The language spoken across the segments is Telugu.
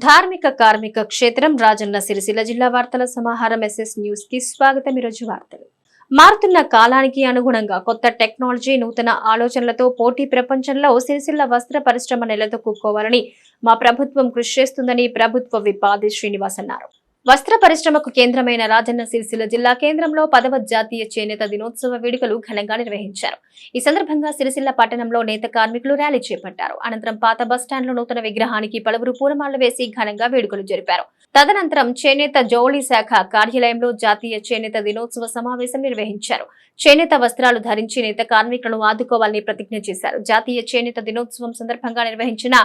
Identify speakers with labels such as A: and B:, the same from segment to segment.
A: ధార్మిక కార్మిక క్షేత్రం రాజన్న సిరిసిల్ల జిల్లా వార్తల సమాహారం ఎస్ఎస్ న్యూస్ కి స్వాగతం। ఈరోజు వార్తలు మారుతున్న కాలానికి అనుగుణంగా కొత్త టెక్నాలజీ నూతన ఆలోచనలతో పోటీ ప్రపంచంలో సిరిసిల్ల వస్త్ర పరిశ్రమ నిలదొక్కుకోవాలని మా ప్రభుత్వం కృషి చేస్తుందని ప్రభుత్వ విప్ ఆది శ్రీనివాస్ అన్నారు। వస్త్ర పరిశ్రమకు కేంద్రమైన రాజన్న సిరిసిల్ల జిల్లా కేంద్రంలో 10వ జాతీయ చేనేత దినోత్సవ వేడుకలు ఘనంగా నిర్వహించారు। ఈ సందర్భంగా సిరిసిల్ల పట్టణంలో నేత కార్మికులు ర్యాలీ చేపట్టారు। అనంతరం పాత బస్టాండ్ లో నూతన విగ్రహానికి పలువురు పూలమాలలు వేసి ఘనంగా వేడుకలు జరిపారు। తదనంతరం చేనేత జౌళి శాఖ కార్యాలయంలో జాతీయ చేనేత దినోత్సవ సమావేశం నిర్వహించారు। చేనేత వస్త్రాలు ధరించి నేత కార్మికులను ఆదుకోవాలని ప్రతిజ్ఞ చేశారు। జాతీయ చేనేత దినోత్సవం సందర్భంగా నిర్వహించిన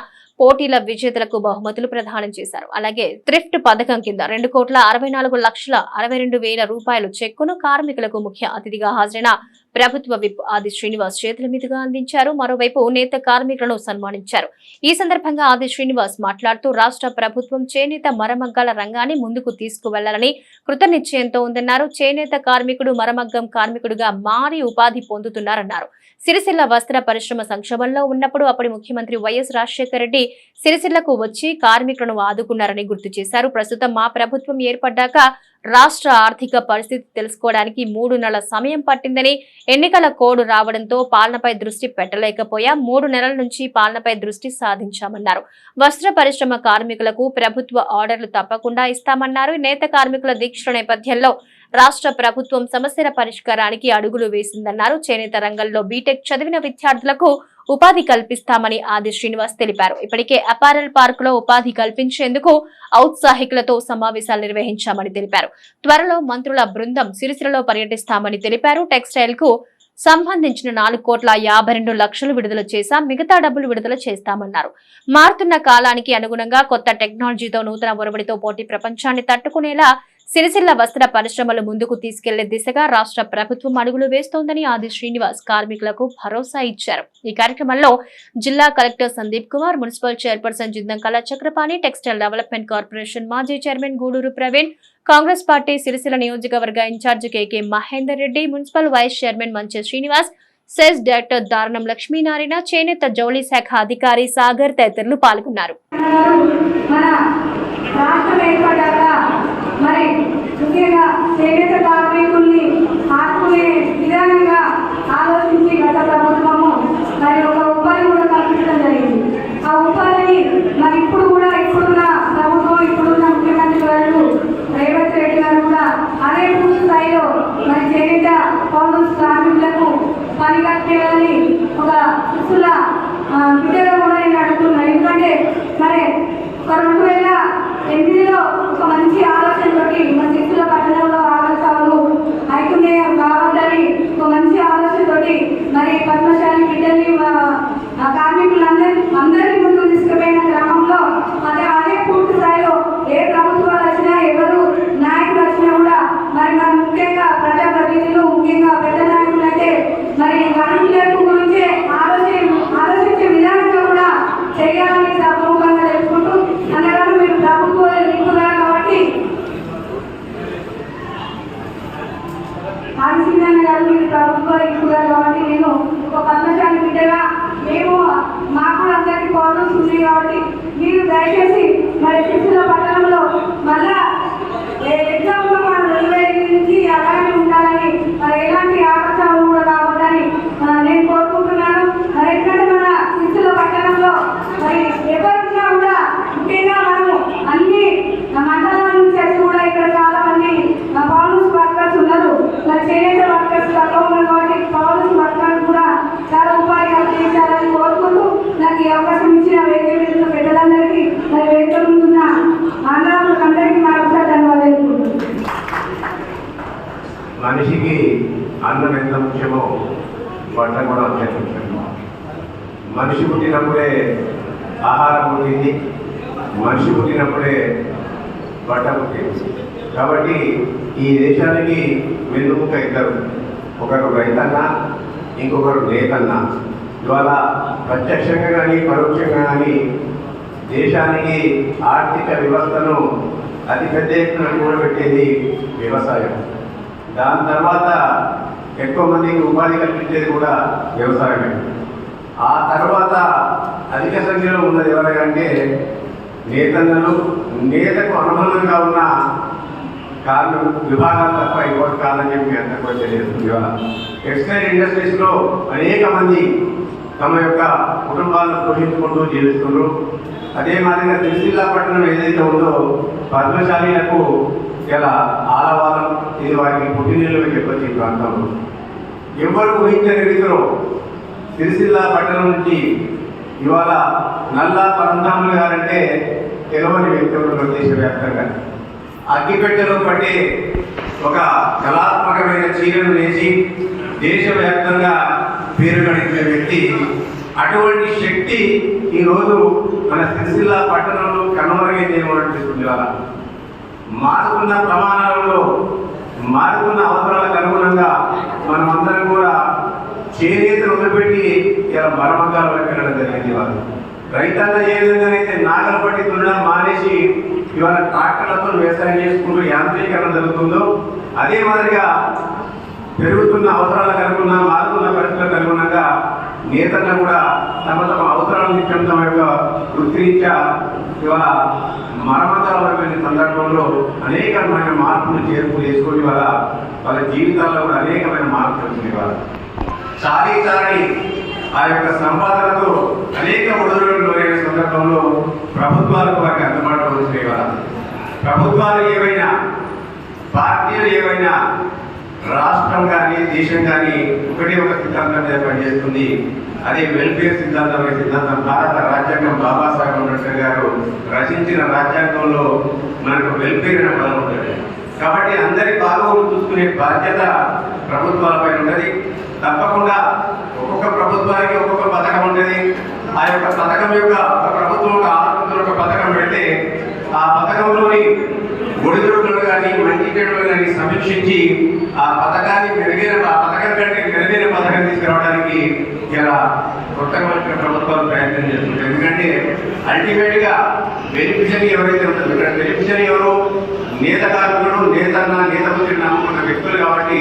A: పోటీల విజేతలకు బహుమతులు ప్రదానం చేశారు। అలాగే థ్రిఫ్ట్ పథకం కింద 2,64,62,000 రూపాయలు చెక్కును కార్మికులకు ముఖ్య అతిథిగా హాజరైన ప్రభుత్వ విప్ ఆది శ్రీనివాస్ చేతుల మీదుగా అందించారు। మరోవైపు నేత కార్మికులను సన్మానించారు। ఈ సందర్భంగా ఆది శ్రీనివాస్ మాట్లాడుతూ రాష్ట్ర ప్రభుత్వం చేనేత మరమగ్గాల రంగాన్ని ముందుకు తీసుకువెళ్లాలని కృతనిశ్చయంతో ఉందన్నారు। చేనేత కార్మికుడు మరమగ్గం కార్మికుడుగా మారి ఉపాధి పొందుతున్నారన్నారు। సిరిసిల్ల వస్త్ర పరిశ్రమ సంక్షోభంలో ఉన్నప్పుడు అప్పటి ముఖ్యమంత్రి వైఎస్ రాజశేఖర రెడ్డి సిరిసిల్లకు వచ్చి కార్మికులను ఆదుకున్నారని గుర్తు చేశారు। ప్రస్తుతం మా ప్రభుత్వం ఏర్పడ్డాక రాష్ట్ర ఆర్థిక పరిస్థితి తెలుసుకోవడానికి 3 నెలల సమయం పట్టిందని, ఎన్నికల కోడ్ రావడంతో పాలనపై దృష్టి పెట్టలేకపోయా 3 నెలల నుంచి పాలనపై దృష్టి సాధించామన్నారు। వస్త్ర పరిశ్రమ కార్మికులకు ప్రభుత్వ ఆర్డర్లు తప్పకుండా ఇస్తామన్నారు। నేత కార్మికుల దీక్షల నేపథ్యంలో రాష్ట్ర ప్రభుత్వం సమస్యల పరిష్కారానికి అడుగులు వేసిందన్నారు। చేనేత రంగంలో బీటెక్ చదివిన విద్యార్థులకు ఉపాధి కల్పిస్తామని ఆది శ్రీనివాస్ తెలిపారు। ఇప్పటికే అపారెల్ పార్క్ లో ఉపాధి కల్పించేందుకు ఔత్సాహికులతో సమావేశాలు నిర్వహించామని తెలిపారు। త్వరలో మంత్రుల బృందం సిరిసిల్లలో పర్యటిస్తామని తెలిపారు। టెక్స్టైల్ కు సంబంధించిన 4,52,00,000 విడుదల చేశాం, మిగతా డబ్బులు విడుదల చేస్తామన్నారు। మారుతున్న కాలానికి అనుగుణంగా కొత్త టెక్నాలజీతో నూతన ఒరవడితో పోటీ ప్రపంచాన్ని తట్టుకునేలా సిరిసిల్ల వస్త్ర పరిశ్రమలు ముందుకు తీసుకెళ్లే దిశగా రాష్ట్ర ప్రభుత్వం అడుగులు వేస్తోందని ఆది శ్రీనివాస్ కార్మికులకు భరోసా ఇచ్చారు। ఈ కార్యక్రమంలో జిల్లా collector Sandeep Kumar, municipal chairperson Jindam Kala Chakrapani, textile development corporation మాజీ chairman Guduru Praveen, Congress party Sircilla నియోజకవర్గ in charge KK Mahender Reddy, municipal vice chairman Manche Srinivas, cess director Daranam Lakshminarayana, చేనేత జౌళి శాఖ అధికారి సాగర్ తదితరులు పాల్గొన్నారు।
B: మరి ముఖ్యంగా చేనేత కార్మికుల్ని ఆదుకునే విధానంగా ఆలోచించి గత ప్రభుత్వము మరి ఒక ఉపాధి కూడా కల్పించడం జరిగింది। ఆ ఉపాధిని మరి ఇప్పుడున్న ప్రభుత్వం ఇప్పుడున్న ముఖ్యమంత్రి గారు రేవంత్ రెడ్డి గారు కూడా అదే పూర్తి స్థాయిలో మరి చేనేత పౌర కార్మికులకు పని కట్టేయాలని ఒక శిశుల బిడ్డగా కూడా నేను అడుగుతున్నాను। ఎందుకంటే మరి 2008లో ఒక మంచి ఆలోచనతోటి మన సిరిసిల్ల పట్టణంలో ఆలోచనలు ఐక్యం కావద్దని ఒక మంచి ఆలోచనతోటి మరి పద్మశాలి బిడ్డల్ని కార్మికులందరినీ ముందుకు తీసుకుపోయిన క్రమంలో అదే పూర్తి స్థాయిలో ఏ ప్రభుత్వాలు వచ్చినా ఎవరు నాయకులు వచ్చినా కూడా మరి మన ముఖ్యంగా ప్రజాప్రతినిధులు ముఖ్యంగా పెద్ద నాయకులు అయితే మరి కార్మికుల గురించి ఆలోచించే విధానంగా కూడా చేయాలని సభముఖంగా తెలుసుకుంటూ అన్నగారు మీరు ప్రభుత్వ నిపుణులు కాబట్టి ఆదిశీనారాయణ గారు మీరు ప్రభుత్వ నిపుణులు కాబట్టి నేను ఒక పద్మశాలి బిడ్డగా మాకు కూడా అందరికీ పౌరులు ఉంది కాబట్టి మీరు దయచేసి మరి సిరిసిల్ల పట్టణంలో మళ్ళా ఎట్లా ఉందో మనం 2025 నుంచి అలాగే ఉండాలని మరి ఎలాంటి ఆకర్షణలు కూడా కావద్దని నేను కోరుకుంటున్నాను। మరి ఎందుకంటే మన సిరిసిల్ల పట్టణంలో మరి ఎవరున్నా కూడా ముఖ్యంగా మనము అన్ని మండలాల నుంచి వచ్చి కూడా ఇక్కడ చాలా మంది పౌరుస్ వర్కర్స్ ఉన్నారు। మరి చేనేత వర్కర్స్ తక్కువ ఉన్నారు కాబట్టి పౌరుస్ వర్కర్స్ కూడా చాలా ఉపాధి కల్పించాలని కోరుకుంటూ నాకు ఈ అవకాశం ఇచ్చిన వేదిక మీద పెద్దలందరికీ మరి వేదిక ముందున్న ఆంధ్రాలందరికీ మరొకసారి ధన్యవాదాలు।
C: మనిషికి అన్నం ఎంత ముఖ్యమో బట్ట కూడా అత్యంత ముఖ్యం। మనిషి పుట్టినప్పుడే ఆహారం పుట్టింది, మనిషి పుట్టినప్పుడే బట్ట పుట్టింది। కాబట్టి ఈ దేశానికి వెన్నుముక ఇద్దరు, ఒకరు రైతన్న, ఇంకొకరు నేతన్న। ఇవాళ ప్రత్యక్షంగా కానీ పరోక్షంగా కానీ దేశానికి ఆర్థిక వ్యవస్థను అతిపెద్ద ఎత్తున కూడబెట్టేది వ్యవసాయం। దాని తర్వాత ఎక్కువ మందికి ఉపాధి కల్పించేది కూడా వ్యవసాయమే। ఆ తర్వాత అధిక సంఖ్యలో ఉన్నది ఎవరంటే నేతకు అనుబంధంగా ఉన్న విభాగాలు తప్ప ఇంకోటి కాదని చెప్పి అందరికీ కూడా తెలియజేస్తుంది. ఇవాళ టెక్స్టైల్ ఇండస్ట్రీస్లో అనేక మంది తమ యొక్క కుటుంబాలను పోషించుకుంటూ జీవిస్తున్నారు. అదే మాదిరిగా సిరిసిల్ల పట్టణం ఏదైతే ఉందో పద్మశాలీలకు ఇలా ఆలవాలం, ఇది వారికి పుట్టినీళ్ళు చెప్పొచ్చు. ఈ ప్రాంతంలో ఎవరు ఊహించని రీతిలో సిరిసిల్ల పట్టణం నుంచి ఇవాళ నల్లా పరంధాములు గారంటే తెలవని వ్యక్తులు దేశవ్యాప్తంగా అగ్గిపెట్టెలో పట్టి ఒక కళాత్మకమైన చీరను వేసి దేశవ్యాప్తంగా పేరు గడించిన వ్యక్తి. అటువంటి శక్తి ఈరోజు మన సిరిసిల్ల పట్టణంలో కనుమరుగైందేమో అనిపిస్తుంది. ఇవాళ మారుతున్న ప్రమాణాలలో మారుతున్న అవసరాలకు అనుగుణంగా మనమందరం కూడా చేనేతను వదిలిపెట్టి ఇలా మరమగ్గాలు వెళ్ళడం జరిగింది. ఇవాళ రైతన్న ఏ విధంగానైతే నాగలు పట్టి దున్నడం మానేసి ఇవాళ ట్రాక్టర్లతో వ్యవసాయం చేసుకుంటూ యాంత్రీకరణ జరుగుతుందో అదే మాదిరిగా పెరుగుతున్న అవసరాలకు అనుగుణ మారుతున్న పరిస్థితులకు అనుగుణంగా నేతన్న కూడా తమ అవసరాలను నిత్యం తమ యొక్క వృత్తిరీత్యా ఇవాళ మరమగ్గాల వెళ్ళిన సందర్భంలో అనేకమైన మార్పులు చేర్పులు చేసుకొని వాళ్ళ జీవితాల్లో కూడా అనేకమైన మార్పులు వచ్చినాయి. ఇవాళ చారీ ఆ యొక్క సంపాదనతో అనేక ఒడిదుడుకులు లోనైన సందర్భంలో ప్రభుత్వాలకు వారికి అందుబాటులో వచ్చినాయి. ఇవాళ ప్రభుత్వాలు ఏవైనా పార్టీలు ఏవైనా రాష్ట్రం కానీ దేశం కానీ ఒకటే ఒక సిద్ధాంతం మీద పనిచేస్తుంది. అదే వెల్ఫేర్ సిద్ధాంతం. సిద్ధాంతం భారత రాజ్యాంగం బాబాసాహెబ్ అంబేద్కర్ గారు రచించిన రాజ్యాంగంలో మనకు వెల్ఫేర్ అనే పదం ఉంటుంది. కాబట్టి అందరి బాగోగులు చూసుకునే బాధ్యత ప్రభుత్వాలపై ఉంటుంది. తప్పకుండా ఒక్కొక్క ప్రభుత్వానికి ఒక్కొక్క పథకం ఉంటుంది. ఆ యొక్క పథకం యొక్క ప్రభుత్వం ఆలోచన పథకం పెడితే ఆ పథకంలోని ఒడిదుడుకులు కానీ మంచి చెడులు కానీ సమీక్షించి ఆ పథకాన్ని ఆ పథకం కంటే మెరుగైన పథకం తీసుకురావడానికి ఇలా కొత్తగా వచ్చిన ప్రభుత్వాలు ప్రయత్నం చేస్తుంటాయి. ఎందుకంటే అల్టిమేట్గా బెనిఫిషరీ ఎవరైతే ఉంటుందో ఇక్కడ బెనిఫిషరీ ఎవరు నేత కార్మికులు, నేత బుద్ధిని నమ్ముకున్న వ్యక్తులు. కాబట్టి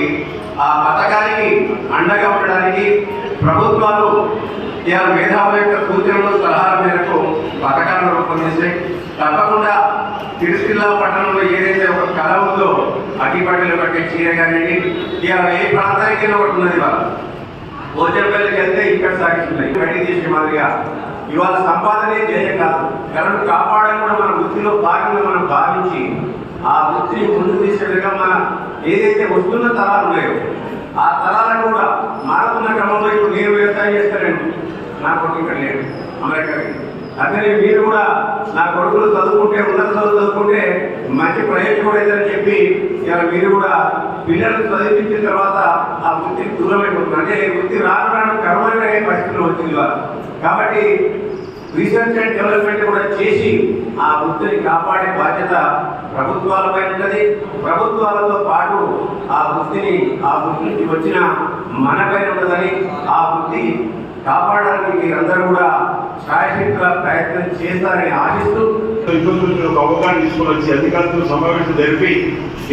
C: ఆ పథకానికి అండగా ఉండడానికి ప్రభుత్వాలు ఇలా మేధావుల యొక్క సూచనలు సలహాల మేరకు పథకాలను రూపొందిస్తాయి. తప్పకుండా సిరిసిల్ల పట్టణంలో ఏదైతే ఒక కళ ఉందో అగ్గిపట్టెలు కట్టే చీర కానివ్వండి, ఇలా ఏ ప్రాంతానికి ఒకటి ఉన్నది. ఇవాళ భోజనపల్లికి వెళ్తే ఇక్కడ సాగిస్తున్నాయి. బయటికి తీసే మాదిరిగా ఇవాళ సంపాదనే ధ్యేయం కాదు, కళను కాపాడడం కూడా మన వృత్తిలో భాగంగా మనం భావించి ఆ వృత్తిని ముందుకు తీసుకెళ్ళగా మన ఏదైతే వస్తున్న తరాలు ఉన్నాయో ఆ తరాలను కూడా మారుతున్న క్రమంలో ఇప్పుడు నేను వ్యవసాయం చేస్తానండి, నా కొడుకు ఇక్కడ లేడు అమెరికాకి. అదే మీరు కూడా నా కొడుకులు చదువుకుంటే ఉన్నత చదువుకుంటే మంచి ప్రయోజనం అవుతుందని చెప్పి ఇలా మీరు కూడా పిల్లలను చదివించిన తర్వాత ఆ వృత్తికి దూరం అయిపోతుంది. అంటే వృత్తి రావడానికి కరువైన పరిస్థితులు వచ్చింది వాళ్ళు. కాబట్టి రీసెర్చ్ అండ్ డెవలప్మెంట్ కూడా చేసి ఆ వృత్తిని కాపాడే బాధ్యత ప్రభుత్వాలపై ఉంటుంది. ప్రభుత్వాలతో పాటు ఆ వృత్తి నుంచి వచ్చిన మనపై ఉంటుందని ఆ వృత్తి కాపాడడానికి మీరందరూ కూడా శాయశక్తుల ప్రయత్నం చేస్తారని ఆశిస్తూ
D: ఒక అవగాహన తీసుకుని వచ్చి అధికారులతో సమావేశం జరిపి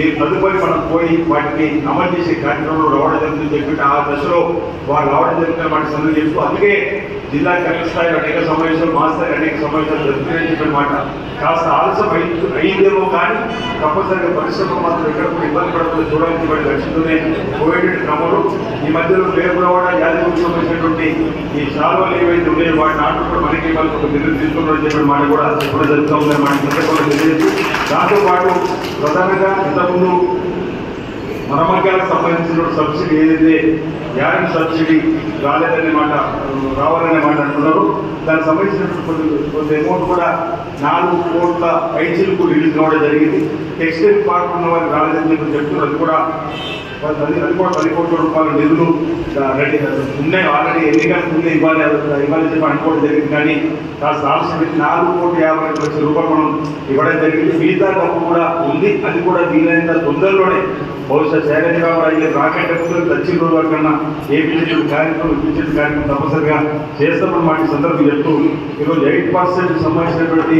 D: ఈ తదుపరి మనం పోయి వాటిని అమలు చేసే కార్యక్రమంలో రావడం జరుగుతుందని చెప్పి ఆ దశలో వారు రావడం జరుగుతున్న వాటి సంగతి చెప్తూ అందుకే జిల్లా కలెక్టర్ స్థాయిలో అనేక సమావేశాలు, మా స్థాయిలో అనేక సమావేశాలు జరుగుతున్నాయని చెప్పినమాట. కాస్త ఆలస్యం అయ్యిందేమో కానీ తప్పనిసరిగా పరిశ్రమ మాత్రం ఎక్కడ కూడా ఇబ్బంది పడకుండా చూడడానికి వాటి లక్ష్యంతోనే పోయేటువంటి క్రమంలో ఈ మధ్యలో వేపురవాడ యాదగిరికి సంబంధించినటువంటి ఈ శాలువలు ఏవైతే ఉన్నాయో వాటిని ఆటలు కూడా మనకి వాళ్ళకి ఒక నిర్ణయం తీసుకున్నారని చెప్పిన మాట కూడా కూడా జరుగుతూ ఉందని మాట సందర్భంగా తెలియజేస్తూ దాంతోపాటు ప్రధానంగా ఇంతకుముందు మరమ్మకాలకు సంబంధించిన సబ్సిడీ ఏదైతే యారెంట్ సబ్సిడీ రాలేదనే మాట రావాలనే మాట అంటున్నారు. దానికి సంబంధించినటువంటి కొంత అమౌంట్ కూడా 4 కోట్ల పైచీలకు రిలీజ్ కావడం జరిగింది. టెక్స్టైల్ పార్క్ ఉన్న వారికి రాలేదని చెప్పి చెప్తున్నారు. అది కూడా 10 కోట్ల రూపాయల నిధులు రెడీ ఉన్నాయి. ఆల్రెడీ ఎన్నికలకు ముందే ఇవ్వాలి చెప్పి అనుకోవడం జరిగింది. కానీ కాస్త ఆలస్యం 4,52,00,000 రూపాయలు మనం ఇవ్వడం జరిగింది. మిగతా డబ్బు కూడా ఉంది. అది కూడా వీలైనంత తొందరలోనే బహుశా శైలజరావు అయ్యే రాకెట్ దక్షిణ రోజుల కన్నా ఏ బిజెపి కార్యక్రమం తప్పనిసరిగా చేస్తామని మాట సందర్భం చెప్తూ ఈరోజు 8% సంబంధించినటువంటి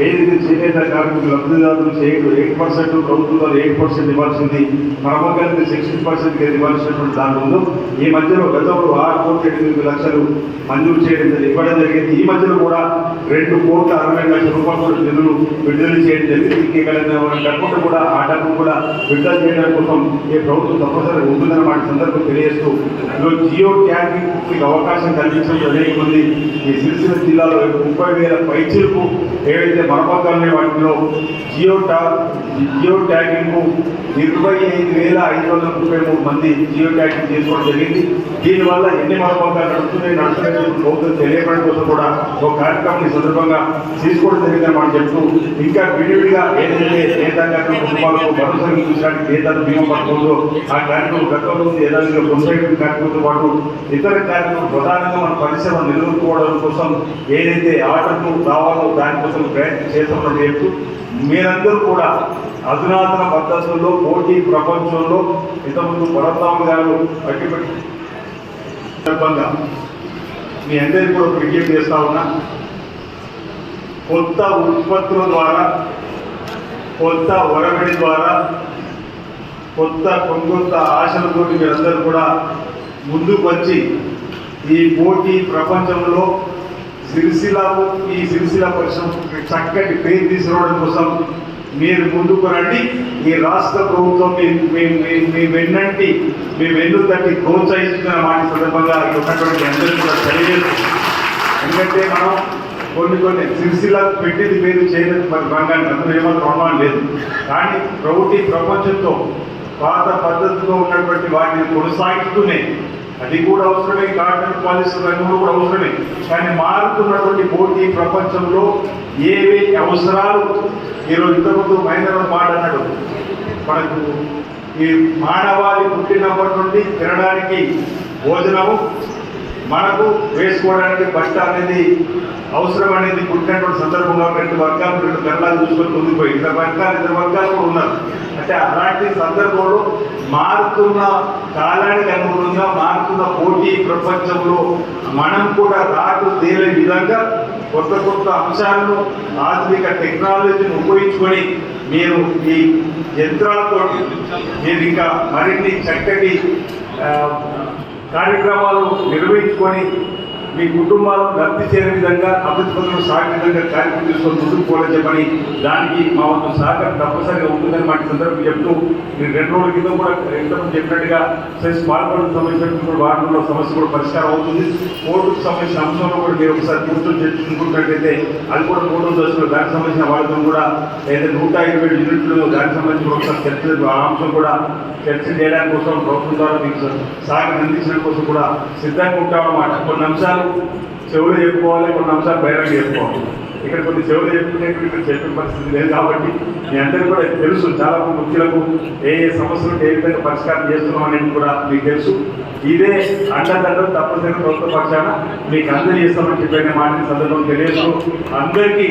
D: ఏదైతే చేనేత కార్మికులు లబ్ధిదారులు 8% ప్రభుత్వం 8% ఇవ్వాల్సింది మరమ్మకానికి 60% ఇవ్వాల్సినటువంటి దాని ముందు ఈ మధ్యలో గతంలో 6,8,00,000 మంజూరు చేయడం ఇవ్వడం జరిగింది. ఈ మధ్యలో కూడా 2,60,00,000 రూపాయలు నిధులు విడుదల చేయడం జరిగింది. డబ్బును కూడా ఆ డబ్బు కూడా విడుదల చేయడం కోసం ఈ ప్రభుత్వం తప్పనిసరిగా ఉంటుందన్నమాట సందర్భం తెలియజేస్తూ జియో ట్యాగింగ్ అవకాశం కల్పించడం అనేక మంది ఈ సిరిసిల్ల జిల్లాలో 30,000 పైచీలకు ఏవైతే మరమ్మతులు వాటిలో జియో ట్యాగింగ్ 25,533 మంది జియో ట్యాగింగ్ చేసుకోవడం జరిగింది. దీనివల్ల ఎన్ని మరమ్మతులు నడుస్తున్నాయి ప్రభుత్వం తెలియపడం కోసం కూడా ఒక కార్యక్రమం ఈ సందర్భంగా తీసుకోవడం జరిగిందని మనం చెప్తూ ఇంకా విడివిడిగా ఏదైతే నేతాంగ కుటుంబాలకు భరోసా చూసడానికి నేతలు బీమా పథకంలో ఆ కార్యక్రమం గతంలో ఏదైనా కొనసాగిన కార్యక్రమంతో పాటు ఇతర కార్యక్రమం ప్రధానంగా మన పరిశ్రమ నిలదొక్కుకోవడం కోసం ఏదైతే ఆర్డర్లు రావాలో దానికోసం ప్రయత్నం చేస్తామని చెప్తూ మీరందరూ కూడా అధునాతన పద్ధతుల్లో పోటీ ప్రపంచంలో ఇంతకుముందు పరమరామ గారు అట్టిపెట్టి సందర్భంగా మీ అందరికీ కూడా విజ్ఞప్తి చేస్తా ఉన్నా, కొత్త ఉత్పత్తుల ద్వారా, కొత్త ఒరబడి ద్వారా, కొత్త ఆశలతో మీరందరూ కూడా ముందుకు వచ్చి ఈ పోటీ ప్రపంచంలో ఈ సిరిసిల్ల పరిశ్రమ చక్కటి పేరు తీసుకురావడం కోసం మీరు ముందుకు రండి. ఈ రాష్ట్ర ప్రభుత్వం మీ వెన్నంటి మీ వెన్ను తట్టి ప్రోత్సహిస్తున్న మాట సందర్భంగా ఉన్నటువంటి అందరూ కూడా తెలియజేస్తుంది. ఎందుకంటే మనం కొన్ని సిరిసిల్ల పెట్టింది పేరు చేయలేదు మరి రంగానికి అందులో ఏమాత్రం ప్రమాణం లేదు. కానీ ప్రభుత్వ ప్రపంచంతో పాత పద్ధతిలో ఉన్నటువంటి వాటిని కొనసాగిస్తూనే అది కూడా అవసరమే, కాటన్ పాలిస్టర్ రంగంలో కూడా అవసరమే. కానీ మారుతున్నటువంటి పోటీ ప్రపంచంలో ఏవి అవసరాలు ఈరోజు ఇంతకుముందు మహేంద్ర మాట అన్నాడు, మనకు ఈ మానవాళి పుట్టినప్పటి నుండి తినడానికి భోజనము, మనకు వేసుకోవడానికి బట్ట అనేది అవసరం అనేది పుట్టినటువంటి సందర్భంగా 2 వర్గాలు 2 గంటలు చూసుకొని ముందుకుపోయి 2 వర్గాలు కూడా ఉన్నారు. అంటే అలాంటి సందర్భంలో మారుతున్న కాలానికి అనుగుణంగా మారుతున్న పోటీ ప్రపంచంలో మనం కూడా రాటు తేలే విధంగా కొత్త అంశాలను ఆధునిక టెక్నాలజీని ఉపయోగించుకొని మీరు ఈ యంత్రాలతో మీరు ఇంకా మరిన్ని చక్కటి కార్యక్రమాలు నిర్వహించుకొని మీ కుటుంబాలను లబ్ధి చేరే విధంగా అభివృద్ధి పనులు సాగే విధంగా కార్యక్రమం తీసుకొని ముందుకు పోవాలని చెప్పని దానికి మా వంతు సహకారం తప్పనిసరిగా ఉంటుందని మాట సందర్భం చెప్తూ మీరు 2 రోజుల క్రితం కూడా ఇంతకుముందు చెప్పినట్టుగా సెస్ పాల్గొనడం సంబంధించిన వాటిలో సమస్య కూడా పరిష్కారం అవుతుంది. కోర్టుకు సంబంధించిన అంశంలో కూడా మీరు ఒకసారి కూర్చొని చర్చించుకున్నట్లయితే అది కూడా 3వ దశలో దానికి సంబంధించిన వాళ్ళతో కూడా ఏదైతే 120 యూనిట్లు దానికి సంబంధించి ఒకసారి చర్చ ఆ అంశం కూడా చర్చ చేయడానికి కోసం ప్రభుత్వం ద్వారా మీకు సహకారం అందించడం కోసం కూడా సిద్ధంగా ఉంటామన్నమాట. కొన్ని అంశాలు చెవులు చెప్పుకోవాలి, కొన్ని అంశాలు బహిరంగ చెప్పుకోవాలి. ఇక్కడ కొన్ని చెవులు చెప్పుకునేటువంటి ఇక్కడ చెప్పే పరిస్థితి లేదు కాబట్టి మీ అందరికీ కూడా తెలుసు, చాలా ముఖ్యులకు ఏ సమస్యలు ఏ విధంగా పరిష్కారం చేస్తున్నాం అనేది కూడా మీకు తెలుసు. ఇదే అండదండలు తప్పనిసరిగా ప్రభుత్వ పక్షాన మీకు అందరూ చేస్తామని చెప్పిన మాట సందర్భం తెలియజేస్తూ అందరికీ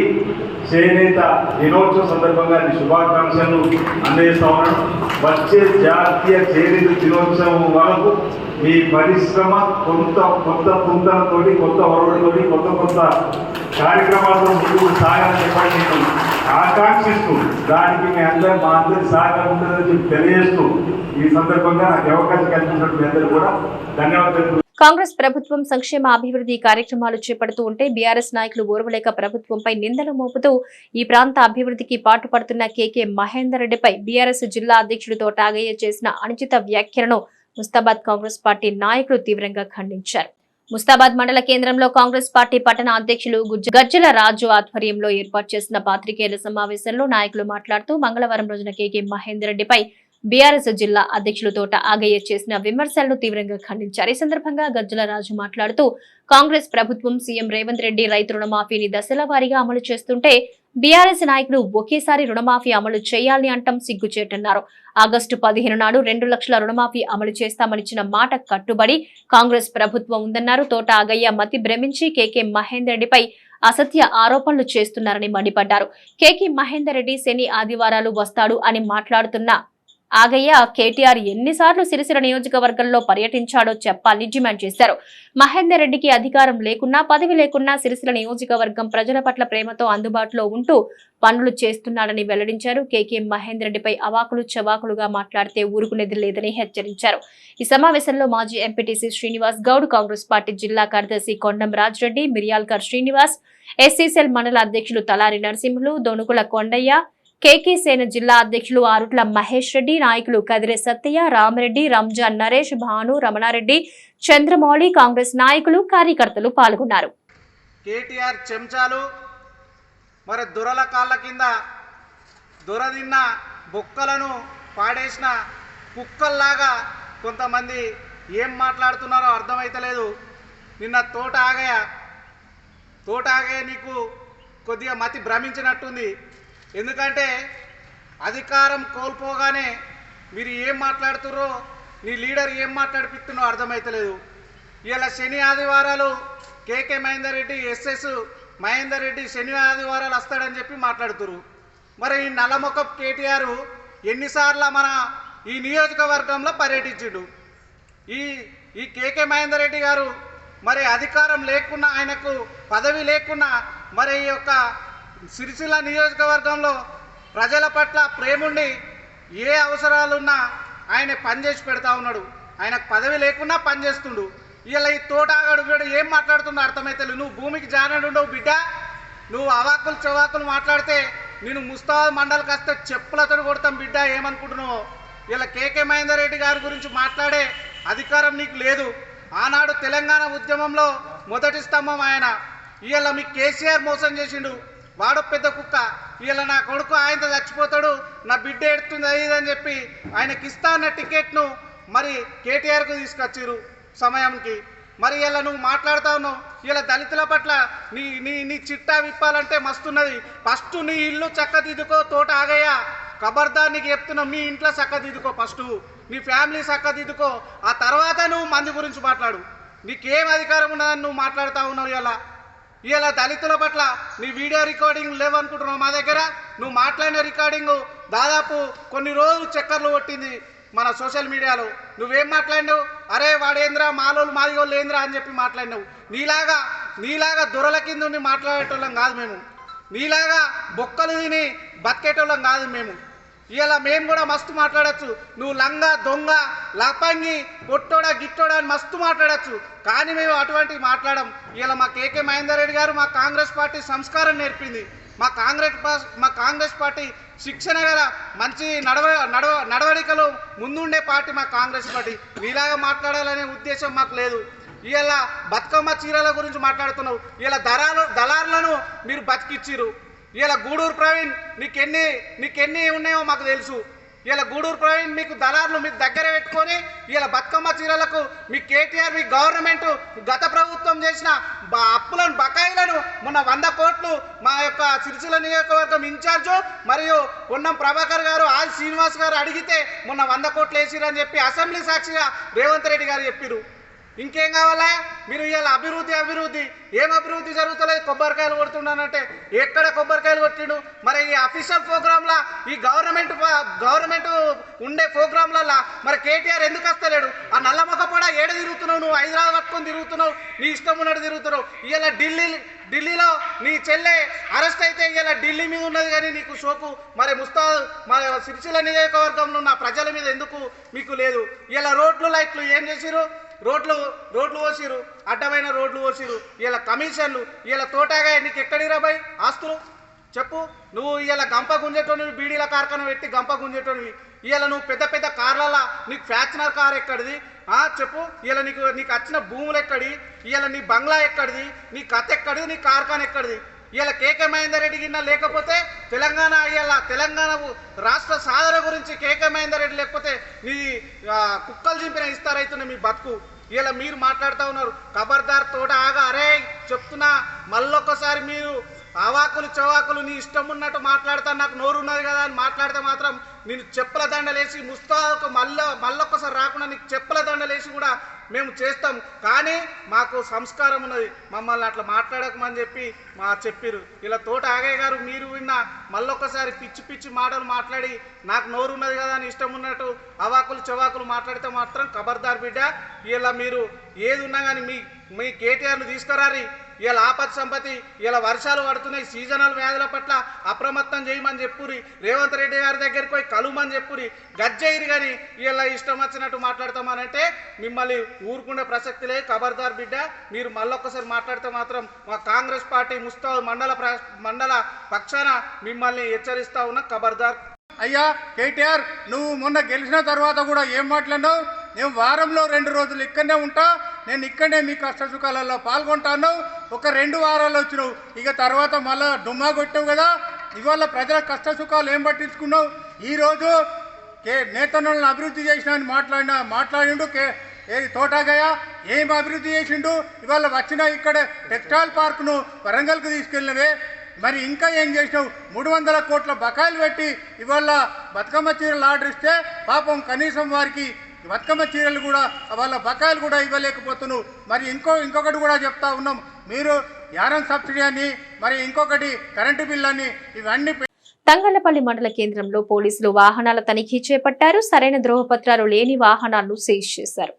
D: చేనేత దినోత్సవం సందర్భంగా శుభాకాంక్షలను అందజేస్తా ఉన్నాను. వచ్చే జాతీయ చేనేత దినోత్సవం వరకు మీ పరిశ్రమ కొత్త పుంతలతోటి, కొత్త ఒరవడితోటి, కొత్త కార్యక్రమాలతో ముందుకు సాగాలని చెప్పండి నేను ఆకాంక్షిస్తూ దానికి మా అందరి సహకారం ఉంటుందని చెప్పి తెలియజేస్తూ ఈ సందర్భంగా నాకు అవకాశం కల్పించినట్టు మీ అందరూ కూడా ధన్యవాదాలు.
A: కాంగ్రెస్ ప్రభుత్వం సంక్షేమ అభివృద్ధి కార్యక్రమాలు చేపడుతూ ఉంటే బీఆర్ఎస్ నాయకులు ఓర్వలేక ప్రభుత్వంపై నిందలు మోపుతూ ఈ ప్రాంత అభివృద్ధికి పాటుపడుతున్న కేకే మహేందర్ రెడ్డిపై బీఆర్ఎస్ జిల్లా అధ్యక్షుడు తోట ఆగయ్య చేసిన అనుచిత వ్యాఖ్యలను ముస్తాబాద్ కాంగ్రెస్ పార్టీ నాయకులు తీవ్రంగా ఖండించారు. ముస్తాబాద్ మండల కేంద్రంలో కాంగ్రెస్ పార్టీ పట్టణ అధ్యక్షులు గజ్జల రాజు ఆధ్వర్యంలో ఏర్పాటు చేసిన పాత్రికేయుల సమావేశంలో నాయకులు మాట్లాడుతూ మంగళవారం రోజున కేకే మహేందర్ రెడ్డిపై బీఆర్ఎస్ జిల్లా అధ్యక్షులు తోట ఆగయ్య చేసిన విమర్శలను తీవ్రంగా ఖండించారు. ఈ సందర్భంగా గజ్జల రాజు మాట్లాడుతూ కాంగ్రెస్ ప్రభుత్వం సీఎం రేవంత్ రెడ్డి రైతు రుణమాఫీని దశల వారీగా అమలు చేస్తుంటే బీఆర్ఎస్ నాయకులు ఒకేసారి రుణమాఫీ అమలు చేయాలని అంటం సిగ్గుచేటన్నారు. ఆగస్టు 15 నాడు 2 లక్షల రుణమాఫీ అమలు చేస్తామనిచ్చిన మాట కట్టుబడి కాంగ్రెస్ ప్రభుత్వం ఉందన్నారు. తోట ఆగయ్య మతి భ్రమించి కేకే మహేందర్ రెడ్డిపై అసత్య ఆరోపణలు చేస్తున్నారని మండిపడ్డారు. కేకే మహేందర్ రెడ్డి శని ఆదివారాలు వస్తాడు అని మాట్లాడుతున్న ఆగయ్య కేటీఆర్ ఎన్నిసార్లు సిరిసిల్ల నియోజకవర్గంలో పర్యటించాడో చెప్పాలని డిమాండ్ చేశారు. మహేందర్ రెడ్డికి అధికారం లేకున్నా పదవి లేకున్నా సిరిసిల్ల నియోజకవర్గం ప్రజల పట్ల ప్రేమతో అందుబాటులో ఉంటూ పనులు చేస్తున్నాడని వెల్లడించారు. కేకే మహేందర్ రెడ్డిపై అవాకులు చవాకులుగా మాట్లాడితే ఊరుకునేది లేదని హెచ్చరించారు. ఈ సమావేశంలో మాజీ ఎంపీటీసీ శ్రీనివాస్ గౌడ్, కాంగ్రెస్ పార్టీ జిల్లా కార్యదర్శి కొండం రాజ్రెడ్డి, మిర్యాల్కర్ శ్రీనివాస్, ఎస్సీసెల్ మండల అధ్యక్షులు తలారి నరసింహులు, దొనుకుల కొండయ్య, కేకే సేన జిల్లా అధ్యక్షులు ఆరుట్ల మహేష్ రెడ్డి, నాయకులు కదిరే సత్తయ్య, రామరెడ్డి, రంజాన్ నరేష్, భాను, రమణారెడ్డి, చంద్రమౌళి, కాంగ్రెస్ నాయకులు, కార్యకర్తలు పాల్గొన్నారు.
E: కేటీఆర్ చెంచాలు మరి దొరల కాళ్ళ కింద దొరదిన్న బొక్కలను పాడేసిన కుక్కల్లాగా కొంతమంది ఏం మాట్లాడుతున్నారో అర్థమైతలేదు. నిన్న తోట ఆగయ్య నీకు కొద్దిగా మతి భ్రమించినట్టుంది. ఎందుకంటే అధికారం కోల్పోగానే మీరు ఏం మాట్లాడుతున్నారో, నీ లీడర్ ఏం మాట్లాడిపిస్తున్నారో అర్థమైతలేదు. ఇలా శని ఆదివారాలు కేకే మహేందర్ రెడ్డి, ఎస్ఎస్ మహేందర్ రెడ్డి శని ఆదివారాలు వస్తాడని చెప్పి మాట్లాడుతున్నారు. మరి ఈ నల్లమొక్క కేటీఆర్ ఎన్నిసార్లు మన ఈ నియోజకవర్గంలో పర్యటించిండు. ఈ కేకే మహేందర్ రెడ్డి గారు మరి అధికారం లేకున్నా, ఆయనకు పదవి లేకున్నా, మరి ఈ యొక్క సిరిసిల్ల నియోజకవర్గంలో ప్రజల పట్ల ప్రేముండి ఏ అవసరాలున్నా ఆయన పనిచేసి పెడతా ఉన్నాడు. ఆయనకు పదవి లేకున్నా పనిచేస్తుండు. ఇలా ఈ తోటాగడు కూడా ఏం మాట్లాడుతున్నా అర్థమైతే. నువ్వు భూమికి జానడుండవు బిడ్డ. నువ్వు అవాకులు చవాకులు మాట్లాడితే నేను ముస్తాబాద్ మండలికి వస్తే చెప్పులతో కొడతాం బిడ్డ. ఏమనుకుంటున్నావు? ఇలా కేకే మహేందర్ రెడ్డి గారి గురించి మాట్లాడే అధికారం నీకు లేదు. ఆనాడు తెలంగాణ ఉద్యమంలో మొదటి స్తంభం ఆయన. ఇలా మీ కేసీఆర్ మోసం చేసిండు. వాడు పెద్ద కుక్క. ఇలా నా కొడుకు ఆయనతో చచ్చిపోతాడు, నా బిడ్డ ఎడుతుంది అయ్యిందని చెప్పి ఆయనకి ఇస్తా అన్న టికెట్ను మరి కేటీఆర్కు తీసుకొచ్చిరు సమయానికి. మరి ఇలా నువ్వు మాట్లాడుతూ ఉన్నావు. ఇలా దళితుల పట్ల నీ నీ నీ చిట్టా విప్పాలంటే మస్తున్నది. ఫస్ట్ నీ ఇల్లు చక్కదిద్దుకో తోట ఆగయ్య. ఖబర్దార్ నీకు చెప్తున్నావు, మీ ఇంట్లో చక్కదిద్దుకో. ఫస్ట్ నీ ఫ్యామిలీ చక్కదిద్దుకో. ఆ తర్వాత నువ్వు మంది గురించి మాట్లాడు. నీకేం అధికారం ఉన్నదని నువ్వు మాట్లాడుతూ ఉన్నావు. ఇలా దళితుల పట్ల నీ వీడియో రికార్డింగ్ లేవనుకుంటున్నావు మా దగ్గర. నువ్వు మాట్లాడిన రికార్డింగు దాదాపు కొన్ని రోజులు చక్కర్లు కొట్టింది మన సోషల్ మీడియాలో. నువ్వేం మాట్లాడినావు? అరే వాడేంద్రా, మాలోళ్ళు మాదిగోళ్ళు ఏంద్రా అని చెప్పి మాట్లాడినావు. నీలాగా దొరల కింద ఉండి మాట్లాడేటోళ్ళం కాదు మేము. నీలాగా బొక్కలు తిని బతికేటోళ్ళం కాదు మేము. ఇలా మేము కూడా మస్తు మాట్లాడచ్చు. నువ్వు లంగా, దొంగ, లపంగి, పొట్టోడా, గిట్టోడా అని మస్తు మాట్లాడచ్చు. కానీ మేము అటువంటివి మాట్లాడం. ఇలా మా కేకే మహేందర్ రెడ్డి గారు మా కాంగ్రెస్ పార్టీ సంస్కారం నేర్పింది. మా కాంగ్రెస్ పార్టీ శిక్షణ గల మంచి నడవడికలు ముందుండే పార్టీ మా కాంగ్రెస్ పార్టీ. నీలాగా మాట్లాడాలనే ఉద్దేశం మాకు లేదు. ఇలా బతుకమ్మ చీరల గురించి మాట్లాడుతున్నావు. ఇలా దళారులను మీరు బతికిచ్చిరు. ఇలా గూడూరు ప్రవీణ్ నీకెన్ని ఉన్నాయో మాకు తెలుసు. ఇలా గూడూరు ప్రవీణ్ మీకు దళారులు మీ దగ్గర పెట్టుకొని ఇలా బతుకమ్మ చీరలకు మీ కేటీఆర్, మీ గవర్నమెంట్, గత ప్రభుత్వం చేసిన అప్పులను, బకాయిలను మొన్న 100 కోట్లు మా యొక్క సిరిసిల్ల నియోజకవర్గం ఇన్ఛార్జు మరియు పొన్నం ప్రభాకర్ గారు, ఆది శ్రీనివాస్ గారు అడిగితే మొన్న 100 కోట్లు వేసిరని చెప్పి అసెంబ్లీ సాక్షిగా రేవంత్ రెడ్డి గారు చెప్పారు. ఇంకేం కావాలా? మీరు ఇలా అభివృద్ధి ఏం అభివృద్ధి జరుగుతలేదు? కొబ్బరికాయలు కొడుతున్నానంటే ఎక్కడ కొబ్బరికాయలు కొట్టిండు? మరి ఈ అఫీషియల్ ప్రోగ్రాంలా, ఈ గవర్నమెంట్ ఉండే ప్రోగ్రాంలలో మరి కేటీఆర్ ఎందుకు వస్తలేడు? ఆ నల్లమొక్క కూడా ఏడ తిరుగుతున్నావు? నువ్వు హైదరాబాద్ పట్టుకొని తిరుగుతున్నావు, నీ ఇష్టం ఉన్నట్టు తిరుగుతున్నావు. ఇలా ఢిల్లీలో నీ చెల్లె అరెస్ట్ అయితే ఇలా ఢిల్లీ మీద ఉన్నది కానీ నీకు షోకు మరి మన సిరిసిల్ల నియోజకవర్గంలో ఉన్న ప్రజల మీద ఎందుకు మీకు లేదు? ఇలా రోడ్లు, లైట్లు ఏం చేసిరు? రోడ్లు పోసిరు, అడ్డమైన రోడ్లు పోసిరు. ఇలా కమిషన్లు, ఇలా తోటగా నీకు ఎక్కడిరా బాయ్ ఆస్తులు చెప్పు. నువ్వు ఇలా గంప గుంజేటోనివి, బీడీల కార్ఖాన పెట్టి గంప గుంజేటోనివి. ఇలా నువ్వు పెద్ద కార్లలో నీకు ఫ్యాచునర్ కార్ ఎక్కడిది చెప్పు. ఇలా నీకు వచ్చిన భూములు ఎక్కడి? ఇలా నీ బంగ్లా ఎక్కడిది? నీ కథ ఎక్కడిది? నీ కార్ఖాన ఎక్కడిది? ఇలా కేకే మహేందర్ రెడ్డి గిన్న లేకపోతే తెలంగాణ రాష్ట్ర సాధన గురించి కేకే మహేందర్ రెడ్డి లేకపోతే నీ కుక్కలు చింపిన ఇస్తారైతున్న మీ బతుకు. ఇలా మీరు మాట్లాడుతూ ఉన్నారు. ఖబర్దార్ తోట ఆగా. అరే చెప్తున్నా మళ్ళొక్కసారి మీరు అవాకులు చవాకులు నీ ఇష్టం ఉన్నట్టు మాట్లాడతా, నాకు నోరు ఉన్నది కదా అని మాట్లాడితే మాత్రం నేను చెప్పుల దండలేసి ముస్తాకు మళ్ళొక్కసారి రాకుండా నీకు చెప్పుల దండలేసి కూడా మేము చేస్తాం, కానీ మాకు సంస్కారం ఉన్నది, మమ్మల్ని అట్లా మాట్లాడకమని చెప్పి చెప్పిరు. ఇలా తోట ఆగయ్య గారు మీరు విన్న మళ్ళొక్కసారి పిచ్చి పిచ్చి మాటలు మాట్లాడి నాకు నోరు ఉన్నది కదా అని ఇష్టం ఉన్నట్టు అవాకులు చవాకులు మాట్లాడితే మాత్రం ఖబర్దార్ బిడ్డ. ఇలా మీరు ఏది ఉన్నా కానీ మీ కేటీఆర్ను తీసుకురారి. ఇలా ఆపత్ సంపత్తి, ఇలా వర్షాలు పడుతున్నాయి, సీజనల్ వ్యాధుల పట్ల అప్రమత్తం చేయమని చెప్పురి. రేవంత్ రెడ్డి గారి దగ్గరికి పోయి కలుమని చెప్పురి. గజ్జయిరి కానీ ఇలా ఇష్టం వచ్చినట్టు మాట్లాడతామనంటే మిమ్మల్ని ఊరుకునే ప్రసక్తి లేదు. ఖబర్దార్ బిడ్డ, మీరు మళ్ళొక్కసారి మాట్లాడితే మాత్రం మా కాంగ్రెస్ పార్టీ ముస్తాబ్ మండల పక్షాన మిమ్మల్ని హెచ్చరిస్తా ఉన్నా. ఖబర్దార్.
F: అయ్యా కేటీఆర్, నువ్వు మొన్న గెలిచిన తర్వాత కూడా ఏం మాట్లాడినావు? నేను వారంలో 2 రోజులు ఇక్కడనే ఉంటా, నేను ఇక్కడనే మీ కష్ట సుఖాలలో పాల్గొంటాను. ఒక 2 వారాలు వచ్చినావు, ఇక తర్వాత మళ్ళా డుమ్మా కొట్టావు కదా. ఇవాళ ప్రజల కష్ట సుఖాలు ఏం పట్టించుకున్నావు? ఈరోజు నేతన్నలను అభివృద్ధి చేసిన అని మాట్లాడిండు తోటాగయ్య. ఏం అభివృద్ధి చేసిండు? ఇవాళ వచ్చిన ఇక్కడ టెక్స్టైల్ పార్క్ను వరంగల్కి తీసుకెళ్ళినవే, మరి ఇంకా ఏం చేసినావు? 300 కోట్ల బకాయిలు పెట్టి ఇవాళ బతుకమ్మ చీరలు ఆర్డర్ ఇస్తే పాపం కనీసం వారికి బతుకమ్మ చీరలు కూడా వాళ్ళ బకాయిలు కూడా ఇవ్వలేకపోతున్నావు. మరి ఇంకొకటి కూడా చెప్తా ఉన్నాం, మీరు యారం సబ్సిడీ అని, మరి ఇంకొకటి కరెంటు బిల్ అని, ఇవన్నీ.
A: తంగళ్లపల్లి మండల కేంద్రంలో పోలీసులు వాహనాల తనిఖీ చేపట్టారు. సరైన ధ్రువపత్రాలు లేని వాహనాలను సీజ్ చేశారు.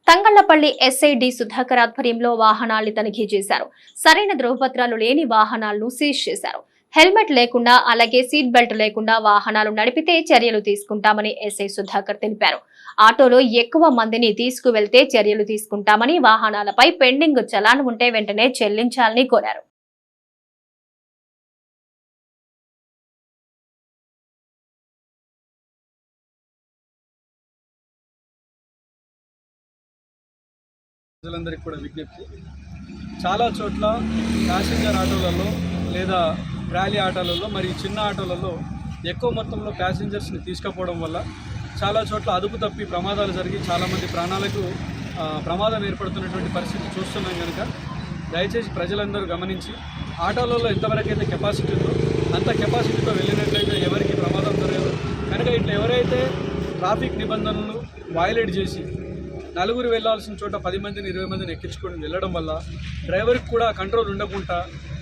A: తంగళ్లపల్లి ఎస్ఐ డి సుధాకర్ ఆధ్వర్యంలో వాహనాల్ని తనిఖీ చేశారు. సరైన ధ్రువపత్రాలు లేని వాహనాలను సీజ్ చేశారు. హెల్మెట్ లేకుండా, అలాగే సీట్ బెల్ట్ లేకుండా వాహనాలు నడిపితే చర్యలు తీసుకుంటామని ఎస్ఐ సుధాకర్ తెలిపారు. ఆటోలో ఎక్కువ మందిని తీసుకువెళ్తే చర్యలు తీసుకుంటామని, వాహనాలపై పెండింగ్ చలాన్ ఉంటే వెంటనే చెల్లించాలని కోరారు.
G: ప్రజలందరికీ కూడా విజ్ఞప్తి, చాలా చోట్ల ప్యాసింజర్ ఆటోలలో లేదా ర్యాలీ ఆటోలలో మరి చిన్న ఆటోలలో ఎక్కువ మొత్తంలో ప్యాసింజర్స్ని తీసుకుపోవడం వల్ల చాలా చోట్ల అదుపు తప్పి ప్రమాదాలు జరిగి చాలామంది ప్రాణాలకు ప్రమాదం ఏర్పడుతున్నటువంటి పరిస్థితి చూస్తున్నాం కనుక దయచేసి ప్రజలందరూ గమనించి ఆటోలలో ఎంతవరకు అయితే కెపాసిటీ ఉందో అంత కెపాసిటీతో వెళ్ళినట్లయితే ఎవరికి ప్రమాదం జరగదు. కనుక ఇట్లా ఎవరైతే ట్రాఫిక్ నిబంధనలను వయలేట్ చేసి నలుగురు వెళ్లాల్సిన చోట 10 మందిని 20 మందిని ఎక్కించుకొని వెళ్ళడం వల్ల డ్రైవర్కి కూడా కంట్రోల్ ఉండకుండా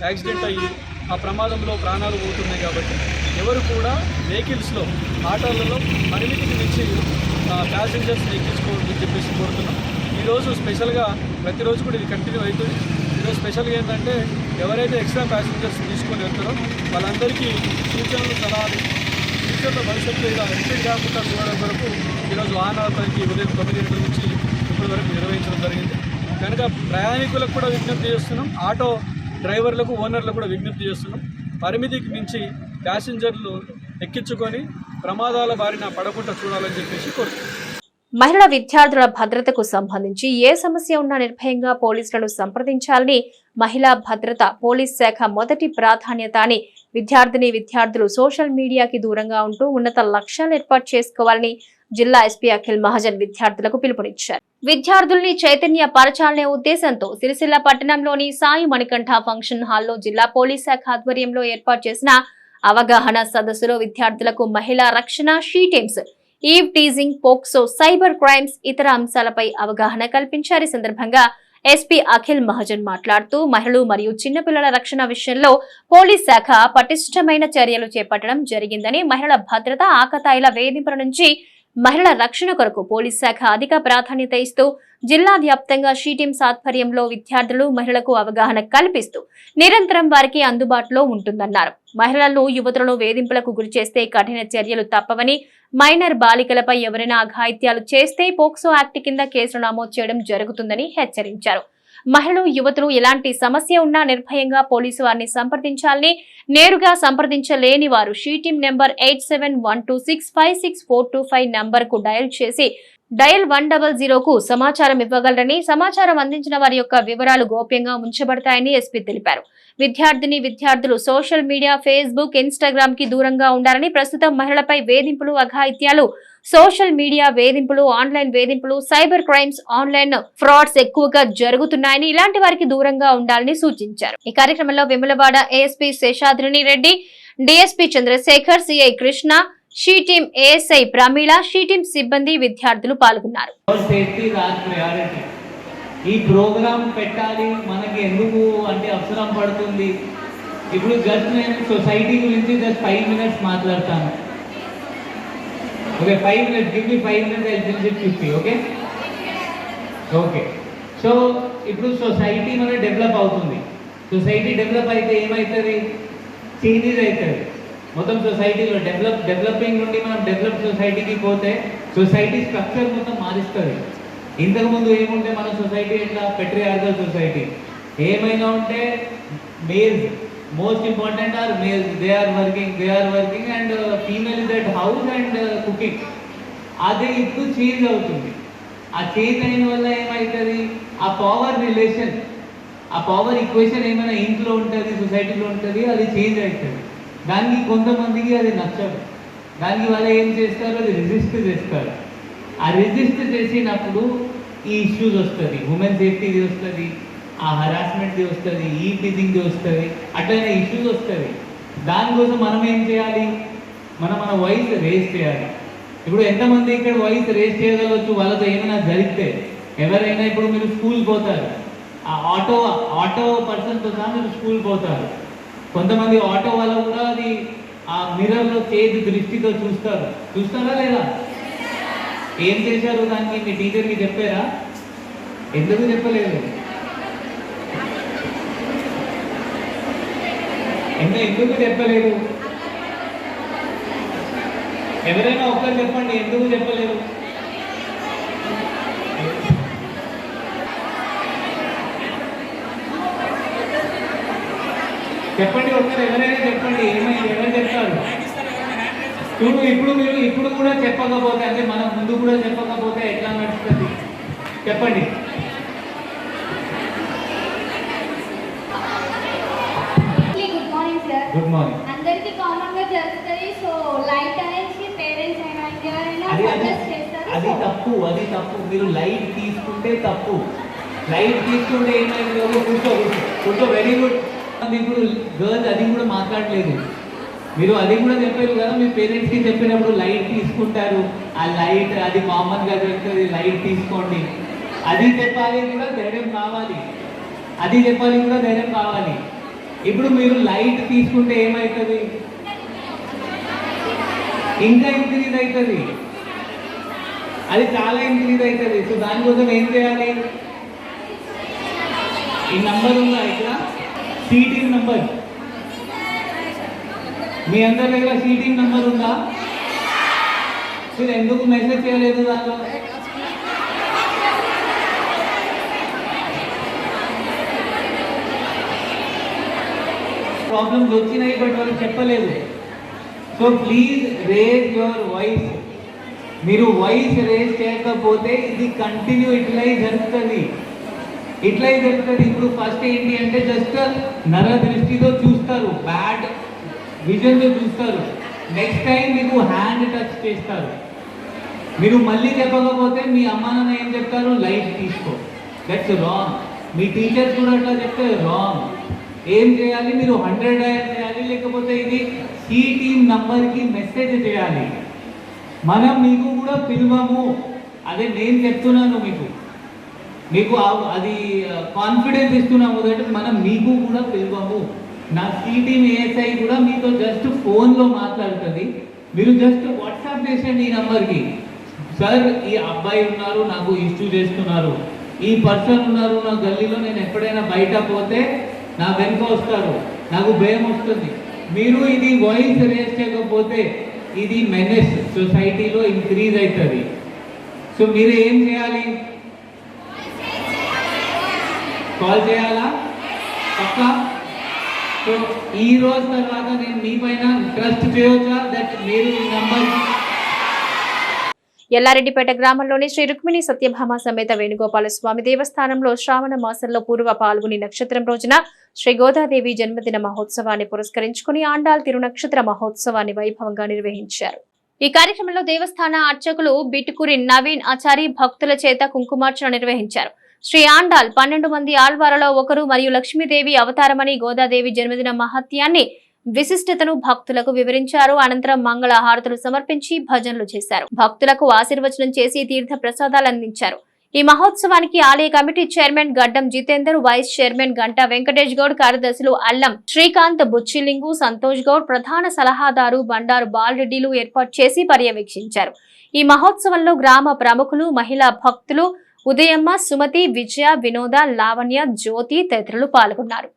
G: యాక్సిడెంట్ అయ్యి ఆ ప్రమాదంలో ప్రాణాలు పోతున్నాయి. కాబట్టి ఎవరు కూడా వెహికల్స్లో ఆటోలలో పరిమితికి మించి ప్యాసింజర్స్ని ఎక్కించుకోవాలని చెప్పేసి కోరుతున్నాం. ఈరోజు స్పెషల్గా ప్రతిరోజు కూడా ఇది కంటిన్యూ అవుతుంది. ఈరోజు స్పెషల్గా ఏంటంటే ఎవరైతే ఎక్స్ట్రా ప్యాసింజర్స్ తీసుకొని వెళ్తారో వాళ్ళందరికీ సూచనలు సలహాలు ఫ్యూచర్లో భవిష్యత్తులో ఇలా రిపీట్ కాకుండా చూడడం వరకు ఈరోజు వాహనాలపైకి ఉదయం 9 గంటల నుంచి ఇప్పటి వరకు నిర్వహించడం జరిగింది. కనుక ప్రయాణికులకు కూడా విజ్ఞప్తి చేస్తున్నాం, ఆటో డ్రైవర్లకు ఓనర్లకు కూడా విజ్ఞప్తి చేస్తున్నాం, పరిమితికి మించి ప్యాసింజర్లు ఎక్కించుకొని ప్రమాదాల బారిన పడకుండా చూడాలని చెప్పేసి కోరుతున్నాం.
A: మహిళా విద్యార్థుల భద్రతకు సంబంధించి ఏ సమస్య ఉన్నా నిర్భయంగా పోలీసులను సంప్రదించాలని మహిళా భద్రత పోలీస్ శాఖ మొదటి ప్రాధాన్యత అని విద్యార్థులు సోషల్ మీడియాకి దూరంగా ఉంటూ ఉన్నత లక్ష్యాలు ఏర్పాటు చేసుకోవాలని జిల్లా ఎస్పీ అఖిల్ మహాజన్ విద్యార్థులకు పిలుపునిచ్చారు. విద్యార్థుల్ని చైతన్య పరచాలనే ఉద్దేశంతో సిరిసిల్ల పట్టణంలోని సాయి మణికంఠ ఫంక్షన్ హాల్లో జిల్లా పోలీస్ శాఖ ఆధ్వర్యంలో ఏర్పాటు చేసిన అవగాహన సదస్సులో విద్యార్థులకు మహిళా రక్షణ, she teams, eve teasing, POCSO, cyber crimes, ఇతర అంశాలపై అవగాహన కల్పించారు. ఈ సందర్భంగా ఎస్పీ అఖిల్ మహాజన్ మాట్లాడుతూ మహిళలు మరియు చిన్నపిల్లల రక్షణ విషయంలో పోలీస్ శాఖ పటిష్టమైన చర్యలు చేపట్టడం జరిగిందని, మహిళల భద్రత, ఆకతాయిల వేధింపుల నుంచి మహిళల రక్షణ కొరకు పోలీస్ శాఖ అధిక ప్రాధాన్యత ఇస్తూ జిల్లా వ్యాప్తంగా షీ టీమ్స్ ఆధ్వర్యంలో విద్యార్థులు, మహిళలకు అవగాహన కల్పిస్తూ నిరంతరం వారికి అందుబాటులో ఉంటుందన్నారు. మహిళలను, యువతులను వేధింపులకు గురిచేస్తే కఠిన చర్యలు తప్పవని, మైనర్ బాలికలపై ఎవరైనా అఘాయిత్యాలు చేస్తే పోక్సో యాక్ట్ కింద కేసులు నమోదు చేయడం జరుగుతుందని హెచ్చరించారు. మహిళలు, యువతులు ఎలాంటి సమస్య ఉన్నా నిర్భయంగా పోలీసు వారిని సంప్రదించాలని, నేరుగా సంప్రదించలేని వారు షీ టీమ్ నెంబర్ 8712656425 నంబర్ కు డయల్ చేసి డయల్ 100 కు సమాచారం ఇవ్వగలరని, సమాచారం అందించిన వారి యొక్క వివరాలు గోప్యంగా ఉంచబడతాయని ఎస్పీ తెలిపారు. విద్యార్థులు సోషల్ మీడియా, ఫేస్బుక్, ఇన్స్టాగ్రామ్ కి దూరంగా ఉండాలని, ప్రస్తుతం మహిళలపై వేధింపులు, అఘాయిత్యాలు, సోషల్ మీడియా వేధింపులు, ఆన్లైన్ వేధింపులు, సైబర్ క్రైమ్స్, ఆన్లైన్ ఫ్రాడ్స్ ఎక్కువగా జరుగుతున్నాయని, ఇలాంటి వారికి దూరంగా ఉండాలని సూచించారు. ఈ కార్యక్రమంలో Vemulawada ASP Seshadrini Reddy, DSP Chandrashekar, CI Krishna, she team ASI Pramila, she team సిబ్బంది, విద్యార్థులు పాల్గొన్నారు.
H: ఈ ప్రోగ్రామ్ పెట్టాలి మనకి ఎందుకు అంటే అవసరం పడుతుంది. ఇప్పుడు జస్ట్ నేను సొసైటీ గురించి జస్ట్ 5 minutes మాట్లాడతాను. Okay, 5 minutes, give me 5 minutes, I will finish 50. Okay okay. So ఇప్పుడు సొసైటీ మన డెవలప్ అవుతుంది. సొసైటీ డెవలప్ అయితే ఏమవుతుంది? చేంజెస్ అవుతుంది మొత్తం సొసైటీలో. డెవలపింగ్ నుండి మనం డెవలప్ సొసైటీకి పోతే సొసైటీ స్ట్రక్చర్ మొత్తం మారుస్తుంది. ఇంతకుముందు ఏముంటే మన సొసైటీ ఎట్లా పెట్రియార్కల్ సొసైటీ. ఏమైనా ఉంటే males most important are males, they are working and female is at house and cooking. అదే ఇప్పుడు చేంజ్ అవుతుంది. ఆ చేంజ్ అయిన వల్ల ఏమవుతుంది? ఆ పవర్ రిలేషన్, ఆ పవర్ ఈక్వేషన్ ఏమైనా ఇంట్లో ఉంటుంది, సొసైటీలో ఉంటుంది, అది చేంజ్ అవుతుంది. దానికి కొంతమందికి అది నచ్చదు. దానికి వాళ్ళు ఏం చేస్తారు? అది రెసిస్ట్ చేస్తారు. ఆ రెసిస్ట్ చేసినప్పుడు ఈ ఇష్యూస్ వస్తుంది. ఉమెన్ సేఫ్టీది వస్తుంది, ఆ హరాస్మెంట్ది వస్తుంది, ఈ టీజింగ్ది వస్తుంది, అట్లనే ఇష్యూస్ వస్తుంది. దానికోసం మనం ఏం చేయాలి? మన వాయిస్ రేస్ చేయాలి. ఇప్పుడు ఎంతమంది ఇక్కడ వాయిస్ రేస్ చేయగలవచ్చు? వాళ్ళతో ఏమైనా జరిగితే ఎవరైనా, ఇప్పుడు మీరు స్కూల్ పోతారు, ఆ ఆటో పర్సన్తో సహా మీరు స్కూల్ పోతారు. కొంతమంది ఆటో వాళ్ళు కూడా అది ఆ మిర్రర్లో చేతి దృష్టితో చూస్తారా లేదా? ఏం చేశారు దానికి? మీ టీచర్కి చెప్పారా? ఎందుకు చెప్పలేదు? ఎందుకు చెప్పలేదు? ఎవరైనా ఒక్కరు చెప్పండి, ఎందుకు చెప్పలేదు? చెప్పండి ఒక్కరు, ఎవరైనా చెప్పండి. ఏమైంది? ఎవరు చెప్తారు? చూడు, ఇప్పుడు కూడా చెప్పకపోతే, అంటే మనం ముందు కూడా చెప్పకపోతే ఎట్లా నడుస్తుంది? చెప్పండి.
I: Good morning sir.
H: Good morning.
I: అందరికి కామన్ గా జరుగుతుంది. సో లైట్ అనేసి పేరెంట్స్ అయినా ఎవరైనా సజెస్ట్ చేస్తారు.
H: అది తప్పు. మీరు లైట్ తీసుకుంటే తప్పు. లైట్ తీసుకుంటే ఏమైంది? కూర్చో. Very good. ఇప్పుడు గర్ల్స్ అది కూడా మాట్లాడలేదు. మీరు అది కూడా చెప్పారు కదా, మీ పేరెంట్స్కి చెప్పినప్పుడు లైట్ తీసుకుంటారు. ఆ లైట్ అది కామన్గా జరుగుతుంది, లైట్ తీసుకోండి. అది చెప్పాలి కూడా ధైర్యం కావాలి. ఇప్పుడు మీరు లైట్ తీసుకుంటే ఏమవుతుంది? ఇంకా ఇంక్రీజ్ అవుతుంది. అది చాలా ఇంక్రీజ్ అవుతుంది. సో దానికోసం ఏం చేయాలి? ఈ నంబర్ ఉందా ఇక్కడ? Seating number. మీ అందరి దగ్గర సీటింగ్ నంబర్ ఉందా? మీరు ఎందుకు మెసేజ్ చేయలేదు దాంట్లో? ప్రాబ్లమ్స్ వచ్చినాయి, బట్ వాళ్ళు చెప్పలేదు. So please raise your voice. మీరు వాయిస్ రేజ్ చేయకపోతే ఇది కంటిన్యూ ఇట్లా జరుగుతుంది. ఇప్పుడు ఫస్ట్ ఏంటి అంటే జస్ట్ నర దృష్టితో చూస్తారు, బ్యాడ్ విజన్తో చూస్తారు. నెక్స్ట్ టైం మీకు హ్యాండ్ టచ్ చేస్తారు. మీరు మళ్ళీ చెప్పకపోతే మీ అమ్మ నాన్న ఏం చెప్తారు? లైట్ తీసుకో. That's wrong. మీ టీచర్స్ కూడా అట్లా చెప్తే రాంగ్. ఏం చేయాలి? మీరు 100 డయల్ చేయాలి, లేకపోతే ఇది సి టీమ్ నంబర్కి మెసేజ్ చేయాలి. మనం మీకు కూడా పిలవము. అదే నేను చెప్తున్నాను మీకు అది కాన్ఫిడెన్స్ ఇస్తున్నాము. అంటే మనం మీకు కూడా పిలవము. నా సి టీమ్ ఏఎస్ఐ కూడా మీతో జస్ట్ ఫోన్లో మాట్లాడుతుంది. మీరు జస్ట్ వాట్సాప్ చేసండి ఈ నంబర్కి. సార్, ఈ అబ్బాయి ఉన్నారు, నాకు ఇష్యూ చేస్తున్నారు, ఈ పర్సన్ ఉన్నారు నా గల్లీలో, నేను ఎప్పుడైనా బయట పోతే నా వెనుక వస్తారు, నాకు భయం వస్తుంది. మీరు ఇది వాయిస్ రేస్ చేయకపోతే ఇది మెనెస్ సొసైటీలో ఇంక్రీజ్ అవుతుంది. సో మీరు ఏం చేయాలి? కాల్ చేయాలా? పక్కా? సో ఈ రోజు తర్వాత నేను మీ పైన ట్రస్ట్ చేయొచ్చా? దట్ మీరు ఈ నంబర్.
A: ఎల్లారెడ్డిపేట గ్రామంలోని శ్రీ రుక్మిణి సత్యభామ సమేత వేణుగోపాల స్వామి దేవస్థానంలో శ్రావణ మాసంలో పూర్వ పాల్గొని నక్షత్రం రోజున శ్రీ గోదాదేవి జన్మదిన మహోత్సవాన్ని పురస్కరించుకుని ఆండాల్ తిరునక్షత్ర మహోత్సవాన్ని వైభవంగా నిర్వహించారు. ఈ కార్యక్రమంలో దేవస్థాన అర్చకులు బిటుకురి నవీన్ ఆచారి భక్తుల చేత కుంకుమార్చన నిర్వహించారు. శ్రీ ఆండాల్ 12 మంది ఆళ్వారలో ఒకరు మరియు లక్ష్మీదేవి అవతారమని, గోదాదేవి జన్మదిన మహత్యాన్ని విశిష్టతను భక్తులకు వివరించారు. అనంతరం మంగళ హారతులు సమర్పించి భజనలు చేశారు. భక్తులకు ఆశీర్వచనం చేసి తీర్థ ప్రసాదాలు అందించారు. ఈ మహోత్సవానికి ఆలయ కమిటీ చైర్మన్ గడ్డం జితేందర్, వైస్ చైర్మన్ గంటా వెంకటేష్ గౌడ్, కార్యదర్శులు అల్లం శ్రీకాంత్, బుచ్చిలింగు, సంతోష్ గౌడ్, ప్రధాన సలహాదారు బండారు బాలరెడ్డిలు ఏర్పాటు చేసి పర్యవేక్షించారు. ఈ మహోత్సవంలో గ్రామ ప్రముఖులు, మహిళా భక్తులు ఉదయమ్మ, సుమతి, విజయ, వినోద, లావణ్య, జ్యోతి తదితరులు పాల్గొన్నారు.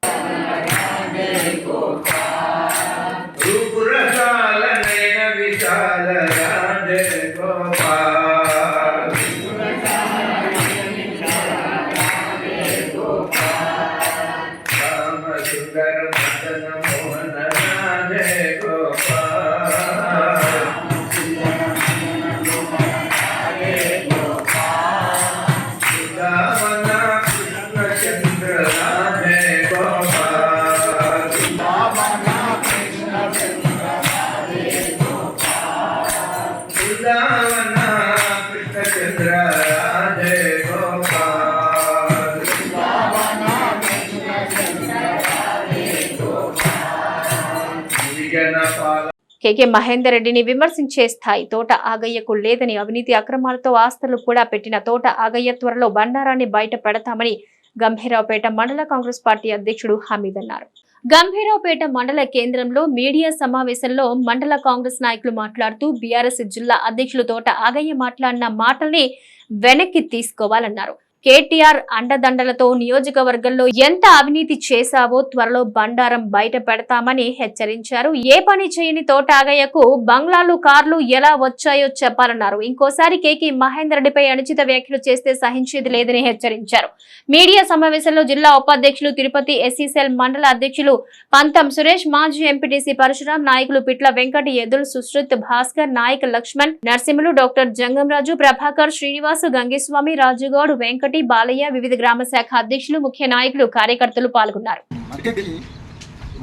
A: కేకే మహేందర్ రెడ్డిని విమర్శించే స్థాయి తోట ఆగయ్యకు లేదని, అవినీతి అక్రమాలతో ఆస్తులు కూడా పెట్టిన తోట ఆగయ్య త్వరలో బండారాన్ని బయట పెడతామని గంభీరావుపేట మండల కాంగ్రెస్ పార్టీ అధ్యక్షుడు హమీద్ అన్నారు. గంభీరావుపేట మండల కేంద్రంలో మీడియా సమావేశంలో మండల కాంగ్రెస్ నాయకులు మాట్లాడుతూ బీఆర్ఎస్ జిల్లా అధ్యక్షులు తోట ఆగయ్య మాట్లాడిన మాటల్ని వెనక్కి తీసుకోవాలన్నారు. కేటీఆర్ అండదండలతో నియోజకవర్గంలో ఎంత అవినీతి చేశావో త్వరలో బండారం బయట పెడతామని హెచ్చరించారు. ఏ పని చేయని తోట ఆగయ్యకు బంగ్లాలు, కార్లు ఎలా వచ్చాయో చెప్పాలన్నారు. ఇంకోసారి కేకే మహేందర్ రెడ్డిపై అనుచిత వ్యాఖ్యలు చేస్తే సహించేది లేదని హెచ్చరించారు. మీడియా సమావేశంలో జిల్లా ఉపాధ్యక్షులు తిరుపతి, ఎస్సీసెల్ మండల అధ్యక్షులు పంతం సురేష్, మాజీ ఎంపీటీసీ పరశురాం, నాయకులు పిట్ల వెంకట, ఎదుల్, సుశ్రుత్, భాస్కర్, నాయక్ లక్ష్మణ్, నరసింహులు, డాక్టర్ జంగంరాజు, ప్రభాకర్, శ్రీనివాసు, గంగేస్వామి, రాజుగౌడ్, వెంకటి, బాలయ్య, వివిధ గ్రామ శాఖ అధ్యక్షులు, ముఖ్య నాయకులు, కార్యకర్తలు పాల్గొన్నారు.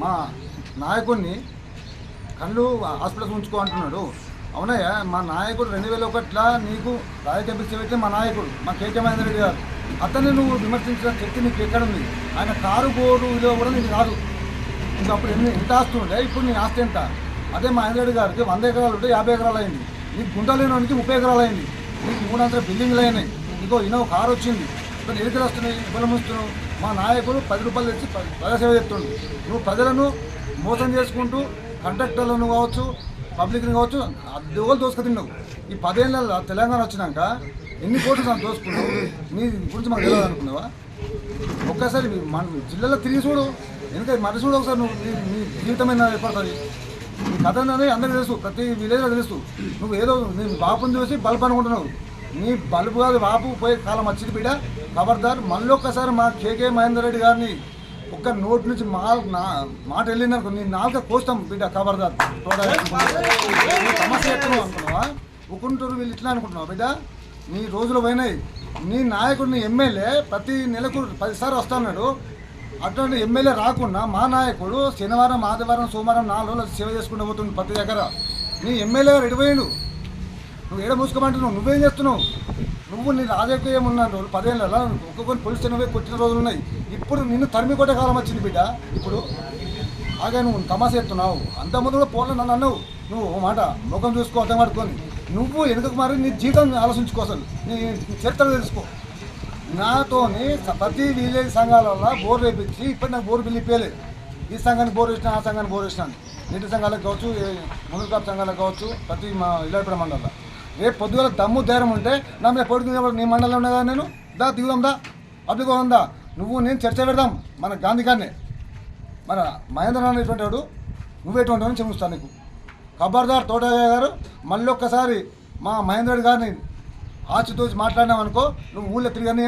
J: మా నాయకుడిని కళ్ళు హాస్పిటల్స్ ఉంచుకో అంటున్నాడు. అవునయ్యా, మా నాయకుడు 2001లో నీకు రాజకీయ పిలిచి పెట్టి మా నాయకుడు మా కేకే మహేందర్ రెడ్డి గారు, అతన్ని నువ్వు విమర్శించిన శక్తి నీకు ఎక్కడ ఉంది? ఆయన కారు బోరు విలువ కూడా నీకు రాదు. ఇంకా అప్పుడు ఎంత ఆస్తి ఉండే, ఇప్పుడు నీ ఆస్తి ఎంత? అదే మహేందర్ రెడ్డి గారికి 100 ఎకరాలు ఉంటే 50 ఎకరాలు అయింది. నీకు గుంట లేనికి 30 ఎకరాలు అయింది. నీకు 3 అంతల బిల్డింగ్లు అయినాయి. ఇంకో ఇన్నో కారు వచ్చింది. ఇప్పుడు ఎలుకలు వస్తున్నాయి, ఇబ్బంది వస్తున్నావు. మా నాయకుడు 10 రూపాయలు తెచ్చి ప్రజాసేవ చెప్తుండు. నువ్వు ప్రజలను మోసం చేసుకుంటూ కంట్రాక్టర్లను కావచ్చు, పబ్లిక్ని కావచ్చు, అద్దెలు దోసుకు తిన్నావు. ఈ 10 ఏళ్ళ తెలంగాణ వచ్చినాక ఎన్ని కోట్లు మనం దోసుకున్నావు? నీ గురించి మాకు తెలియదు అనుకున్నావా? ఒక్కసారి మన జిల్లాలో తిరిగి చూడు, ఎందుకంటే మనిషి చూడు ఒకసారి. నువ్వు నీ జీవితమైన ఏర్పడుతుంది. నీ కథ అనేది అందరికీ తెలుసు, ప్రతి విలేజ్లో తెలుసు. నువ్వు ఏదో నీ బాపుని చూసి బల్బు అనుకుంటున్నావు. నీ బల్బు కాదు, బాపు పోయే కాలం వచ్చింది బిడ్డ. ఖబర్దార్, మళ్ళీ ఒక్కసారి మా కేకే మహేందర్ రెడ్డి గారిని ఒక్క నోటి నుంచి మాట వెళ్ళిందనుకో, నీ నాలుక కోస్తాం బిడ్డ. ఖబర్దార్, సమస్య ఎత్తున్నావు అనుకున్నావా? ఉకుంటూరు వీళ్ళు ఇట్లా అనుకుంటున్నావు బిడ్డ? నీ రోజులు పోయినాయి. నీ నాయకుడిని ఎమ్మెల్యే ప్రతి నెలకు 10 సార్లు వస్తున్నాడు. అటువంటి ఎమ్మెల్యే రాకుండా మా నాయకుడు శనివారం, ఆదివారం, సోమవారం 4 రోజులు సేవ చేసుకుంటూ పోతుంది ప్రతి దగ్గర. నీ ఎమ్మెల్యే ఎడిపోయాడు. నువ్వు ఏడ మూసుకోమంటున్నావు? నువ్వేం చేస్తున్నావు? నువ్వు నీ రాజకీయం ఉన్న రోజులు 10 ఏళ్ళ ఒక్కొక్కరిని పోలీస్ స్టేషన్ పోయి కొట్టిన రోజులు ఉన్నాయి. ఇప్పుడు నిన్ను తరిమి కొట్టే కాలం వచ్చింది బిడ్డ. ఇప్పుడు ఆగా నువ్వు తమాషా ఎత్తున్నావు. అంతకుముందు కూడా పోలే నన్ను అన్నావు. నువ్వు మాట ముఖం చూసుకో, అర్థం పడుకొని నువ్వు వెనుకకు మారి నీ జీవితం ఆలోచించుకో, అసలు నీ చరిత్ర తెలుసుకో. నాతోని ప్రతి విలేజ్ సంఘాలలో బోర్ వేయించి ఇప్పుడు నాకు బోర్ బిల్లు ఇప్పలేదు. ఈ సంఘానికి బోర్ వేసినా, ఆ సంఘానికి బోర్ వేసినాను. నీటి సంఘాలకు కావచ్చు, మునుగు కాపు సంఘాలకు కావచ్చు, ప్రతి మా ఇలాపేట మండలంలో. రేపు పొద్దుగల దమ్ము ధైర్యం ఉంటే నా మీద పొడుగు నీ మండలంలో ఉన్నదా? నేను దా దిగుదాం, దా పబ్లిక్ ఉందా? నువ్వు నేను చర్చ పెడదాం మన గాంధీ గారిని. మన మహేంద్ర అనేటువంటి వాడు నువ్వేటువంటి వాడిని చెప్తాను నీకు. ఖబర్దార్ తోటయ్య గారు, మళ్ళీ ఒక్కసారి మా మహేంద్ర రెడ్డి గారిని ఆచితూచి మాట్లాడినామనుకో, నువ్వు ఊళ్ళో తిరిగానే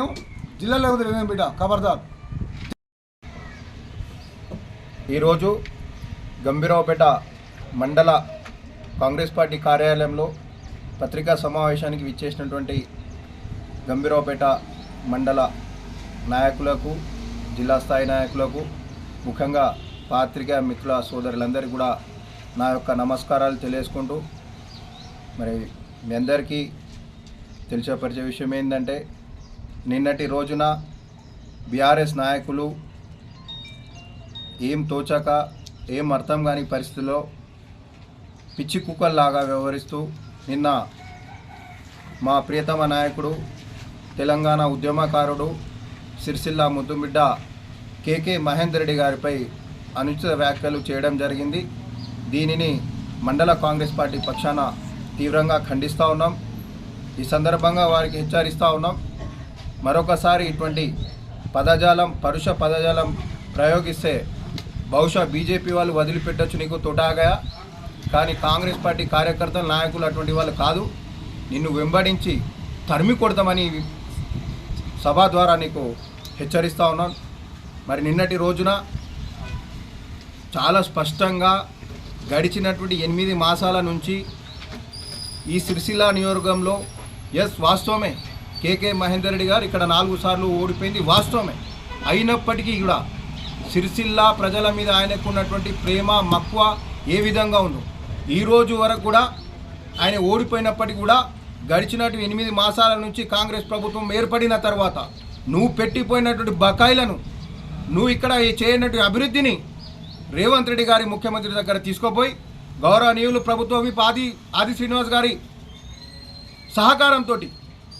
J: జిల్లాలో తిరిగానే బిడ్డ. ఖబర్దార్.
K: ఈరోజు గంభీరావుపేట మండల కాంగ్రెస్ పార్టీ కార్యాలయంలో పత్రికా సమావేశానికి విచ్చేసినటువంటి గంభీరావుపేట మండల నాయకులకు, జిల్లా స్థాయి నాయకులకు, ముఖ్యంగా పాత్రికా మిత్రుల సోదరులందరికీ కూడా నా యొక్క నమస్కారాలు తెలియజేసుకుంటూ, మరి మీ అందరికీ తెలియపరిచే విషయం ఏంటంటే, నిన్నటి రోజున బీఆర్ఎస్ నాయకులు ఏం తోచక ఏం అర్థం కాని పరిస్థితుల్లో పిచ్చి కుక్కల్లాగా వ్యవహరిస్తూ నిన్న మా ప్రియతమ నాయకుడు తెలంగాణ ఉద్యమకారుడు సిరిసిల్ల ముద్దుబిడ్డ కేకే మహేందర్ రెడ్డి గారిపై అనుచిత వ్యాఖ్యలు చేయడం జరిగింది. దీనిని మండల కాంగ్రెస్ పార్టీ పక్షాన తీవ్రంగా ఖండిస్తూ ఉన్నాం. ఈ సందర్భంగా వారికి హెచ్చరిస్తూ ఉన్నాం, మరొకసారి ఇటువంటి పరుష పదజాలం ప్రయోగిస్తే బహుశా బీజేపీ వాళ్ళు వదిలిపెట్టచ్చు నీకు తోటాగా, కానీ కాంగ్రెస్ పార్టీ కార్యకర్తలు నాయకులు అటువంటి వాళ్ళు కాదు, నిన్ను వెంబడించి తరిమి కొడతామని సభ ద్వారా నీకు హెచ్చరిస్తూ ఉన్నాను. మరి నిన్నటి రోజున చాలా స్పష్టంగా గడిచినటువంటి 8 మాసాల నుంచి ఈ సిరిసిల్ల నియోజకవర్గంలో వాస్తవమే కేకే మహేందర్ రెడ్డి గారు ఇక్కడ 4 సార్లు ఓడిపోయింది వాస్తవమే. అయినప్పటికీ కూడా సిరిసిల్ల ప్రజల మీద ఆయనకు ఉన్నటువంటి ప్రేమ మక్కువ ఏ విధంగా ఉందో ఈరోజు వరకు కూడా ఆయన ఓడిపోయినప్పటికీ కూడా గడిచినట్టు 8 మాసాల నుంచి కాంగ్రెస్ ప్రభుత్వం ఏర్పడిన తర్వాత నువ్వు పెట్టిపోయినటువంటి బకాయిలను, నువ్వు ఇక్కడ చేయనటువంటి అభివృద్ధిని రేవంత్ రెడ్డి గారి ముఖ్యమంత్రి దగ్గర తీసుకుపోయి గౌరవనీయులు ప్రభుత్వ విప్ ఆది శ్రీనివాస్ గారి సహకారంతో,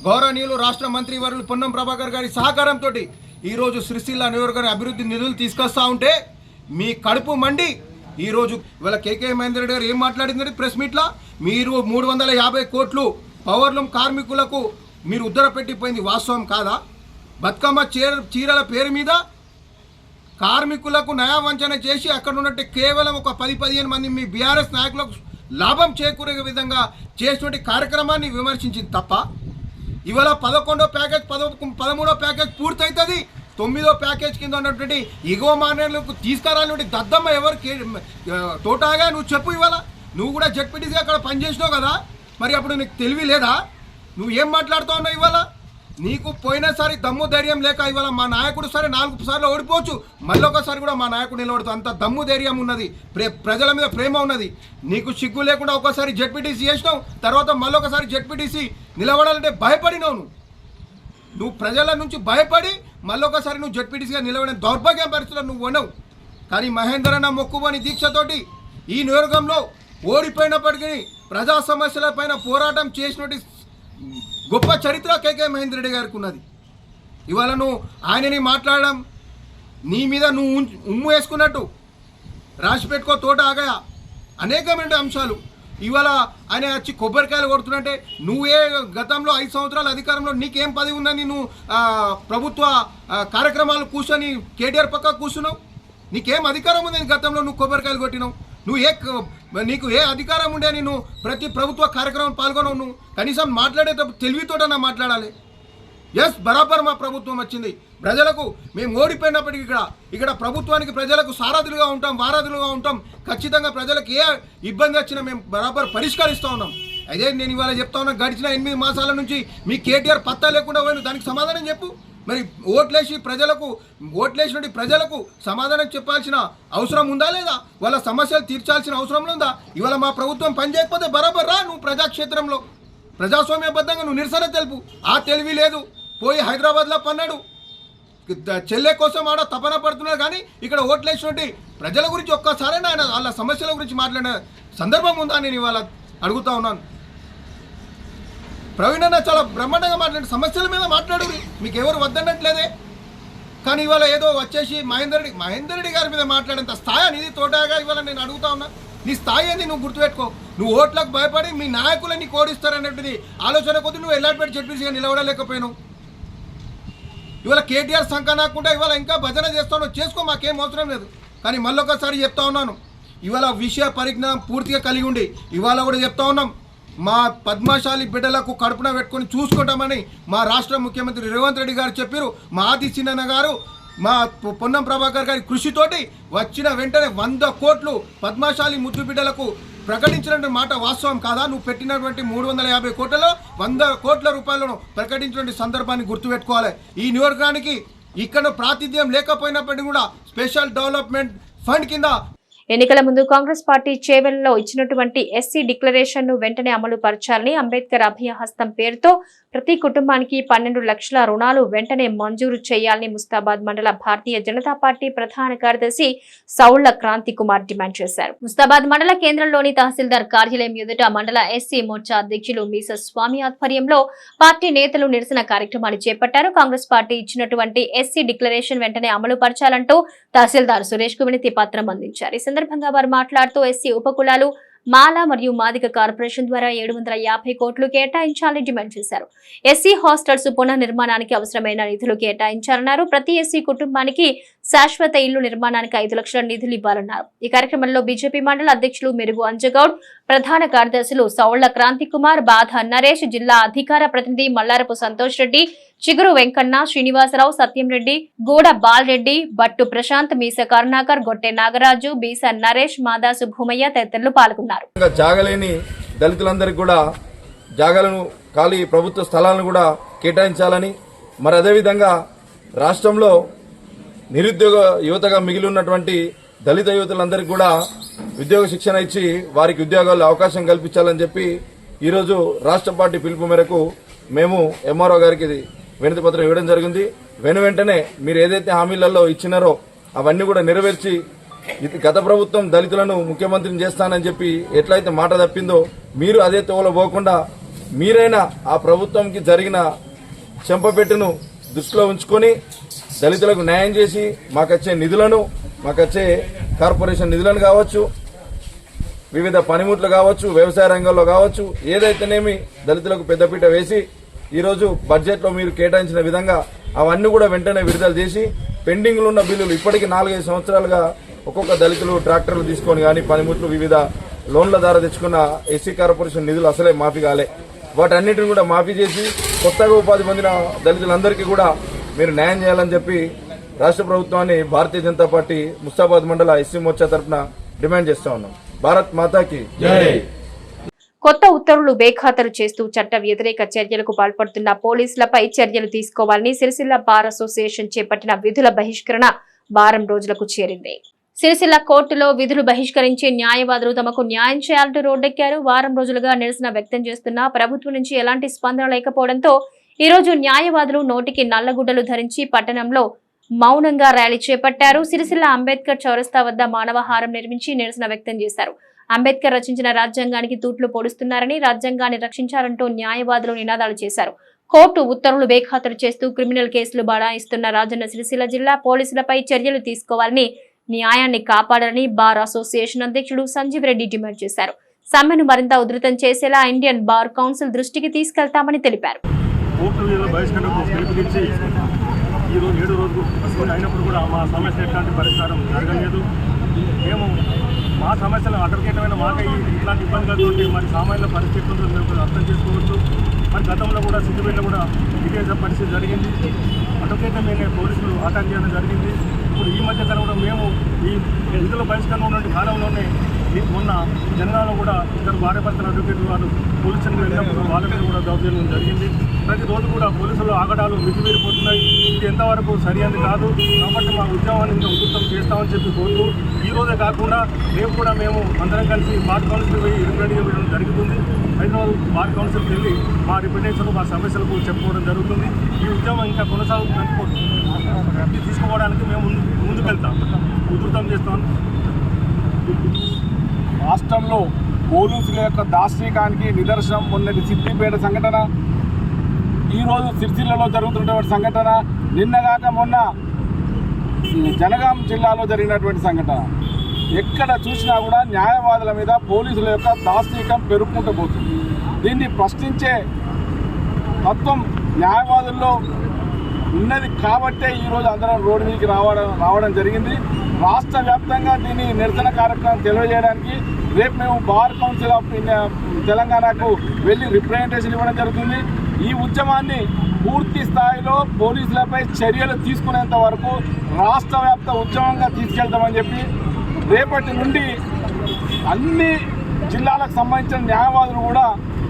K: గౌరవనీయులు రాష్ట్ర మంత్రి వర్యులు పొన్నం ప్రభాకర్ గారి సహకారంతో ఈరోజు సిరిసిల్ల నియోజకవర్గ అభివృద్ధి నిధులు తీసుకొస్తూ ఉంటే మీ కడుపు మండి ఈరోజు ఇవాళ కేకే మహేందర్ రెడ్డి గారు ఏం మాట్లాడిందంటే ప్రెస్ మీట్లో, మీరు 350 కోట్లు పవర్లూమ్ కార్మికులకు మీరు ఉద్దర పెట్టిపోయింది వాస్తవం కాదా? బతుకమ్మ చీరల పేరు మీద కార్మికులకు నయా వంచన చేసి అక్కడ ఉన్నట్టు కేవలం ఒక 10-15 మంది మీ బీఆర్ఎస్ నాయకులకు లాభం చేకూరే విధంగా చేసినటువంటి కార్యక్రమాన్ని విమర్శించింది తప్ప, ఇవాళ 11వ ప్యాకేజ్ 13వ ప్యాకేజ్ పూర్తవుతుంది, 9వ ప్యాకేజ్ కింద ఉన్నటువంటి ఎగువ మాన్యాలకు తీసుకురాలని దద్దమ్మ ఎవరు తోటాగా నువ్వు చెప్పు. ఇవాళ నువ్వు కూడా జడ్పీటీసీగా అక్కడ పనిచేసినావు కదా, మరి అప్పుడు నీకు తెలివి లేదా? నువ్వు ఏం మాట్లాడుతూ ఉన్నావు? ఇవాళ నీకు పోయినసారి దమ్ము ధైర్యం లేక ఇవాళ మా నాయకుడు సరే 4 సార్లు ఓడిపోవచ్చు, మళ్ళీ ఒకసారి కూడా మా నాయకుడు నిలబడుతూ అంత దమ్ము ధైర్యం ఉన్నది, ప్రజల మీద ప్రేమ ఉన్నది. నీకు సిగ్గు లేకుండా ఒకసారి జడ్పీటీసీ చేసినావు, తర్వాత మళ్ళీ ఒకసారి జడ్పీటీసీ నిలబడాలంటే భయపడినావు. నువ్వు ప్రజల నుంచి భయపడి మళ్ళీ ఒకసారి నువ్వు జడ్పీటీసీగా నిలబడిన దౌర్భాగ్య పరిస్థితుల్లో నువ్వు ఉన్నావు. కానీ మహేందర్ అన్న మొక్కుబని దీక్షతోటి ఈ నియోజకంలో ఓడిపోయినప్పటికీ ప్రజా సమస్యలపైన పోరాటం చేసినటువంటి గొప్ప చరిత్ర కేకే మహేందర్ రెడ్డి గారికి ఉన్నది. ఇవాళ నువ్వు ఆయనని మాట్లాడడం, నీ మీద నువ్వు ఉమ్ము వేసుకున్నట్టు రాసి పెట్టుకో తోట ఆగా అనేకమైన అంశాలు. ఇవాళ ఆయన వచ్చి కొబ్బరికాయలు కొడుతున్నట్టే నువ్వే గతంలో 5 సంవత్సరాల అధికారంలో నీకేం పదవి ఉందని నువ్వు ప్రభుత్వ కార్యక్రమాలు కూర్చొని కేటీఆర్ పక్క కూర్చున్నావు. నీకేం అధికారం ఉందని గతంలో నువ్వు కొబ్బరికాయలు కొట్టినావు? నీకు ఏ అధికారం ఉండే నువ్వు ప్రతి ప్రభుత్వ కార్యక్రమం పాల్గొనవు? నువ్వు కనీసం మాట్లాడేటప్పుడు తెలివితోటన్నా మాట్లాడాలి. బరాబర్ మా ప్రభుత్వం వచ్చింది ప్రజలకు, మేము ఓడిపోయినప్పటికీ ఇక్కడ ప్రభుత్వానికి ప్రజలకు సారథులుగా ఉంటాం, వారధులుగా ఉంటాం. ఖచ్చితంగా ప్రజలకు ఏ ఇబ్బంది వచ్చినా మేము బరాబర్ పరిష్కరిస్తూ ఉన్నాం. అదే నేను ఇవాళ చెప్తా ఉన్నా, గడిచిన 8 మాసాల నుంచి మీ కేటీఆర్ పత్తా లేకుండా పోయిన దానికి సమాధానం చెప్పు. మరి ఓట్లేసినటువంటి ప్రజలకు సమాధానం చెప్పాల్సిన అవసరం ఉందా లేదా? వాళ్ళ సమస్యలు తీర్చాల్సిన అవసరం ఉందా? ఇవాళ మా ప్రభుత్వం పనిచేయకపోతే బరాబర్ రా, నువ్వు ప్రజాక్షేత్రంలో ప్రజాస్వామ్యబద్ధంగా నువ్వు నిరసన తెలుపు. ఆ తెలివి లేదు, పోయి హైదరాబాద్లో పన్నాడు, చెల్లె కోసం ఆడ తపన పడుతున్నాడు. కానీ ఇక్కడ ఓట్లేసినటువంటి ప్రజల గురించి ఒక్కసారైనా ఆయన వాళ్ళ సమస్యల గురించి మాట్లాడిన సందర్భం ఉందా నేను ఇవాళ అడుగుతా ఉన్నాను. ప్రవీణ్ అన్న చాలా బ్రహ్మాండంగా మాట్లాడి సమస్యల మీద మాట్లాడు, మీకు ఎవరు వద్దన్నట్లేదే. కానీ ఇవాళ ఏదో వచ్చేసి మహేందర్ రెడ్డి గారి మీద మాట్లాడేంత స్థాయి అనేది తోటాగా ఇవాళ నేను అడుగుతా ఉన్నా. నీ స్థాయి ఏంది నువ్వు గుర్తుపెట్టుకో. నువ్వు ఓట్లకు భయపడి మీ నాయకులని కోడిస్తారనేది ఆలోచన కొద్ది నువ్వు ఎల్లాడిపేట జడ్పీసీగా నిలబడలేకపోయినావు. ఇవాళ కేటీఆర్ సంకనాకుండా ఇవాళ ఇంకా భజన చేస్తావు, చేసుకో, మాకేం అవసరం లేదు. కానీ మళ్ళొకసారి చెప్తా ఉన్నాను, ఇవాళ విషయ పరిజ్ఞానం పూర్తిగా కలిగి ఉండి ఇవాళ కూడా చెప్తా ఉన్నాం, మా పద్మశాలి బిడ్డలకు కడుపున పెట్టుకొని చూసుకుంటామని మా రాష్ట్ర ముఖ్యమంత్రి రేవంత్ రెడ్డి గారు చెప్పారు. మా ఆది చిన్న గారు, మా పొన్నం ప్రభాకర్ గారి కృషితోటి వచ్చిన వెంటనే 100 కోట్లు పద్మశాలి ముద్దు బిడ్డలకు ప్రకటించిన మాట వాస్తవం కాదా? నువ్వు పెట్టినటువంటి 350 కోట్లలో 100 కోట్ల రూపాయలను ప్రకటించినటువంటి సందర్భాన్ని గుర్తుపెట్టుకోవాలి. ఈ నియోజకానికి ఇక్కడ ప్రాతినిధ్యం లేకపోయినప్పటికీ కూడా స్పెషల్ డెవలప్మెంట్ ఫండ్ కింద
A: ఎన్నికల ముందు కాంగ్రెస్ పార్టీ చేవెళ్లలో ఇచ్చినటువంటి ఎస్సీ డిక్లరేషన్ ను వెంటనే అమలు పరచాలని, అంబేద్కర్ అభయహస్తం పేరుతో ప్రతి కుటుంబానికి 12 లక్షల రుణాలు వెంటనే మంజూరు చేయాలని ముస్తాబాద్ మండల భారతీయ జనతా పార్టీ ప్రధాన కార్యదర్శి సౌళ్ల క్రాంతి కుమార్ డిమాండ్ చేశారు. ముస్తాబాద్ మండల కేంద్రంలోని తహసీల్దార్ కార్యాలయం ఎదుట మండల ఎస్సీ మోర్చా అధ్యక్షులు మీస స్వామి ఆధ్వర్యంలో పార్టీ నేతలు నిరసన కార్యక్రమాన్ని చేపట్టారు. కాంగ్రెస్ పార్టీ ఇచ్చినటువంటి ఎస్సీ డిక్లరేషన్ వెంటనే అమలు పరచాలంటూ తహసీల్దార్ సురేష్ కు వినతి పత్రం అందించారు. ఈ సందర్భంగా వారు మాట్లాడుతూ ఎస్సీ ఉపకులాలు మాల మరియు మాదిక కార్పొరేషన్ ద్వారా 750 కోట్లు కేటాయించాలని డిమాండ్ చేశారు. ఎస్సీ హాస్టల్స్ పునర్నిర్మాణానికి అవసరమైన నిధులు కేటాయించాలన్నారు. ప్రతి ఎస్సీ కుటుంబానికి శాశ్వత ఇల్లు నిర్మాణానికి 5 లక్షల నిధులు ఇవ్వాలన్నారు. ఈ కార్యక్రమంలో బీజేపీ మండల అధ్యక్షులు మెరుగు అంజగౌడ్, ప్రధాన కార్యదర్శులు సౌళ్ల క్రాంతి కుమార్, బాధ నరేష్, జిల్లా అధికార ప్రతినిధి మల్లారపు సంతోష్ రెడ్డి, చిగురు వెంకన్న, శ్రీనివాసరావు, సత్యం రెడ్డి, గూడ బాలరెడ్డి, బట్టు ప్రశాంత్, మీస కరుణాకర్, గొట్టె నాగరాజు, బీస నరేష్, మాదాసు భూమయ్య తదితరులు పాల్గొన్నారు.
K: జాగలేని దళితులందరికీ కూడా జాగాలను ఖాళీ ప్రభుత్వ స్థలాలను కూడా కేటాయించాలని, మరి అదేవిధంగా రాష్ట్రంలో నిరుద్యోగ యువతగా మిగిలి ఉన్నటువంటి దళిత యువతులందరికీ కూడా ఉద్యోగ శిక్షణ ఇచ్చి వారికి ఉద్యోగాల్లో అవకాశం కల్పించాలని చెప్పి ఈరోజు రాష్ట్ర పార్టీ పిలుపు మేరకు మేము ఎంఆర్ఓ గారికి వినతి పత్రం ఇవ్వడం జరిగింది. వెంటనే మీరు ఏదైతే హామీలలో ఇచ్చినారో అవన్నీ కూడా నెరవేర్చి గత ప్రభుత్వం దళితులను ముఖ్యమంత్రిని చేస్తానని చెప్పి ఎట్లయితే మాట తప్పిందో మీరు అదే తోవలో పోకుండా మీరైనా ఆ ప్రభుత్వంకి జరిగిన చెంపపెట్టును దృష్టిలో ఉంచుకొని దళితులకు న్యాయం చేసి మాకొచ్చే నిధులను, మాకొచ్చే కార్పొరేషన్ నిధులను కావచ్చు, వివిధ పనిముట్లు కావచ్చు, వ్యవసాయ రంగంలో కావచ్చు, ఏదైతేనేమి దళితులకు పెద్దపీట వేసి ఈరోజు బడ్జెట్లో మీరు కేటాయించిన విధంగా అవన్నీ కూడా వెంటనే విడుదల చేసి పెండింగ్లో ఉన్న బిల్లులు ఇప్పటికీ 4-5 సంవత్సరాలుగా ఒక్కొక్క దళితులు ట్రాక్టర్లు తీసుకొని కానీ పనిముట్లు వివిధ లోన్ల ద్వారా తెచ్చుకున్న ఎస్సీ కార్పొరేషన్ నిధులు అసలే మాఫీ కాలే. వాటన్నిటిని కూడా మాఫీ చేసి కొత్తగా ఉపాధి పొందిన దళితులందరికీ కూడా మీరు న్యాయం చేయాలని చెప్పి రాష్ట్ర ప్రభుత్వాన్ని భారతీయ జనతా పార్టీ ముస్తాబాద్ మండల ఎస్సీ మోర్చా తరఫున డిమాండ్ చేస్తా ఉన్నాం. భారత్ మాతాకి జై.
A: కొత్త ఉత్తర్వులు బేఖాతరు చేస్తూ చట్ట వ్యతిరేక చర్యలకు పాల్పడుతున్న పోలీసులపై చర్యలు తీసుకోవాలని సిరిసిల్ల బార్ అసోసియేషన్ చేపట్టిన విధుల బహిష్కరణ వారం రోజులకు చేరింది. సిరిసిల్ల కోర్టులో విధులు బహిష్కరించి న్యాయవాదులు తమకు న్యాయం చేయాలంటూ రోడ్డెక్కారు. వారం రోజులుగా నిరసన వ్యక్తం చేస్తున్నా ప్రభుత్వం నుంచి ఎలాంటి స్పందన లేకపోవడంతో ఈ రోజు న్యాయవాదులు నోటికి నల్లగుడ్డలు ధరించి పట్టణంలో మౌనంగా ర్యాలీ చేపట్టారు. సిరిసిల్ల అంబేద్కర్ చౌరస్తా వద్ద మానవహారం నిర్మించి నిరసన వ్యక్తం చేశారు. అంబేద్కర్ రచించిన రాజ్యాంగానికి తూట్లు పొడుస్తున్నారని, రాజ్యాంగాన్ని రక్షించాలంటూ న్యాయవాదులు నినాదాలు చేశారు. కోర్టు ఉత్తర్వులు బేఖాతరు చేస్తూ క్రిమినల్ కేసులు బడాయిస్తున్న రాజన్న సిరిసిల్ల జిల్లా పోలీసులపై చర్యలు తీసుకోవాలని, న్యాయాన్ని కాపాడాలని బార్ అసోసియేషన్ అధ్యక్షుడు సంజీవ్ రెడ్డి డిమాండ్ చేశారు. సమ్మెను మరింత ఉధృతం చేసేలా ఇండియన్ బార్ కౌన్సిల్ దృష్టికి తీసుకెళ్తామని తెలిపారు.
L: ఈరోజు 7 రోజులు అయినప్పుడు కూడా మా సమస్య ఎట్లాంటి పరిష్కారం జరగలేదు. మేము మా సమస్యలు అటర్కేటమైన మాకే ఇట్లాంటి ఇబ్బందులతో మరి సామాన్య పరిస్థితులు మేము అర్థం చేసుకోవచ్చు. మరి గతంలో కూడా సిద్దిపేటలో కూడా ఇదే పరిస్థితి జరిగింది. అటర్కేటమైన పోలీసులు అటాక్ చేయడం జరిగింది. ఇప్పుడు ఈ మధ్య కాలంలో మేము ఈ విధుల బహిష్కరణ ఉన్న కాలంలోనే మొన్న జనగాలో కూడా ఇద్దరు భార్యాభర్తల అడ్వకేట్లు వారు పోలీసులకు వెళ్ళినప్పుడు వాళ్ళ మీద కూడా దౌర్జన్యం జరిగింది. ప్రతిరోజు కూడా పోలీసులు ఆగడాలు మితిమీరిపోతున్నాయి. ఇది ఎంతవరకు సరైనది కాదు. కాబట్టి మా ఉద్యమాన్ని ఇంకా ఉధృతం చేస్తామని చెప్పి కోరుతూ ఈ రోజే కాకుండా రేపు కూడా మేము అందరం కలిసి బార్ కౌన్సిల్ పోయి రిప్రజెంట్ చేయడం జరుగుతుంది. హైదరాబాద్ బార్ కౌన్సిల్కి వెళ్ళి మా రిప్రజెంటేషన్ మా సమస్యలకు చెప్పుకోవడం జరుగుతుంది. ఈ ఉద్యమం ఇంకా కొనసాగుతుంది తీసుకోవడానికి మేము ముందుకెళ్తాం, ఉధృతం చేస్తాం.
M: రాష్ట్రంలో పోలీసుల యొక్క దాష్టీకానికి నిదర్శనం మొన్నటి సిద్దిపేట సంఘటన, ఈరోజు సిరిసిల్లలో జరుగుతున్నటువంటి సంఘటన, నిన్నగాక మొన్న జనగాం జిల్లాలో జరిగినటువంటి సంఘటన. ఎక్కడ చూసినా కూడా న్యాయవాదుల మీద పోలీసుల యొక్క దాష్టీకం పెరుగుకుంటూ పోతుంది. దీన్ని ప్రశ్నించే తత్వం న్యాయవాదుల్లో ఉన్నది కాబట్టే ఈరోజు అందరం రోడ్డు మీదకి రావడం జరిగింది. రాష్ట్ర వ్యాప్తంగా దీన్ని నిరసన కార్యక్రమం తెలియజేయడానికి రేపు మేము బార్ కౌన్సిల్ ఆఫ్ తెలంగాణకు వెళ్ళి రిప్రజెంటేషన్ ఇవ్వడం జరుగుతుంది. ఈ ఉద్యమాన్ని పూర్తి స్థాయిలో పోలీసులపై చర్యలు తీసుకునేంత వరకు రాష్ట్ర వ్యాప్త ఉద్యమంగా తీసుకెళ్తామని చెప్పి రేపటి నుండి అన్ని జిల్లాలకు సంబంధించిన న్యాయవాదులు కూడా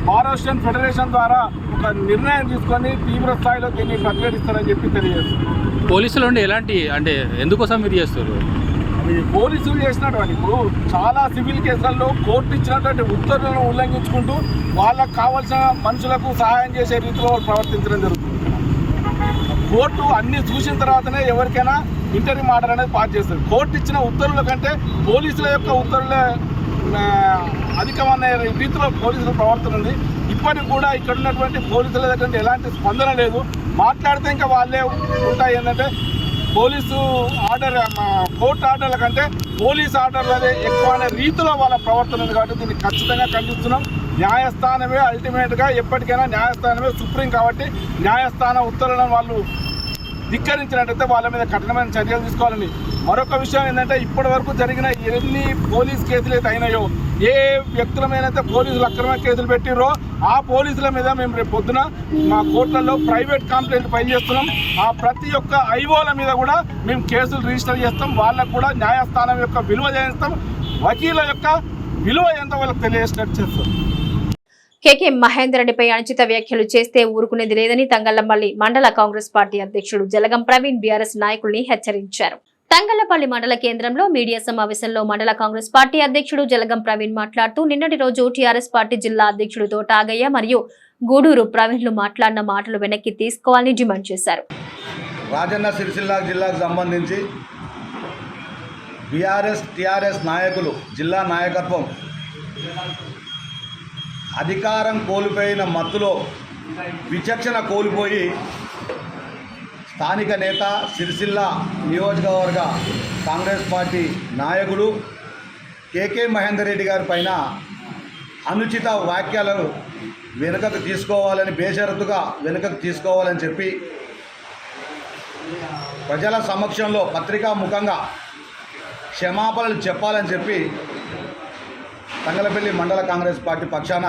M: బార్ అసోసియేషన్ ఫెడరేషన్ ద్వారా ఒక నిర్ణయం తీసుకొని తీవ్ర స్థాయిలో దీన్ని ప్రతిఘటిస్తారని చెప్పి తెలియజేస్తారు.
N: పోలీసులు ఎలాంటి ఎందుకోసం మీరు చేస్తారు?
M: పోలీసులు చేసినటువంటి ఇప్పుడు చాలా సివిల్ కేసులలో కోర్టు ఇచ్చినటువంటి ఉత్తర్వులను ఉల్లంఘించుకుంటూ వాళ్ళకు కావాల్సిన మనుషులకు సహాయం చేసే రీతిలో ప్రవర్తించడం జరుగుతుంది. కోర్టు అన్ని చూసిన తర్వాతనే ఎవరికైనా ఇంటర్వ్యూ ఆర్డర్ అనేది పాస్ చేస్తుంది. కోర్టు ఇచ్చిన ఉత్తర్వుల కంటే పోలీసుల యొక్క ఉత్తర్వులే అధికమనే రీతిలో పోలీసుల ప్రవర్తన ఉంది. ఇప్పటికి కూడా ఇక్కడ ఉన్నటువంటి పోలీసుల దగ్గర ఎలాంటి స్పందన లేదు. మాట్లాడితే ఇంకా వాళ్ళే ఉంటాయి. ఏంటంటే పోలీసు ఆర్డర్ కోర్టు ఆర్డర్ల కంటే పోలీసు ఆర్డర్లదే ఎక్కువ అనే రీతిలో వాళ్ళ ప్రవర్తన ఉంది. కాబట్టి దీన్ని ఖచ్చితంగా ఖండిస్తున్నాం. న్యాయస్థానమే అల్టిమేట్గా ఎప్పటికైనా న్యాయస్థానమే సుప్రీం. కాబట్టి న్యాయస్థాన ఉత్తర్వులను వాళ్ళు ధిక్కరించినట్టయితే వాళ్ళ మీద కఠినమైన చర్యలు తీసుకోవాలని. మరొక విషయం ఏంటంటే ఇప్పటి వరకు జరిగిన ఎన్ని పోలీస్ కేసులు అయితే అయినాయో, ఏ వ్యక్తుల మీద అయితే పోలీసులు అక్రమ కేసులు పెట్టిరో ఆ పోలీసుల మీద మేము రేపు పొద్దున మా కోర్టులలో ప్రైవేట్ కంప్లైంట్ ఫైల్ చేస్తున్నాం. ఆ ప్రతి ఒక్క ఐఓల మీద కూడా మేము కేసులు రిజిస్టర్ చేస్తాం. వాళ్ళకు కూడా న్యాయస్థానం యొక్క విలువ చేస్తాం. వకీల యొక్క విలువ ఎంత వాళ్ళకి తెలియజేసినట్టు చేస్తాం.
A: కేకే మహేందర్ రెడ్డిపై అనుచిత వ్యాఖ్యలు చేస్తే ఊరుకునేది లేదని తంగళ్లపల్లి మండల కాంగ్రెస్ పార్టీ అధ్యక్షుడు జలగం ప్రవీణ్ బీఆర్ఎస్ నాయకుల్ని హెచ్చరించారు. తంగళ్లపల్లి మండల కేంద్రంలో మీడియా సమావేశంలో మండల కాంగ్రెస్ పార్టీ అధ్యక్షుడు జలగం ప్రవీణ్ మాట్లాడుతూ నిన్నటి రోజు టీఆర్ఎస్ పార్టీ జిల్లా అధ్యక్షుడు తోటాగయ్య మరియు గూడూరు ప్రవీణ్లు మాట్లాడిన మాటలు వెనక్కి తీసుకోవాలని డిమాండ్ చేశారు.
N: రాజన్న సిరిసిల్ల జిల్లాకు సంబంధించి బీఆర్ఎస్ టీఆర్ఎస్ నాయకులు జిల్లా నాయకత్వం అధికారం కోల్పోయిన మత్తులో విచక్షణ కోల్పోయి స్థానిక నేత సిరిసిల్ల నియోజకవర్గ కాంగ్రెస్ పార్టీ నాయకుడు కేకే మహేందర్ రెడ్డి గారి పైన అనుచిత వ్యాఖ్యలను వెనుకకు తీసుకోవాలని, బేషరతుగా వెనుకకు తీసుకోవాలని చెప్పి ప్రజల సమక్షంలో పత్రికా ముఖంగా క్షమాపణలు చెప్పాలని చెప్పి తంగలపల్లి మండల కాంగ్రెస్ పార్టీ పక్షాన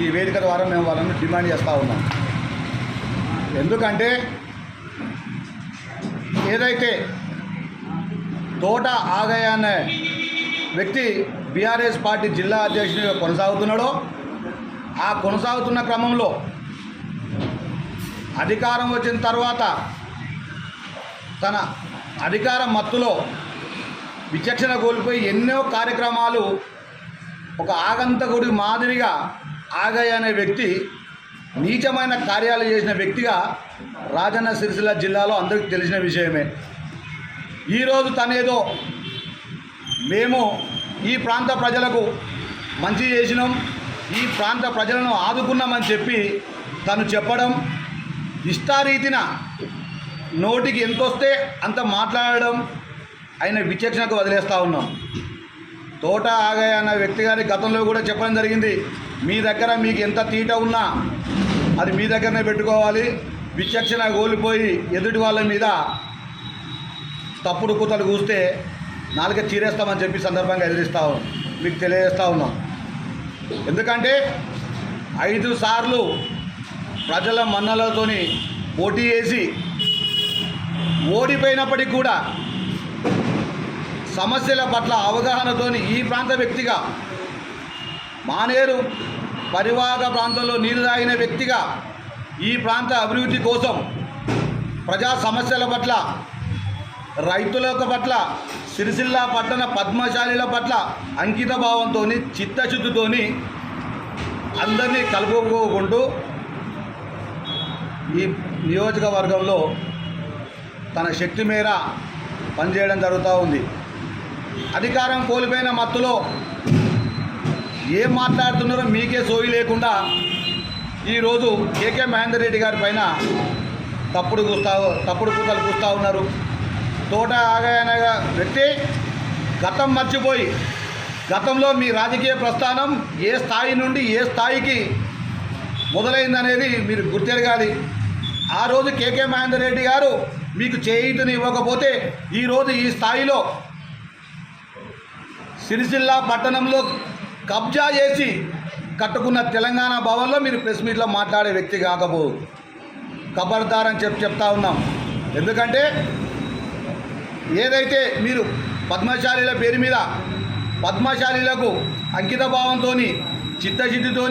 N: ఈ వేదిక ద్వారా మేము వాళ్ళని డిమాండ్ చేస్తూ ఉన్నాం. ఎందుకంటే ఏదైతే తోట ఆగయ్య అనే వ్యక్తి బీఆర్ఎస్ పార్టీ జిల్లా అధ్యక్షుడిగా కొనసాగుతున్నాడో ఆ కొనసాగుతున్న క్రమంలో అధికారం వచ్చిన తర్వాత తన అధికార మత్తులో విచక్షణ కోల్పోయి ఎన్నో కార్యక్రమాలు ఒక ఆగంతకుడి మాదిరిగా ఆగయ్య అనే వ్యక్తి నీచమైన కార్యాలు చేసిన వ్యక్తిగా రాజన్న సిరిసిల్ల జిల్లాలో అందరికీ తెలిసిన విషయమే. ఈరోజు తనేదో మేము ఈ ప్రాంత ప్రజలకు మంచి చేసినాం, ఈ ప్రాంత ప్రజలను ఆదుకున్నామని చెప్పి తను చెప్పడం, ఇష్టారీతిన నోటికి ఎంతొస్తే అంత మాట్లాడడం ఆయన విచక్షణకు వదిలేస్తూ ఉన్నాం. తోట ఆగయ్య అన్న వ్యక్తి గారి గతంలో కూడా చెప్పడం జరిగింది, మీ దగ్గర మీకు ఎంత తీట ఉన్నా అది మీ దగ్గరనే పెట్టుకోవాలి, విచక్షణ కోల్పోయి ఎదుటి వాళ్ళ మీద తప్పుడు కూతలు కూస్తే నాలుక చీరేస్తామని చెప్పి సందర్భంగా మీకు తెలియజేస్తూ ఉన్నాం. ఎందుకంటే 5 సార్లు ప్రజల మన్నలతోని పోటీ చేసి ఓడిపోయినప్పటికీ కూడా సమస్యల పట్ల అవగాహనతోని ఈ ప్రాంత వ్యక్తిగా, మానేరు పరివాహక ప్రాంతంలో నీరు తాగిన వ్యక్తిగా ఈ ప్రాంత అభివృద్ధి కోసం ప్రజా సమస్యల పట్ల, రైతుల పట్ల, సిరిసిల్ల పట్టణ పద్మశాలీల పట్ల అంకిత భావంతో, చిత్తశుద్ధితో అందరినీ కలుపుకుంటూ ఈ నియోజకవర్గంలో తన శక్తి మేర పనిచేయడం జరుగుతూ ఉంది. అధికారం కోల్పోయిన మత్తులో ఏం మాట్లాడుతున్నారో మీకే సోయి లేకుండా ఈరోజు కేకే మహేందర్ రెడ్డి గారి పైన తప్పుడు కూతలు కూస్తూ ఉన్నారు. తోట ఆగయ్య అనే వ్యక్తి గతం మర్చిపోయి, గతంలో మీ రాజకీయ ప్రస్థానం ఏ స్థాయి నుండి ఏ స్థాయికి మొదలైందనేది మీరు గుర్తెరగాలి. ఆ రోజు కేకే మహేందర్ రెడ్డి గారు మీకు చేయూతని ఇవ్వకపోతే ఈరోజు ఈ స్థాయిలో సిరిసిల్ల పట్టణంలో కబ్జా చేసి కట్టుకున్న తెలంగాణ భవన్లో మీరు ప్రెస్ మీట్లో మాట్లాడే వ్యక్తి కాకపోదు. ఖబర్దార్ అని చెప్తా ఉన్నాం. ఎందుకంటే ఏదైతే మీరు పద్మశాలీల పేరు మీద పద్మశాలీలకు అంకిత భావంతో, చిత్తశుద్ధితో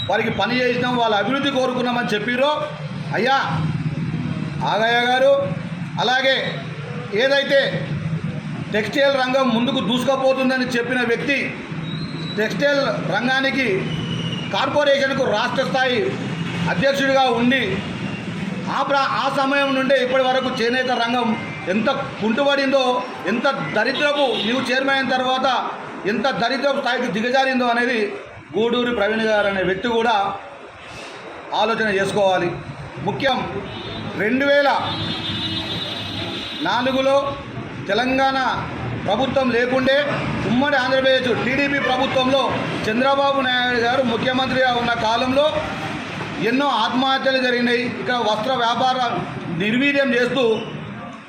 N: వారికి పని చేసినాం, వాళ్ళ అభివృద్ధి కోరుకున్నామని చెప్పిరో, అయ్యా ఆగయ్య గారు, అలాగే ఏదైతే టెక్స్టైల్ రంగం ముందుకు దూసుకుపోతుందని చెప్పిన వ్యక్తి టెక్స్టైల్ రంగానికి కార్పొరేషన్కు రాష్ట్ర స్థాయి అధ్యక్షుడిగా ఉండి ఆ సమయం నుండే ఇప్పటి వరకు చేనేత రంగం ఎంత కుంటుపడిందో, ఎంత దరిద్రపు నీవు చైర్మన్ అయిన తర్వాత ఎంత దరిద్రపు స్థాయికి దిగజారిందో అనేది గూడూరి ప్రవీణ్ గారు అనే వ్యక్తి కూడా ఆలోచన చేసుకోవాలి. ముఖ్యం 2004లో తెలంగాణ ప్రభుత్వం లేకుండే ఉమ్మడి ఆంధ్రప్రదేశ్ టీడీపీ ప్రభుత్వంలో చంద్రబాబు నాయుడు గారు ముఖ్యమంత్రిగా ఉన్న కాలంలో ఎన్నో ఆత్మహత్యలు జరిగినాయి. ఇక్కడ వస్త్ర వ్యాపారం నిర్వీర్యం చేస్తూ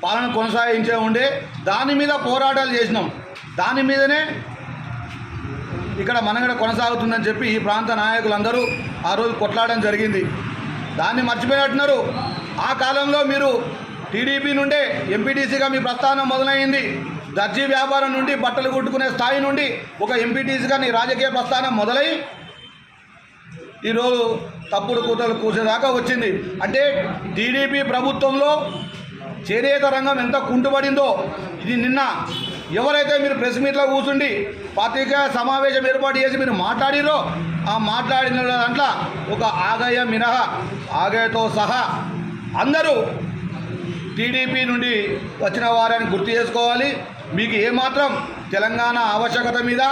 N: పాలన కొనసాగించే ఉండే, దాని మీద పోరాటాలు చేసినాం. దాని మీదనే ఇక్కడ మనగడ కొనసాగుతుందని చెప్పి ఈ ప్రాంత నాయకులందరూ ఆ రోజు కొట్లాడడం జరిగింది. దాన్ని మర్చిపోయినట్టున్నారు. ఆ కాలంలో మీరు టీడీపీ నుండే ఎంపీటీసీగా మీ ప్రస్థానం మొదలైంది. దర్జీ వ్యాపారం నుండి బట్టలు కుట్టుకునే స్థాయి నుండి ఒక ఎంపీటీసీగా నీ రాజకీయ ప్రస్థానం మొదలై ఈరోజు తప్పుడు కూతలు కూసేదాకా వచ్చింది. అంటే టీడీపీ ప్రభుత్వంలో చేనేత రంగం ఎంత కుంటుపడిందో ఇది నిన్న ఎవరైతే మీరు ప్రెస్ మీట్లో కూర్చుండి పత్రికా సమావేశం ఏర్పాటు చేసి మీరు మాట్లాడిరో ఆ మాట్లాడిన దాంట్లో ఒక ఆగయ్య మినహా ఆగయ్యతో సహా అందరూ టీడీపీ నుండి వచ్చిన వారని గుర్తు చేసుకోవాలి. మీకు ఏమాత్రం తెలంగాణ ఆవశ్యకత మీద,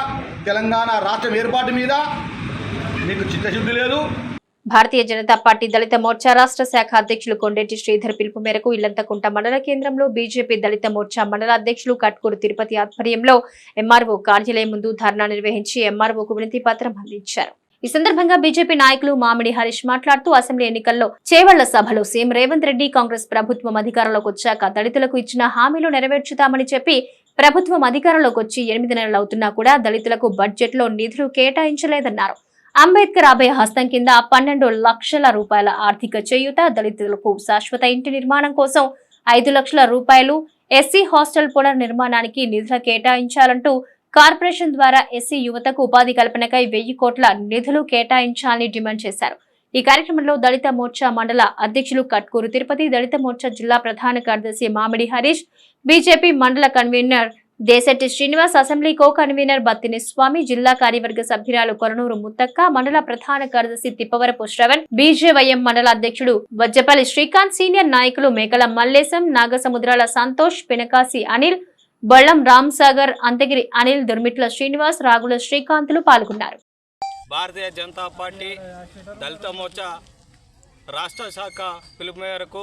N: తెలంగాణ రాష్ట్రం ఏర్పాటు మీద మీకు చిత్తశుద్ధి లేదు.
A: భారతీయ జనతా పార్టీ దళిత మోర్చా రాష్ట్ర శాఖ అధ్యక్షులు కొండేటి శ్రీధర్ పిలుపు మేరకు ఇల్లంతకుంట మండల కేంద్రంలో బీజేపీ దళిత మోర్చా మండల అధ్యక్షులు కట్కూరు తిరుపతి ఆధ్వర్యంలో ఎంఆర్ఓ కార్యాలయం ముందు ధర్నా నిర్వహించి ఎంఆర్ఓకు వినతి పత్రం అందించారు. ఈ సందర్భంగా బీజేపీ నాయకులు మామిడి హరీష్ మాట్లాడుతూ అసెంబ్లీ ఎన్నికల్లో చేవళ్ల సభలో సీఎం రేవంత్ రెడ్డి కాంగ్రెస్ ప్రభుత్వం అధికారంలోకి వచ్చాక దళితులకు ఇచ్చిన హామీలు నెరవేర్చుతామని చెప్పి ప్రభుత్వం అధికారంలోకి వచ్చి 8 నెలలు అవుతున్నా కూడా దళితులకు బడ్జెట్ లో నిధులు కేటాయించలేదన్నారు. అంబేద్కర్ అభయ హస్తం కింద 12 లక్షల రూపాయల ఆర్థిక చేయూత, దళితులకు శాశ్వత ఇంటి నిర్మాణం కోసం 5 లక్షల రూపాయలు, ఎస్సీ హాస్టల్ పునర్నిర్మాణానికి నిధులు కేటాయించాలంటూ కార్పొరేషన్ ద్వారా ఎస్సీ యువతకు ఉపాధి కల్పనకై 1000 కోట్ల నిధులు కేటాయించాలని డిమాండ్ చేశారు. ఈ కార్యక్రమంలో దళిత మోర్చా మండల అధ్యక్షులు కట్కూరు తిరుపతి, దళిత మోర్చా జిల్లా ప్రధాన కార్యదర్శి మామిడి హరీష్, బీజేపీ మండల convener Desetti Srinivas, assembly co convener Battini Swamy, జిల్లా కార్యవర్గ సభ్యురాలు కొరనూరు ముత్తక్క, మండల ప్రధాన కార్యదర్శి తిప్పవరపు శ్రవణ్, బీజేవైఎం మండల అధ్యక్షుడు వజ్జపల్లి శ్రీకాంత్, సీనియర్ నాయకులు మేకల మల్లేశం, నాగసముద్రాల సంతోష్, పినకాసి అనిల్, బొల్లం రామ్ సాగర్, అంతగిరి అనిల్, దుర్మిట్ల శ్రీనివాస్, రాగుల శ్రీకాంత్లు పాల్గొన్నారు.
O: భారతీయ జనతా పార్టీ దళిత మోర్చా రాష్ట్ర శాఖ పిలుపు మేరకు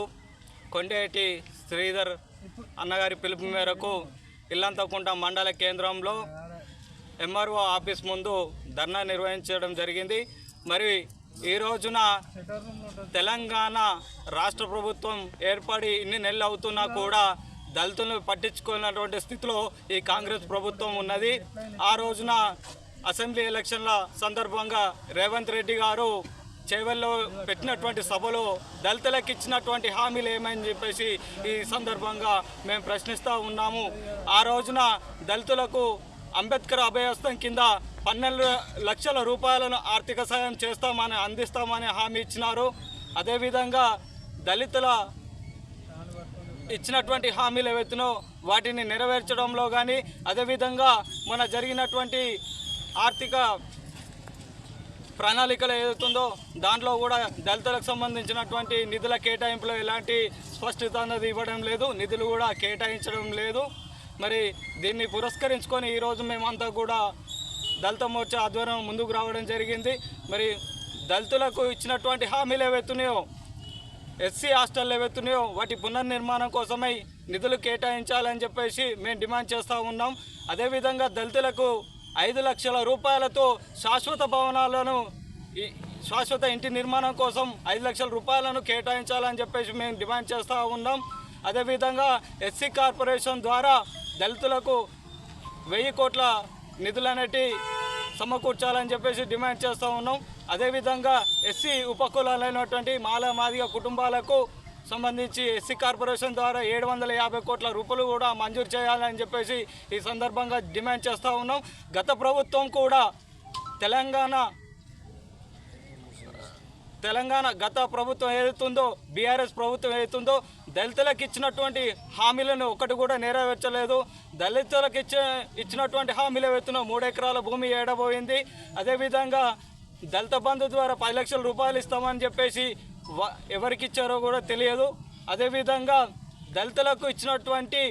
O: కొండేటి శ్రీధర్ అన్నగారి పిలుపు మేరకు ఇల్లంతకుంట మండల కేంద్రంలో ఎంఆర్ఓ ఆఫీస్ ముందు ధర్నా నిర్వహించడం జరిగింది. మరి ఈ రోజున తెలంగాణ రాష్ట్ర ప్రభుత్వం ఏర్పడి ఇన్ని నెలలు అవుతున్నా కూడా దళితులను పట్టించుకున్నటువంటి స్థితిలో ఈ కాంగ్రెస్ ప్రభుత్వం ఉన్నది. ఆ రోజున అసెంబ్లీ ఎలక్షన్ల సందర్భంగా రేవంత్ రెడ్డి గారు చేవల్లో పెట్టినటువంటి సభలో దళితులకు ఇచ్చినటువంటి హామీలు ఏమని చెప్పేసి ఈ సందర్భంగా మేము ప్రశ్నిస్తూ ఉన్నాము. ఆ రోజున దళితులకు అంబేద్కర్ అభయహస్తం కింద 12 లక్షల రూపాయలను ఆర్థిక సాయం అందిస్తామని హామీ ఇచ్చినారు. అదేవిధంగా దళితుల ఇచ్చినటువంటి హామీలు ఏవైతునో వాటిని నెరవేర్చడంలో కానీ, అదేవిధంగా మన జరిగినటువంటి ఆర్థిక ప్రణాళికలు ఏదైతుందో దాంట్లో కూడా దళితులకు సంబంధించినటువంటి నిధుల కేటాయింపులో ఎలాంటి స్పష్టత అన్నది ఇవ్వడం లేదు, నిధులు కూడా కేటాయించడం లేదు. మరి దీన్ని పురస్కరించుకొని ఈరోజు మేమంతా కూడా దళిత మోర్చా ఆధ్వర్యం ముందుకు రావడం జరిగింది. మరి దళితులకు ఇచ్చినటువంటి హామీలు ఏవైతున్నాయో, ఎస్సీ హాస్టల్ ఏవైతున్నాయో వాటి పునర్నిర్మాణం కోసమై నిధులు కేటాయించాలని చెప్పేసి మేము డిమాండ్ చేస్తూ ఉన్నాం. అదేవిధంగా దళితులకు 5 లక్షల రూపాయలతో శాశ్వత ఇంటి నిర్మాణం కోసం 5 లక్షల రూపాయలను కేటాయించాలని చెప్పేసి మేము డిమాండ్ చేస్తూ ఉన్నాం. అదేవిధంగా ఎస్సీ కార్పొరేషన్ ద్వారా దళితులకు 1000 కోట్ల నిధులనేటి సమకూర్చాలని చెప్పేసి డిమాండ్ చేస్తూ ఉన్నాం. అదేవిధంగా ఎస్సీ ఉపకులాలైనటువంటి మాల మాదిగ కుటుంబాలకు సంబంధించి ఎస్సీ కార్పొరేషన్ ద్వారా 750 కోట్ల రూపాయలు కూడా మంజూరు చేయాలని చెప్పేసి ఈ సందర్భంగా డిమాండ్ చేస్తూ ఉన్నాం. గత ప్రభుత్వం కూడా తెలంగాణ తెలంగాణ గత ప్రభుత్వం ఏదైతుందో బీఆర్ఎస్ ప్రభుత్వం ఏదైతుందో దళితులకు ఇచ్చినటువంటి హామీలను ఒకటి కూడా నెరవేర్చలేదు. దళితులకు ఇచ్చినటువంటి హామీలు ఏవైతున్నా 3 ఎకరాల భూమి ఏడబోయింది. అదేవిధంగా దళిత బంధు ద్వారా 10 లక్షల రూపాయలు ఇస్తామని చెప్పేసి ఎవరికి ఇచ్చారో కూడా తెలియదు. అదేవిధంగా దళితులకు ఇచ్చినటువంటి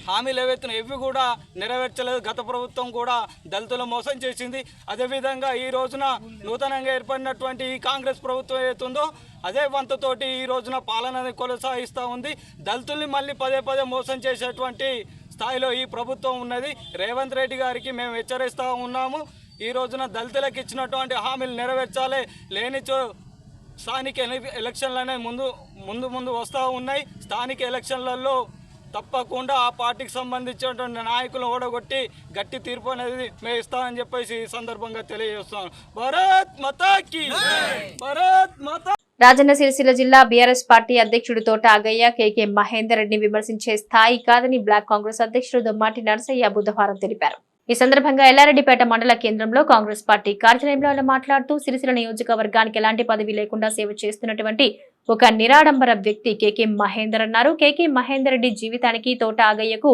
O: హామీలు ఏవైతున్నాయి ఇవి కూడా నెరవేర్చలేదు. గత ప్రభుత్వం కూడా దళితులు మోసం చేసింది. అదేవిధంగా ఈ రోజున నూతనంగా ఏర్పడినటువంటి ఈ కాంగ్రెస్ ప్రభుత్వం ఏదైతుందో అదే వంతతోటి ఈ రోజున పాలనని కొనసాగిస్తూ ఉంది. దళితుల్ని మళ్ళీ పదే మోసం చేసేటువంటి స్థాయిలో ఈ ప్రభుత్వం ఉన్నది. రేవంత్ రెడ్డి గారికి మేము హెచ్చరిస్తూ ఉన్నాము. ఈ రోజున దళితులకు ఇచ్చినటువంటి హామీలు నెరవేర్చాలి. లేనిచో స్థానిక ఎలక్షన్లనే ముందు వస్తూ ఉన్నాయి. స్థానిక ఎలక్షన్లలో తప్పకుండా ఆ పార్టీకి సంబంధించినటువంటి నాయకులను ఓడగొట్టి గట్టి తీర్పు అనేది మేము ఇస్తామని చెప్పేసి ఈ సందర్భంగా తెలియజేస్తాం. భారత్ మాతా కీ భారత్ మాతా.
A: రాజన్న సిరిసిల్ల జిల్లా బీఆర్ఎస్ పార్టీ అధ్యక్షుడు తోట ఆగయ్య కేకే మహేందర్ రెడ్డిని విమర్శించే స్థాయి కాదని బ్లాక్ కాంగ్రెస్ అధ్యక్షుడు దొమ్మాటి నరసయ్య బుధవారం తెలిపారు. ఈ సందర్భంగా ఎల్లారెడ్డిపేట మండల కేంద్రంలో కాంగ్రెస్ పార్టీ కార్యాలయంలో ఆయన మాట్లాడుతూ సిరిసిల్ల నియోజకవర్గానికి ఎలాంటి పదవి లేకుండా సేవ చేస్తున్నటువంటి ఒక నిరాడంబర వ్యక్తి కేకే మహేందర్ అన్నారు. కేకే మహేందర్ రెడ్డి జీవితానికి తోట ఆగయ్యకు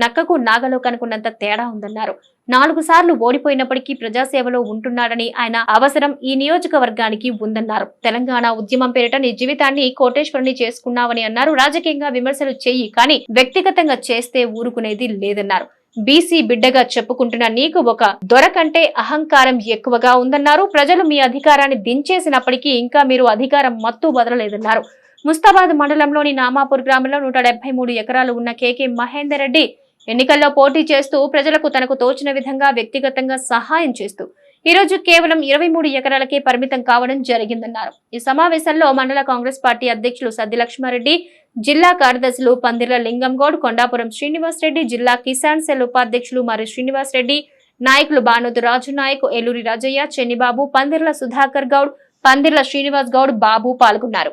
A: నక్కకు నాగలో కనుకున్నంత తేడా ఉందన్నారు. 4 సార్లు ఓడిపోయినప్పటికీ ప్రజాసేవలో ఉంటున్నాడని, ఆయన అవసరం ఈ నియోజకవర్గానికి ఉందన్నారు. తెలంగాణ ఉద్యమం పేరిట నీ జీవితాన్ని కోటేశ్వరుని చేసుకున్నావని అన్నారు. రాజకీయంగా విమర్శలు చెయ్యి, కానీ వ్యక్తిగతంగా చేస్తే ఊరుకునేది లేదన్నారు. బీసీ బిడ్డగా చెప్పుకుంటున్న నీకు ఒక దొర కంటే అహంకారం ఎక్కువగా ఉందన్నారు. ప్రజలు మీ అధికారాన్ని దించేసినప్పటికీ ఇంకా మీరు అధికారం మత్తు వదలలేదన్నారు. ముస్తాబాద్ మండలంలోని నామాపూర్ గ్రామంలో 173 ఎకరాలు ఉన్న కేకే మహేందర్ రెడ్డి ఎన్నికల్లో పోటీ చేస్తూ ప్రజలకు తనకు తోచిన విధంగా వ్యక్తిగతంగా సహాయం చేస్తూ ఈ రోజు కేవలం 23 ఎకరాలకే పరిమితం కావడం జరిగిందన్నారు. ఈ సమావేశంలో మండల కాంగ్రెస్ పార్టీ అధ్యక్షులు సద్ది లక్ష్మారెడ్డి, జిల్లా కార్యదర్శులు పందిర్ల లింగంగౌడ్, కొండాపురం శ్రీనివాస్ రెడ్డి, జిల్లా కిసాన్ సెల్ ఉపాధ్యక్షులు మరి శ్రీనివాస్ రెడ్డి, నాయకులు బానోతు రాజు నాయక్, ఏలూరి రాజయ్య, చెన్నిబాబు, పందిర్ల సుధాకర్ గౌడ్, పందిర్ల శ్రీనివాస్ గౌడ్, బాబు పాల్గొన్నారు.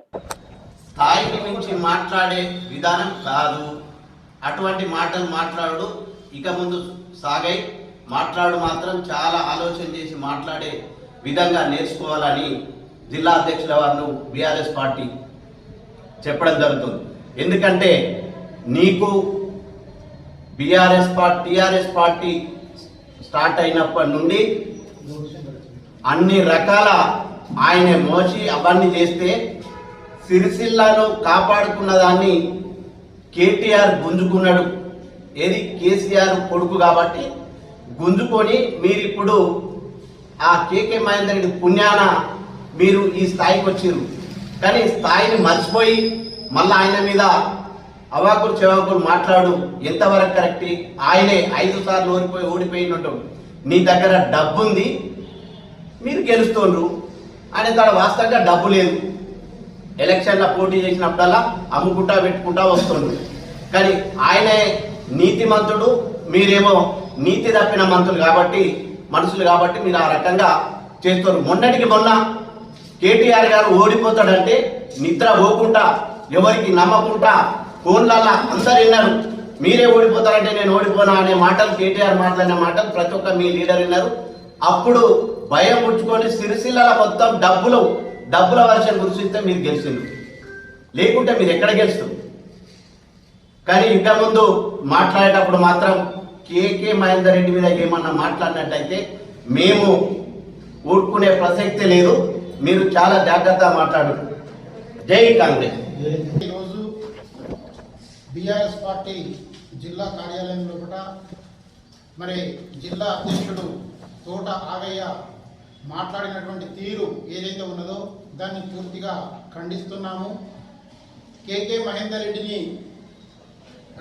P: స్థాయికి మించి మాట్లాడే విధానం కాదు. అటువంటి మాటలు మాట్లాడు ఇక ముందు సాగై మాట్లాడు మాత్రం చాలా ఆలోచన చేసి మాట్లాడే విధంగా నేర్చుకోవాలని జిల్లా అధ్యక్షుల వారు బీఆర్ఎస్ పార్టీ చెప్పడం జరుగుతుంది. ఎందుకంటే నీకు టీఆర్ఎస్ పార్టీ స్టార్ట్ అయినప్పటి నుండి అన్ని రకాల ఆయన మోసి అవన్నీ చేస్తే సిరిసిల్లాను కాపాడుకున్న దాన్ని కేటీఆర్ గుంజుకున్నాడు. ఏది కేసీఆర్ కొడుకు కాబట్టి గుంజుకొని మీరు ఇప్పుడు ఆ కేకే మహేందర్ రెడ్డి పుణ్యాన మీరు ఈ స్థాయికి వచ్చారు. కానీ స్థాయిని మర్చిపోయి మళ్ళీ ఆయన మీద అవాకులు చెవాకులు మాట్లాడు ఎంతవరకు కరెక్ట్? ఆయనే 5 సార్లు ఓడిపోయినట్టు నీ దగ్గర డబ్బు ఉంది, మీరు గెలుస్తుండ్రు. ఆయన దగ్గర వాస్తవంగా డబ్బు లేదు. ఎలక్షన్లో పోటీ చేసినప్పుడల్లా అమ్ముకుంటా పెట్టుకుంటా వస్తుండ్రు. కానీ ఆయనే నీతిమంతుడు, మీరేమో నీతి తప్పిన మనుషులు కాబట్టి మీరు ఆ రకంగా చేస్తారు. మొన్నటికి మొన్న కేటీఆర్ గారు ఓడిపోతాడంటే నిద్ర పోకుండా ఎవరికి నమ్మకుండా ఫోన్లల్లా అందరు విన్నారు. మీరే ఓడిపోతారంటే నేను ఓడిపోనా అనే మాటలు, కేటీఆర్ మాట్లాడిన మాటలు ప్రతి ఒక్క మీ లీడర్ విన్నారు. అప్పుడు భయం పుచ్చుకొని సిరిసిల్ల మొత్తం డబ్బుల వర్షం కురిసిస్తే మీరు గెలిచిండ్రు, లేకుంటే మీరు ఎక్కడ గెలుస్తారు? కానీ ఇంకా ముందు మాట్లాడేటప్పుడు మాత్రం కేకే మహేందర్ రెడ్డి మీద ఏమన్నా మాట్లాడినట్టయితే మేము ఊరుకునే ప్రసక్తే లేదు. మీరు చాలా జాగ్రత్తగా మాట్లాడు. జై కాంగ్రెస్.
Q: ఈరోజు బీఆర్ఎస్ పార్టీ జిల్లా కార్యాలయంలో కూడా మరి జిల్లా అధ్యక్షుడు తోట ఆగయ్య మాట్లాడినటువంటి తీరు ఏదైతే ఉన్నదో దాన్ని పూర్తిగా ఖండిస్తున్నాము. కేకే మహేందర్ రెడ్డిని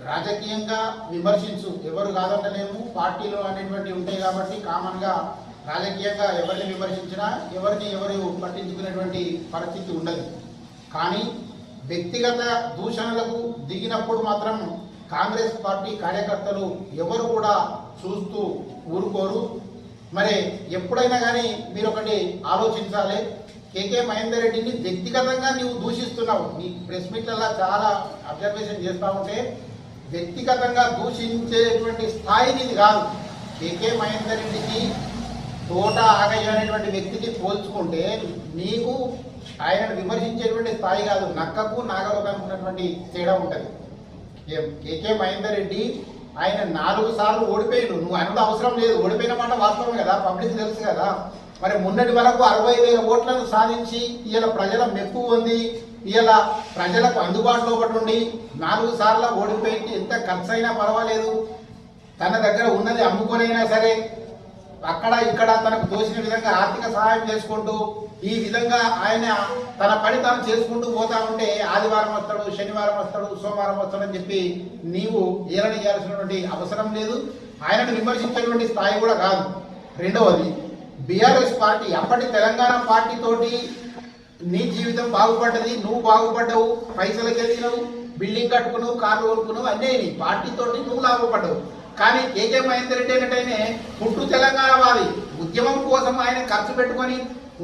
Q: రాజకీయంగా విమర్శించు, ఎవరు కాదంటలేము. పార్టీలో అనేటువంటి ఉంటాయి కాబట్టి కామన్గా రాజకీయంగా ఎవరిని విమర్శించినా ఎవరు పట్టించుకునేటువంటి పరిస్థితి ఉండదు. కానీ వ్యక్తిగత దూషణలకు దిగినప్పుడు మాత్రం కాంగ్రెస్ పార్టీ కార్యకర్తలు ఎవరు కూడా చూస్తూ ఊరుకోరు. మరి ఎప్పుడైనా కానీ మీరు ఒకటి ఆలోచించాలి. కేకే మహేందర్ రెడ్డిని వ్యక్తిగతంగా నీవు దూషిస్తున్నావు. నీ ప్రెస్ మీట్లలో చాలా అబ్జర్వేషన్ చేస్తూ ఉంటే వ్యక్తిగతంగా దూషించేటువంటి స్థాయి నీది కాదు. కేకే మహేందర్ రెడ్డికి తోట ఆగయ్య అనేటువంటి వ్యక్తికి పోల్చుకుంటే నీకు ఆయనను విమర్శించేటువంటి స్థాయి కాదు, నక్కకు నాగలోకానికి ఉన్నటువంటి తేడా ఉంటుంది. కేకే మహేందర్ రెడ్డి ఆయన 4 సార్లు ఓడిపోయాడు. నువ్వు అనడం అవసరం లేదు, ఓడిపోయిన మాట వాస్తవం కదా, పబ్లిక్ తెలుసు కదా. మరి మొన్నటి వరకు 60,000 ఓట్లను సాధించి ఇవాళ ప్రజల మెప్పు ఉంది, ఇవాళ ప్రజలకు అందుబాటులో ఒకటి ఉండి 4 సార్లు ఓడిపోయి ఎంత ఖర్చు అయినా పర్వాలేదు, తన దగ్గర ఉన్నది అమ్ముకొనైనా సరే అక్కడ ఇక్కడ తనకు తోచిన విధంగా ఆర్థిక సహాయం చేసుకుంటూ ఈ విధంగా ఆయన తన పని తాను చేసుకుంటూ పోతా ఉంటే ఆదివారం వస్తాడు, శనివారం వస్తాడు, సోమవారం వస్తాడు అని చెప్పి నీవు ఏలన చేయాల్సినటువంటి అవసరం లేదు. ఆయనను విమర్శించేటువంటి స్థాయి కూడా కాదు. రెండవది, బీఆర్ఎస్ పార్టీ అప్పటి తెలంగాణ పార్టీ తోటి నీ జీవితం బాగుపడ్డది, నువ్వు బాగుపడ్డావు, పైసలకు వెళ్ళినావు, బిల్డింగ్ కట్టుకున్నావు, కార్లు కొనుక్కున్నావు, అన్నీ నీ పార్టీతోటి నువ్వు లాభపడ్డావు. కానీ కేకే మహేందర్ రెడ్డి అనేటైనే పుట్టు తెలంగాణవాది, ఉద్యమం కోసం ఆయన ఖర్చు పెట్టుకొని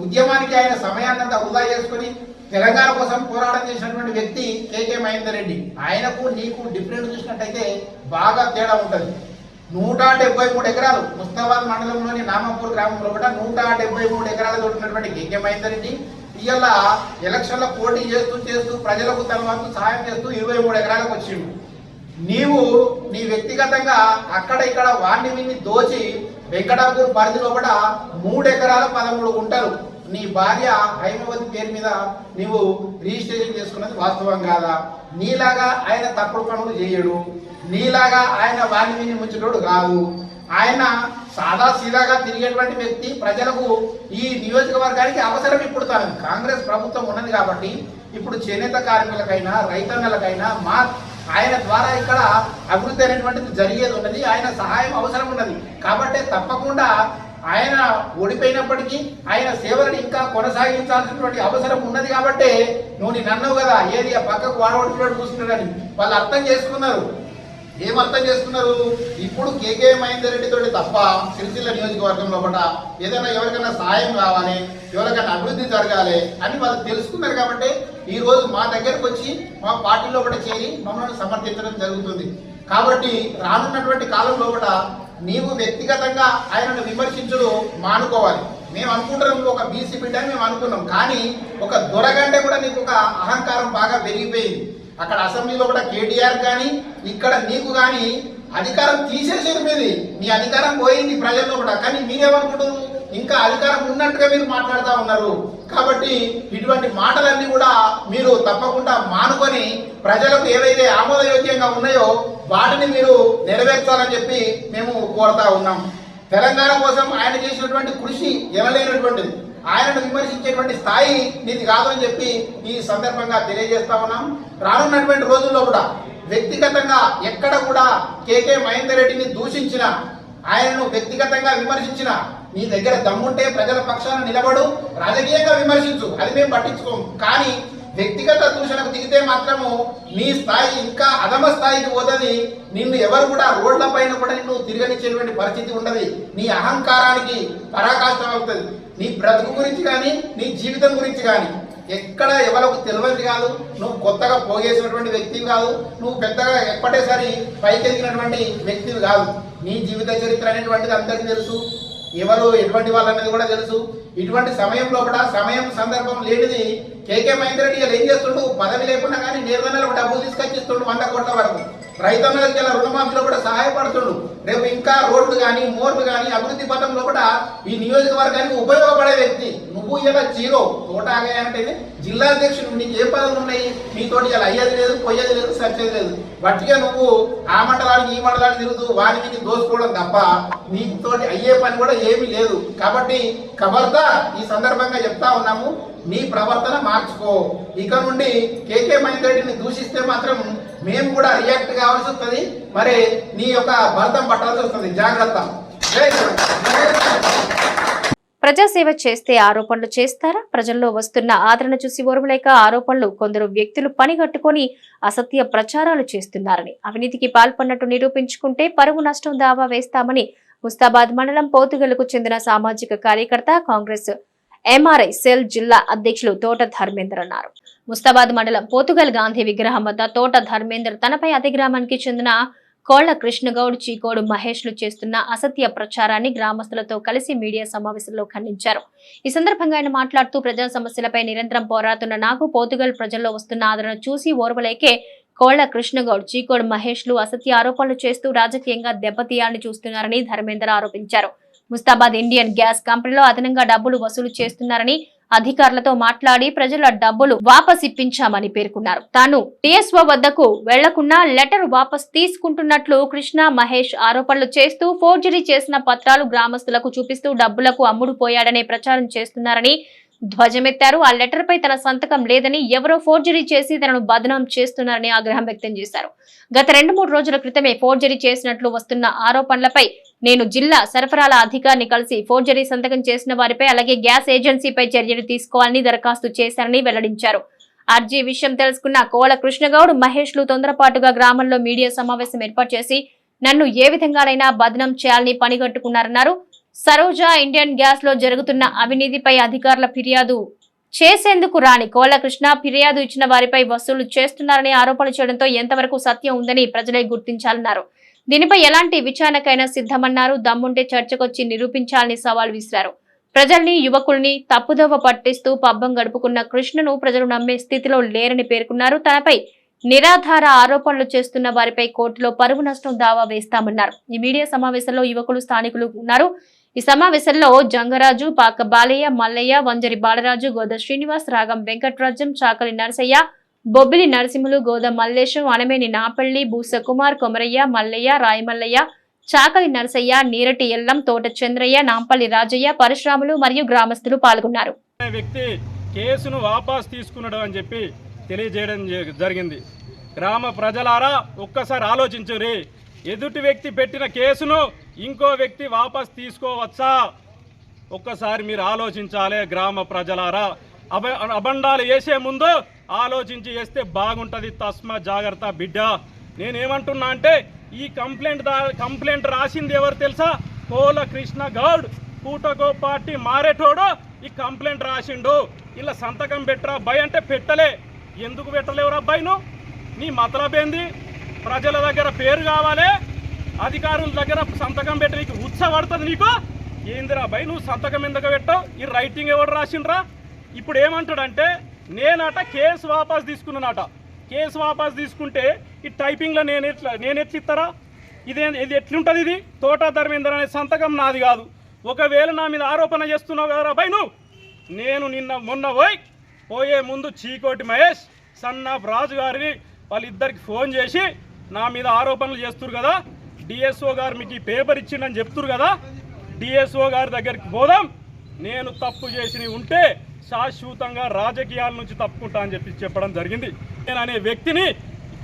Q: ఉద్యమానికి ఆయన సమయాన్నంతా వృధా చేసుకొని తెలంగాణ కోసం పోరాటం చేసినటువంటి వ్యక్తి కేకే మహేందర్ రెడ్డి. ఆయనకు నీకు డిఫరెంట్ చూసినట్టయితే బాగా తేడా ఉంటుంది. 173 ఎకరాలు ముస్తాబాద్ మండలంలోని నామంపూర్ గ్రామంలో కూడా 173 ఎకరాలతో ఉన్నటువంటి కేకే మహేందర్ రెడ్డి ఇవాళ ఎలక్షన్లో పోటీ చేస్తూ ప్రజలకు తన వంతు సహాయం చేస్తూ 23 ఎకరాలకు వచ్చిండు. నీవు నీ వ్యక్తిగతంగా అక్కడ ఇక్కడ వాడిని విని దోచి వెంకటాపూర్ పరిధిలో కూడా 3 ఎకరాల 13 గుంటలు నీ భార్య హైమవతి పేరు మీద నీవు రిజిస్ట్రేషన్ చేసుకున్నది వాస్తవం కాదా? నీలాగా ఆయన తప్పుడు పనులు చేయడు, నీలాగా ఆయన వాడిని విని ముంచుటోడు కాదు. ఆయన సాదా సీదాగా తిరిగేటువంటి వ్యక్తి. ప్రజలకు ఈ నియోజకవర్గానికి అవసరం ఇప్పుడు తనది. కాంగ్రెస్ ప్రభుత్వం ఉన్నది కాబట్టి ఇప్పుడు చేనేత కార్మికులకైనా రైతన్నలకైనా ఆయన ద్వారా ఇక్కడ అభివృద్ధి అనేటువంటిది జరిగేది ఉన్నది. ఆయన సహాయం అవసరం ఉన్నది కాబట్టి తప్పకుండా ఆయన ఓడిపోయినప్పటికీ ఆయన సేవలను ఇంకా కొనసాగించాల్సినటువంటి అవసరం ఉన్నది. కాబట్టి నువ్వు నన్నవు కదా ఏది ఆ పక్కకు వాడబడుతున్నాడు చూస్తున్నాడని వాళ్ళు అర్థం చేసుకున్నారు. ఏమర్థం చేసుకున్నారు? ఇప్పుడు కేకే మహేందర్ రెడ్డి తోటి తప్ప సిరిసిల్ల నియోజకవర్గంలో కూడా ఏదైనా ఎవరికైనా సాయం కావాలి, ఎవరికైనా అభివృద్ధి జరగాలి అని వాళ్ళు తెలుసుకున్నారు. కాబట్టి ఈ రోజు మా దగ్గరకు వచ్చి మా పార్టీలో కూడా చేరి మమ్మల్ని సమర్థించడం జరుగుతుంది. కాబట్టి రానున్నటువంటి కాలంలో కూడా నీవు వ్యక్తిగతంగా ఆయనను విమర్శించడం మానుకోవాలి. మేము అనుకుంటున్నాం ఒక బీసీ బిడ్డ అని మేము అనుకున్నాం, కానీ ఒక దొరగంటే కూడా నీకు ఒక అహంకారం బాగా పెరిగిపోయింది. అక్కడ అసెంబ్లీలో కూడా కేటీఆర్ కానీ ఇక్కడ నీకు కానీ అధికారం తీసేసేది మీది, మీ అధికారం పోయింది ప్రజల్లో కూడా. కానీ మీరేమనుకుంటున్నారు? ఇంకా అధికారం ఉన్నట్టుగా మీరు మాట్లాడుతూ ఉన్నారు. కాబట్టి ఇటువంటి మాటలన్నీ కూడా మీరు తప్పకుండా మానుకొని ప్రజలకు ఏవైతే ఆమోదయోగ్యంగా ఉన్నాయో వాటిని మీరు నెరవేర్చాలని చెప్పి మేము కోరుతా ఉన్నాం. తెలంగాణ కోసం ఆయన చేసినటువంటి కృషి ఎనలేనటువంటిది. ఆయనను విమర్శించేటువంటి స్థాయి నీది కాదు అని చెప్పి ఈ సందర్భంగా తెలియజేస్తా ఉన్నాం. రానున్నటువంటి రోజుల్లో కూడా వ్యక్తిగతంగా ఎక్కడ కూడా కేకే మహేందర్ రెడ్డిని దూషించిన, ఆయనను వ్యక్తిగతంగా విమర్శించిన, నీ దగ్గర దమ్ముంటే ప్రజల పక్షాన నిలబడు, రాజకీయంగా విమర్శించు, అది మేము పట్టించుకోము. కానీ వ్యక్తిగత దూషణకు దిగితే మాత్రము నీ స్థాయి ఇంకా అధమ స్థాయికి పోతుంది. నిన్ను ఎవరు కూడా రోడ్ల పైన కూడా నిన్ను తిరగనిచ్చేటువంటి పరిస్థితి ఉండదు. నీ అహంకారానికి పరాకాష్ఠం అవుతుంది. నీ బ్రతుకు గురించి కానీ నీ జీవితం గురించి కానీ ఎక్కడ ఎవరికి తెలియదు కాదు. నువ్వు కొత్తగా పోగేసినటువంటి వ్యక్తివి కాదు, నువ్వు పెద్దగా ఎప్పటేసారి పైకెదిగినటువంటి వ్యక్తివి కాదు. నీ జీవిత చరిత్ర అనేటువంటిది అందరికీ తెలుసు, ఎవరు ఎటువంటి వాళ్ళనేది కూడా తెలుసు. ఇటువంటి సమయంలో కూడా సమయం సందర్భం లేనిది కేకే మహేందర్ రెడ్డి ఏం చేస్తుండు? పదవి లేకుండా కానీ నిర్ణయాలకు డబ్బులు తీసుకొచ్చిస్తుండు 100 కోట్ల వరకు. రైతన్నలకి ఇలా రుణమాఫీలో కూడా సహాయపడుతుండు. రేపు ఇంకా రోడ్లు కానీ మోర్లు కానీ అభివృద్ధి పథంలో కూడా ఈ నియోజకవర్గానికి ఉపయోగపడే వ్యక్తి. నువ్వు ఇలా జీరో తోట ఆగాయంటే జిల్లా అధ్యక్షుడు, నీకు ఏ పదవులు ఉన్నాయి? నీతోటి ఇలా అయ్యేది లేదు, పోయేది లేదు, సచ్చేది లేదు. బట్టిగా నువ్వు ఆ మండలానికి ఈ మండలానికి తిరుగుతూ వారికి దోసుకోవడం తప్ప నీతోటి అయ్యే పని కూడా ఏమీ లేదు. కాబట్టి ఖబర్దార్ ఈ సందర్భంగా చెప్తా ఉన్నాము, నీ ప్రవర్తన మార్చుకో. ఇక నుండి కేకే మహేందర్ రెడ్డిని దూషిస్తే మాత్రం మేము కూడా రియాక్ట్ కావాల్సి వస్తుంది. మరి నీ యొక్క భరతం పట్టాల్సి వస్తుంది. జాగ్రత్త.
A: ప్రజాసేవ చేస్తే ఆరోపణలు చేస్తారా? ప్రజల్లో వస్తున్న ఆదరణ చూసి ఓర్వలేక ఆరోపణలు కొందరు వ్యక్తులు పనిగట్టుకొని అసత్య ప్రచారాలు చేస్తున్నారని, అవినీతికి పాల్పడినట్టు నిరూపించుకుంటే పరువు నష్టం దావా వేస్తామని ముస్తాబాద్ మండలం పోతుగల్కు చెందిన సామాజిక కార్యకర్త, కాంగ్రెస్ ఎంఆర్ఐ సెల్ జిల్లా అధ్యక్షులు తోట ధర్మేందర్ అన్నారు. ముస్తాబాద్ మండలం పోతుగల్ గాంధీ విగ్రహం వద్ద తోట ధర్మేందర్ తనపై అదే గ్రామానికి చెందిన కోళ్ల కృష్ణగౌడ్, చీకోడు మహేష్లు చేస్తున్న అసత్య ప్రచారాన్ని గ్రామస్తులతో కలిసి మీడియా సమావేశంలో ఖండించారు. ఈ సందర్భంగా ఆయన మాట్లాడుతూ ప్రజా సమస్యలపై నిరంతరం పోరాడుతున్న నాకు పోతుగల్ ప్రజల్లో వస్తున్న ఆదరణ చూసి ఓర్వలేకే కోళ్ల కృష్ణగౌడ్, చీకోడు మహేష్లు అసత్య ఆరోపణలు చేస్తూ రాజకీయంగా దెబ్బతీయాలని చూస్తున్నారని ధర్మేందర్ ఆరోపించారు. ముస్తాబాద్ ఇండియన్ గ్యాస్ కంపెనీలో అదనంగా డబ్బులు వసూలు చేస్తున్నారని అధికారులతో మాట్లాడి ప్రజల డబ్బులు వాపస్ ఇప్పించామని పేర్కొన్నారు. తాను టీఎస్ఓ వద్దకు వెళ్లకుండా లెటర్ వాపస్ తీసుకుంటున్నట్లు కృష్ణ, మహేష్ ఆరోపణలు చేస్తూ ఫోర్జరీ చేసిన పత్రాలు గ్రామస్తులకు చూపిస్తూ డబ్బులకు అమ్ముడు పోయాడనే ప్రచారం చేస్తున్నారని ధ్వజమెత్తారు. ఆ లెటర్ పై తన సంతకం లేదని ఎవరో ఫోర్జరీ చేసి తనను బదనాం చేస్తున్నారని ఆగ్రహం వ్యక్తం చేశారు. గత 2-3 రోజుల క్రితమే ఫోర్జరీ చేసినట్లు వస్తున్న ఆరోపణలపై నేను జిల్లా సరఫరాల అధికారిని కలిసి ఫోర్జరీ సంతకం చేసిన వారిపై అలాగే గ్యాస్ ఏజెన్సీపై చర్యలు తీసుకోవాలని దరఖాస్తు చేశారని వెల్లడించారు. అర్జీ విషయం తెలుసుకున్న కోళ్ల కృష్ణగౌడ్, మహేష్లు తొందరపాటుగా గ్రామంలో మీడియా సమావేశం ఏర్పాటు చేసి నన్ను ఏ విధంగానైనా బదనాం చేయాలని పనిగట్టుకున్నారన్నారు. సరోజ ఇండియన్ గ్యాస్ లో జరుగుతున్న అవినీతిపై అధికారుల ఫిర్యాదు చేసేందుకు రాని కోళ్ల కృష్ణ ఫిర్యాదు ఇచ్చిన వారిపై వసూలు చేస్తున్నారని ఆరోపణలు చేయడంతో ఎంతవరకు సత్యం ఉందని ప్రజలే గుర్తించాలన్నారు. దీనిపై ఎలాంటి విచారణకైనా సిద్ధమన్నారు. దమ్ముంటే చర్చకొచ్చి నిరూపించాలని సవాల్ విసిరారు. ప్రజల్ని, యువకుల్ని తప్పుదోవ పట్టిస్తూ పబ్బం గడుపుకున్న కృష్ణను ప్రజలు నమ్మే స్థితిలో లేరని పేర్కొన్నారు. తనపై నిరాధార ఆరోపణలు చేస్తున్న వారిపై కోర్టులో పరువు నష్టం దావా వేస్తామన్నారు. ఈ మీడియా సమావేశంలో యువకులు, స్థానికులు ఉన్నారు. ఈ సమావేశంలో జంగరాజు, పాక బాలయ్య, మల్లయ్య, వంజరి బాలరాజు, గోద శ్రీనివాస్, రాగం వెంకట్రాజ్యం, చాకలి నరసయ్య, బొబ్బిలి నరసింహులు, గోద మల్లేశం, అనమేని నాపల్లి, బూసకుమార్, కొమరయ్య, మల్లయ్య, రాయమల్లయ్య, చాకలి నరసయ్య, నీరటి ఎల్లం, తోట చంద్రయ్య, నాంపల్లి రాజయ్య, పరశురాములు మరియు గ్రామస్తులు పాల్గొన్నారు.
R: వ్యక్తి కేసును వాపస్ తీసుకున్నాడు అని చెప్పి తెలియజేయడం జరిగింది. గ్రామ ప్రజలారా ఒక్కసారి ఆలోచించురి. ఎదుటి వ్యక్తి పెట్టిన కేసును ఇంకో వ్యక్తి వాపస్ తీసుకోవచ్చా? ఒక్కసారి మీరు ఆలోచించాలి. గ్రామ ప్రజలారా, అబండాలు వేసే ముందు ఆలోచించి వేస్తే బాగుంటుంది. తస్మా జాగ్రత్త బిడ్డ. నేనేమంటున్నా అంటే ఈ కంప్లైంట్ రాసింది ఎవరు తెలుసా? కోళ్ల కృష్ణగౌడ్. కూటకో పార్టీ మారేటోడు ఈ కంప్లైంట్ రాసిండు. ఇలా సంతకం పెట్టరా అబ్బాయి అంటే పెట్టలే. ఎందుకు పెట్టలేవురా అబ్బాయి? నీ మతలబేంది? ప్రజల దగ్గర పేరు కావాలి, అధికారుల దగ్గర సంతకం పెట్టి నీకు ఉత్సపడుతుంది. నీకు ఏందిరా అబ్బాయి, నువ్వు సంతకం ఎందుకు పెట్టావు? ఈ రైటింగ్ ఎవరు రాసిండ్రా? ఇప్పుడు ఏమంటాడంటే నేనట కేసు వాపస్ తీసుకున్నానట. కేసు వాపస్ తీసుకుంటే ఈ టైపింగ్లో నేను ఎట్లా ఇస్తారా? ఇది ఎట్లుంటుంది? ఇది తోట ధర్మేందర్ అనే సంతకం నాది కాదు. ఒకవేళ నా మీద ఆరోపణ చేస్తున్నావు కదా అబ్బాయి నువ్వు. నేను మొన్న పోయే ముందు చీకోటి మహేష్, సన్నాఫ్ రాజు గారిని వాళ్ళిద్దరికి ఫోన్ చేసి నా మీద ఆరోపణలు చేస్తున్నారు కదా, డిఎస్ఓ గారు మీకు ఈ పేపర్ ఇచ్చిండని చెప్తున్నారు కదా, డిఎస్ఓ గారి దగ్గరికి పోదాం, నేను తప్పు చేసి ఉంటే శాశ్వతంగా రాజకీయాల నుంచి తప్పుకుంటా అని చెప్పడం జరిగింది. నేను అనే వ్యక్తిని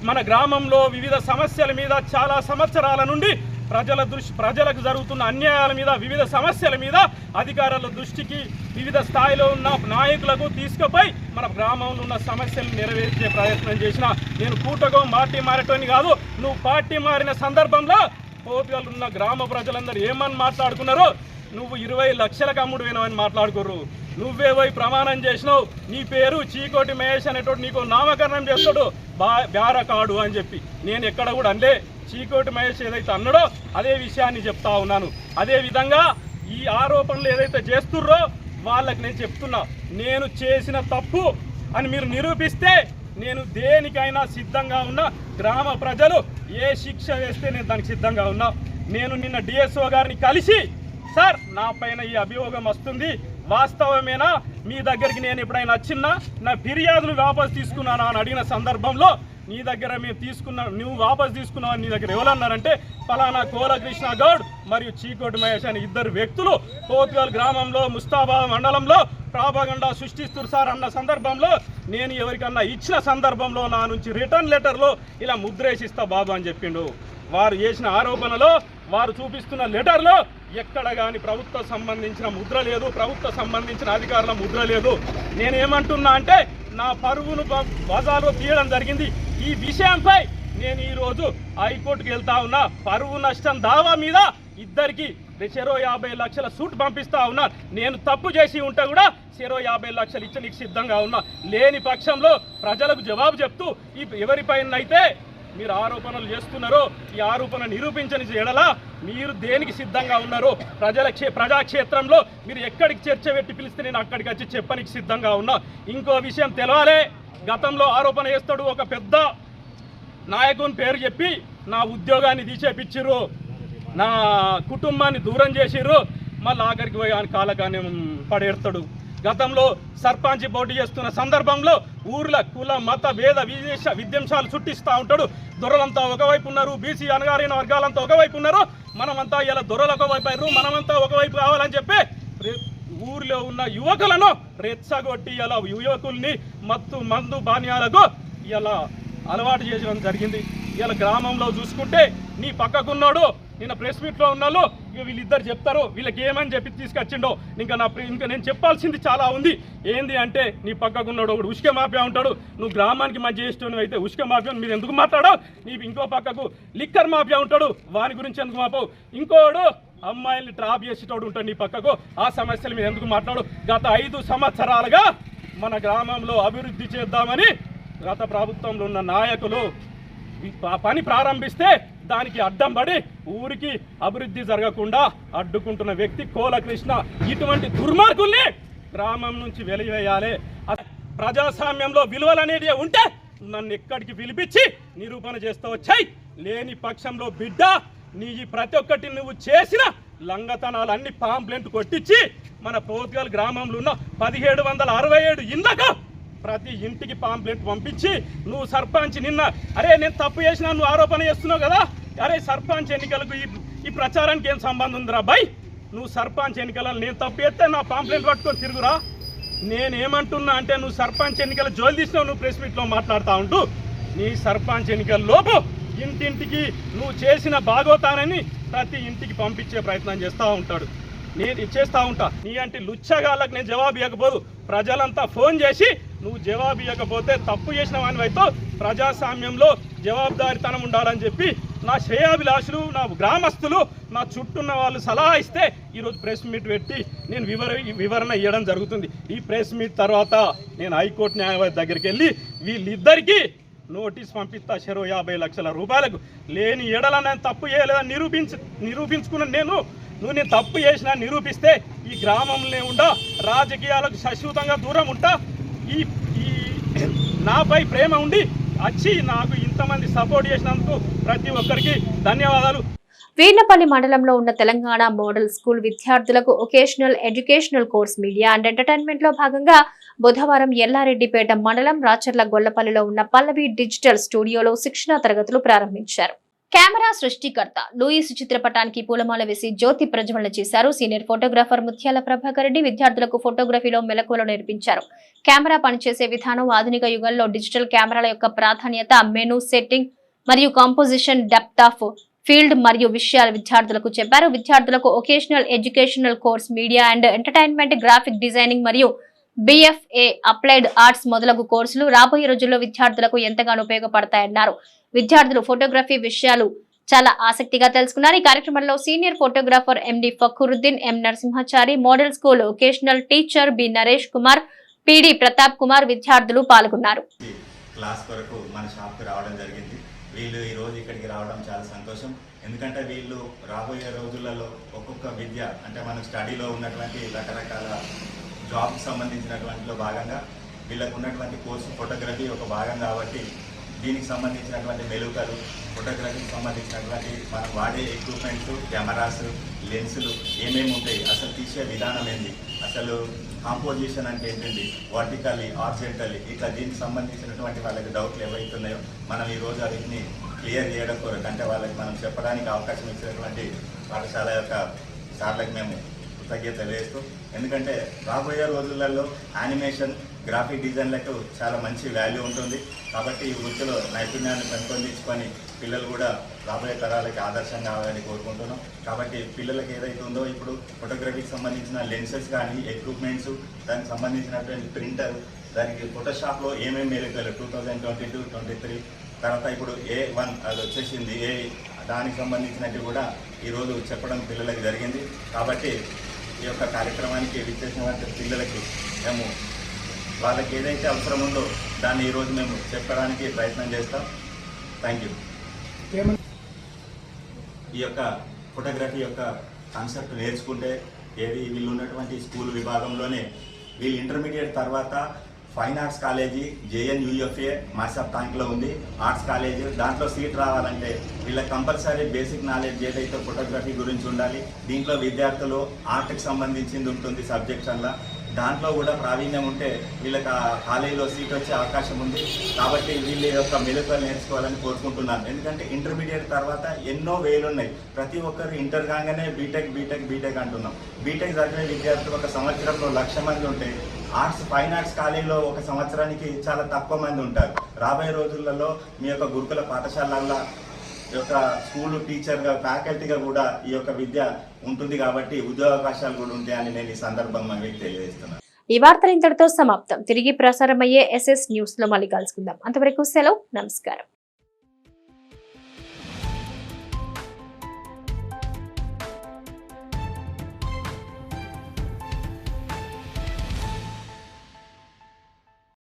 R: మన గ్రామంలో వివిధ సమస్యల మీద చాలా సంవత్సరాల నుండి ప్రజలకు జరుగుతున్న అన్యాయాల మీద, వివిధ సమస్యల మీద అధికారుల దృష్టికి వివిధ స్థాయిలో ఉన్న నాయకులకు తీసుకుపోయి మన గ్రామంలో ఉన్న సమస్యలను నెరవేర్చే ప్రయత్నం చేసిన నేను కూటకో పార్టీ మారటోని కాదు. నువ్వు పార్టీ మారిన సందర్భంలో పోతుగల్ ఉన్న గ్రామ ప్రజలందరూ ఏమని మాట్లాడుకున్నారు? నువ్వు 20 లక్షలకు అమ్ముడు పోయినావని మాట్లాడుకోరు. నువ్వే పోయి ప్రమాణం చేసినావు, నీ పేరు చీకోటి మహేష్ అనేటోడు నీకు నామకరణం చేస్తాడు బ్యారకాడు అని చెప్పి. నేను ఎక్కడ కూడా అనలే. చీకోటి మహేష్ ఏదైతే అన్నాడో అదే విషయాన్ని చెప్తా ఉన్నాను. అదేవిధంగా ఈ ఆరోపణలు ఏదైతే చేస్తుర్రో వాళ్ళకి నేను చెప్తున్నా, నేను చేసిన తప్పు అని మీరు నిరూపిస్తే నేను దేనికైనా సిద్ధంగా ఉన్నా. గ్రామ ప్రజలు ఏ శిక్ష వేస్తే నేను దానికి సిద్ధంగా ఉన్నా. నేను నిన్న డిఎస్ఓ గారిని కలిసి, సార్ నా పైన ఈ అభియోగం వస్తుంది, వాస్తవమేనా? మీ దగ్గరికి నేను ఎప్పుడైనా వచ్చినా నా ఫిర్యాదును వాపస్ తీసుకున్నానా అని అడిగిన సందర్భంలో నీ దగ్గర మేము నువ్వు వాపస్ తీసుకున్నావు నీ దగ్గర ఎవరన్నారంటే ఫలానా కోళ్ల కృష్ణగౌడ్ మరియు చీకోటి మహేష్ అని 2 వ్యక్తులు పోతుగల్ గ్రామంలో ముస్తాబాద్ మండలంలో ప్రాపగండా సృష్టిస్తున్నారు సార్ అన్న సందర్భంలో నేను ఎవరికన్నా ఇచ్చిన సందర్భంలో నా నుంచి రిటర్న్ లెటర్లో ఇలా ముద్రేసిస్తా బాబు అని చెప్పిండు. వారు చేసిన ఆరోపణలో, వారు చూపిస్తున్న లెటర్లో ఎక్కడ కానీ ప్రభుత్వ సంబంధించిన ముద్ర లేదు, ప్రభుత్వ సంబంధించిన అధికారుల ముద్ర లేదు. నేనేమంటున్నా అంటే నా పరువును బజార్లో తీయడం జరిగింది. ఈ విషయంపై నేను ఈరోజు హైకోర్టుకు వెళ్తా ఉన్నా. పరువు నష్టం దావా మీద ఇద్దరికి 50 లక్షల సూట్ పంపిస్తా ఉన్నా. నేను తప్పు చేసి ఉంటే కూడా 50 లక్షలు ఇచ్చడానికి సిద్ధంగా ఉన్నా. లేని పక్షంలో ప్రజలకు జవాబు చెప్తూ ఎవరిపైన అయితే మీరు ఆరోపణలు చేస్తున్నారో ఈ ఆరోపణ నిరూపించని ఎడలా మీరు దేనికి సిద్ధంగా ఉన్నారో ప్రజాక్షేత్రంలో మీరు ఎక్కడికి చర్చ పెట్టి పిలిస్తే నేను అక్కడికి వచ్చి చెప్పనికి సిద్ధంగా ఉన్నా. ఇంకో విషయం తెలవాలి, గతంలో ఆరోపణ చేస్తాడు ఒక పెద్ద నాయకుని పేరు చెప్పి నా ఉద్యోగాన్ని తీసేపిచ్చిర్రు, నా కుటుంబాన్ని దూరం చేసిర్రు, మళ్ళీ ఆఖరికి పోయి ఆయన కాలకాన్ని పడేస్తాడు. గతంలో సర్పంచ్ పోటీ చేస్తున్న సందర్భంలో ఊర్ల కుల మత భేద విద్యాంశాలు చుట్టిస్తూ ఉంటాడు. దొరలంతా ఒకవైపు ఉన్నారు, బీసీ అనగారిన వర్గాలంతా ఒకవైపు ఉన్నారు, మనమంతా ఇలా దొరలు ఒకవైపు అయ్యారు, మనమంతా ఒకవైపు కావాలని చెప్పి ఊరిలో ఉన్న యువకులను రెచ్చగొట్టి ఇలా యువకుల్ని మందు బాన్యాలకు ఇలా అలవాటు చేయడం జరిగింది. ఇలా గ్రామంలో చూసుకుంటే నీ పక్కకున్నాడు, నిన్న ప్రెస్ మీట్లో ఉన్నాళ్ళు, ఇక వీళ్ళిద్దరు చెప్తారు వీళ్ళకి ఏమని చెప్పి తీసుకొచ్చిండో. ఇంకా నేను చెప్పాల్సింది చాలా ఉంది. ఏంది అంటే నీ పక్కకున్నాడు ఒకడు ఉష్క మాఫియా ఉంటాడు, నువ్వు గ్రామానికి మధ్య చేసేటోని అయితే ఉష్క మాఫియా మీరు ఎందుకు మాట్లాడావు? నీ ఇంకో పక్కకు లిక్కర్ మాఫియా ఉంటాడు, వాని గురించి ఎందుకు మాపావు? ఇంకోడు అమ్మాయిల్ని ట్రాప్ చేసేటోడు ఉంటాడు నీ పక్కకు, ఆ సమస్యల మీద ఎందుకు మాట్లాడు? గత 5 సంవత్సరాలుగా మన గ్రామంలో అభివృద్ధి చేద్దామని గత ప్రభుత్వంలో ఉన్న నాయకులు పని ప్రారంభిస్తే దానికి అడ్డం పడి ఊరికి అభివృద్ధి జరగకుండా అడ్డుకుంటున్న వ్యక్తి కోలకృష్ణ. ఇటువంటి దుర్మార్గుల్ని గ్రామం నుంచి వెలివేయాలి. ప్రజాస్వామ్యంలో విలువలు అనేది ఉంటే నన్ను ఎక్కడికి పిలిపించి నిరూపణ చేస్తూ వచ్చాయి. లేని పక్షంలో బిడ్డ నీ ప్రతి ఒక్కటి నువ్వు చేసిన లంగతనాలు అన్ని పాంప్లెంట్ కొట్టించి మన పోతుగల్ గ్రామంలో ఉన్న 1767 ఇళ్లకు ప్రతి ఇంటికి పాంప్లెంట్ పంపించి నువ్వు సర్పంచ్ నిన్న అరే నేను తప్పు చేసినా నువ్వు ఆరోపణ చేస్తున్నావు కదా, అరే సర్పంచ్ ఎన్నికలకు ఈ ప్రచారానికి ఏం సంబంధం ఉందిరా బాయ్? నువ్వు సర్పంచ్ ఎన్నికలలో నేను తప్పు చేస్తే నా పాంప్లెంట్ పట్టుకొని తిరుగురా. నేనేమంటున్నా అంటే నువ్వు సర్పంచ్ ఎన్నికల జోలు తీసినావు, నువ్వు ప్రెస్ మీట్లో మాట్లాడుతూ ఉంటూ నీ సర్పంచ్ ఎన్నికల లోపు ఇంటింటికి నువ్వు చేసిన బాగోతానని ప్రతి ఇంటికి పంపించే ప్రయత్నం చేస్తూ ఉంటాడు. నేను ఇచ్చేస్తూ ఉంటా. నీ అంటే లుచ్చగాళ్ళకి నేను జవాబు ఇవ్వకపోదు, ప్రజలంతా ఫోన్ చేసి నువ్వు జవాబు ఇవ్వకపోతే తప్పు చేసిన వానివైతే ప్రజాస్వామ్యంలో జవాబుదారితనం ఉండాలని చెప్పి నా శ్రేయాభిలాషులు, నా గ్రామస్తులు, నా చుట్టూన్న వాళ్ళు సలహా ఇస్తే ఈరోజు ప్రెస్ మీట్ పెట్టి నేను వివరణ ఇవ్వడం జరుగుతుంది. ఈ ప్రెస్ మీట్ తర్వాత నేను హైకోర్టు న్యాయవాది దగ్గరికి వెళ్ళి వీళ్ళిద్దరికీ నోటీస్ పంపిస్తా, 50 లక్షల రూపాయలకు. లేని ఎడల నేను తప్పు చేయలేదని నిరూపించుకున్నాను. నేను తప్పు చేసినా నిరూపిస్తే ఈ గ్రామంలో ఉండా రాజకీయాలకు శాశ్వతంగా దూరం ఉంటా. ఈ నాపై ప్రేమ ఉండి వచ్చి నాకు ఇంతమంది సపోర్ట్ చేసినందుకు ప్రతి ఒక్కరికి ధన్యవాదాలు.
A: వీర్నపల్లి మండలంలో ఉన్న తెలంగాణ మోడల్ స్కూల్ విద్యార్థులకు vocational educational course media and entertainment లో భాగంగా బుధవారం ఎల్లారెడ్డిపేట మండలం రాచర్ల గొల్లపల్లిలో ఉన్న పల్లవి డిజిటల్ స్టూడియోలో శిక్షణా తరగతులు ప్రారంభించారు. కెమెరా సృష్టికర్త లూయిస్ చిత్రపటానికి పూలమాల వేసి జ్యోతి ప్రజ్వలన చేశారు. సీనియర్ ఫోటోగ్రాఫర్ ముత్యాల ప్రభాకర్ రెడ్డి విద్యార్థులకు ఫోటోగ్రఫీలో మెలకువలు నేర్పించారు. కెమెరా పనిచేసే విధానం, ఆధునిక యుగంలో డిజిటల్ కెమెరాల యొక్క ప్రాధాన్యత, మెనూ సెట్టింగ్ మరియు కాంపోజిషన్, డెప్త్ ఆఫ్ ఫీల్డ్ మరియు విషయాలు విద్యార్థులకు చెప్పారు. విద్యార్థులకు vocational educational course media and entertainment, graphic designing మరియు BFA అప్లైడ్ ఆర్ట్స్ మొదలగు కోర్సులు రాబోయే రోజుల్లో విద్యార్థులకు ఎంతగానో ఉపయోగపడతాయన్నారు. విద్యార్థులు ఫోటోగ్రఫీ విషయాలు చాలా ఆసక్తిగా తెలుసుకున్నారు. ఈ కార్యక్రమంలో senior photographer MD Fakhruddin, M Narasimhachari, model school vocational teacher B Naresh Kumar, PD Pratap Kumar విద్యార్థులు పాల్గొన్నారు.
S: క్లాస్ కొరకు మన షాప్కి రావడం జరిగింది. వీళ్ళు ఈ రోజు ఇక్కడికి రావడం చాలా సంతోషం. ఎందుకంటే వీళ్ళు రాబోయే రోజులలో ఒక్కొక్క విద్య అంటే మన స్టడీలో ఉన్నటువంటి రకరకాల జాబ్కి సంబంధించినటువంటిలో భాగంగా వీళ్ళకు ఉన్నటువంటి కోర్సు ఫోటోగ్రఫీ ఒక భాగం కాబట్టి దీనికి సంబంధించినటువంటి మెలుకలు, ఫోటోగ్రఫీకి సంబంధించినటువంటి మనం వాడే ఎక్విప్మెంట్స్, కెమెరాస్, లెన్సులు ఏమేమి ఉంటాయి, అసలు తీసే విధానం ఏంటి, అసలు కాంపోజిషన్ అంటే ఏంటండి, వర్టికల్లీ, హారిజాంటల్లీ, ఇట్లా దీనికి సంబంధించినటువంటి వాళ్ళకి డౌట్లు ఏవైతున్నాయో మనం ఈరోజు వాటిని క్లియర్ చేయడం కొరకు అంటే వాళ్ళకి మనం చెప్పడానికి అవకాశం ఇచ్చినటువంటి పాఠశాల యొక్క సార్లకు మేము కృతజ్ఞత తెలియజేస్తూ, ఎందుకంటే రాబోయే రోజులలో యానిమేషన్, గ్రాఫిక్ డిజైన్లకు చాలా మంచి వాల్యూ ఉంటుంది. కాబట్టి ఈ వృత్తిలో నైపుణ్యాన్ని పెంపొందించుకొని పిల్లలు కూడా రాబోయే తరాలకి ఆదర్శంగా కావాలని కోరుకుంటున్నాం. కాబట్టి పిల్లలకి ఏదైతే ఉందో ఇప్పుడు ఫోటోగ్రఫీకి సంబంధించిన లెన్సెస్ కానీ, ఎక్విప్మెంట్స్, దానికి సంబంధించినటువంటి ప్రింటర్, దానికి ఫోటోషాప్లో ఏమేమి మెలుకలు 2022, 23 తర్వాత ఇప్పుడు A1 అది వచ్చేసింది, దానికి సంబంధించినవి కూడా ఈరోజు చెప్పడం పిల్లలకి జరిగింది. కాబట్టి ఈ యొక్క కార్యక్రమానికి విచ్చేసినటువంటి పిల్లలకి మేము వాళ్ళకి ఏదైతే అవసరం ఉందో దాన్ని ఈరోజు మేము చెప్పడానికి ప్రయత్నం చేస్తాం. Thank you. ఈ యొక్క ఫోటోగ్రఫీ యొక్క కాన్సెప్ట్ నేర్చుకుంటే వీళ్ళు ఉన్నటువంటి స్కూల్ విభాగంలోనే వీళ్ళు ఇంటర్మీడియట్ తర్వాత ఫైన్ ఆర్ట్స్ కాలేజీ JNUFA మాసాప్ ట్యాంక్లో ఉంది ఆర్ట్స్ కాలేజీ. దాంట్లో సీట్ రావాలంటే వీళ్ళకి కంపల్సరీ బేసిక్ నాలెడ్జ్ ఏదైతే ఫోటోగ్రఫీ గురించి ఉండాలి. దీంట్లో విద్యార్థులు ఆర్ట్కి సంబంధించింది ఉంటుంది సబ్జెక్ట్స్ అలా, దాంట్లో కూడా ప్రావీణ్యం ఉంటే వీళ్ళకి ఆ కాలేజీలో సీట్ వచ్చే అవకాశం ఉంది. కాబట్టి వీళ్ళ యొక్క మెలకువలు నేర్చుకోవాలని కోరుకుంటున్నాను. ఎందుకంటే ఇంటర్మీడియట్ తర్వాత ఎన్నో వేలు ఉన్నాయి. ప్రతి ఒక్కరు ఇంటర్ కాగానే బీటెక్ అంటున్నాం. బీటెక్ చదివే విద్యార్థులు ఒక సంవత్సరంలో 1,00,000 మంది ఉంటే ఫైన్ ఆర్ట్స్ కాలేజీలో ఒక సంవత్సరానికి చాలా తక్కువ మంది ఉంటారు. రాబోయే రోజులలో మీ యొక్క గురుకుల పాఠశాలల్లో యొక్క స్కూల్ టీచర్గా ఫ్యాకల్టీగా కూడా ఈ యొక్క విద్య ఉంటుంది కాబట్టి ఉద్యోగావకాశాలు కూడా ఉంటాయని నేను ఈ సందర్భంగా మీకు తెలియజేస్తున్నాను.
A: ఈ వార్తలు ఇంతటితో సమాప్తం. తిరిగి ప్రసారమయ్యే SS న్యూస్ లో మళ్ళీ కలుసుకుందాం. అంతవరకు సెలవు, నమస్కారం.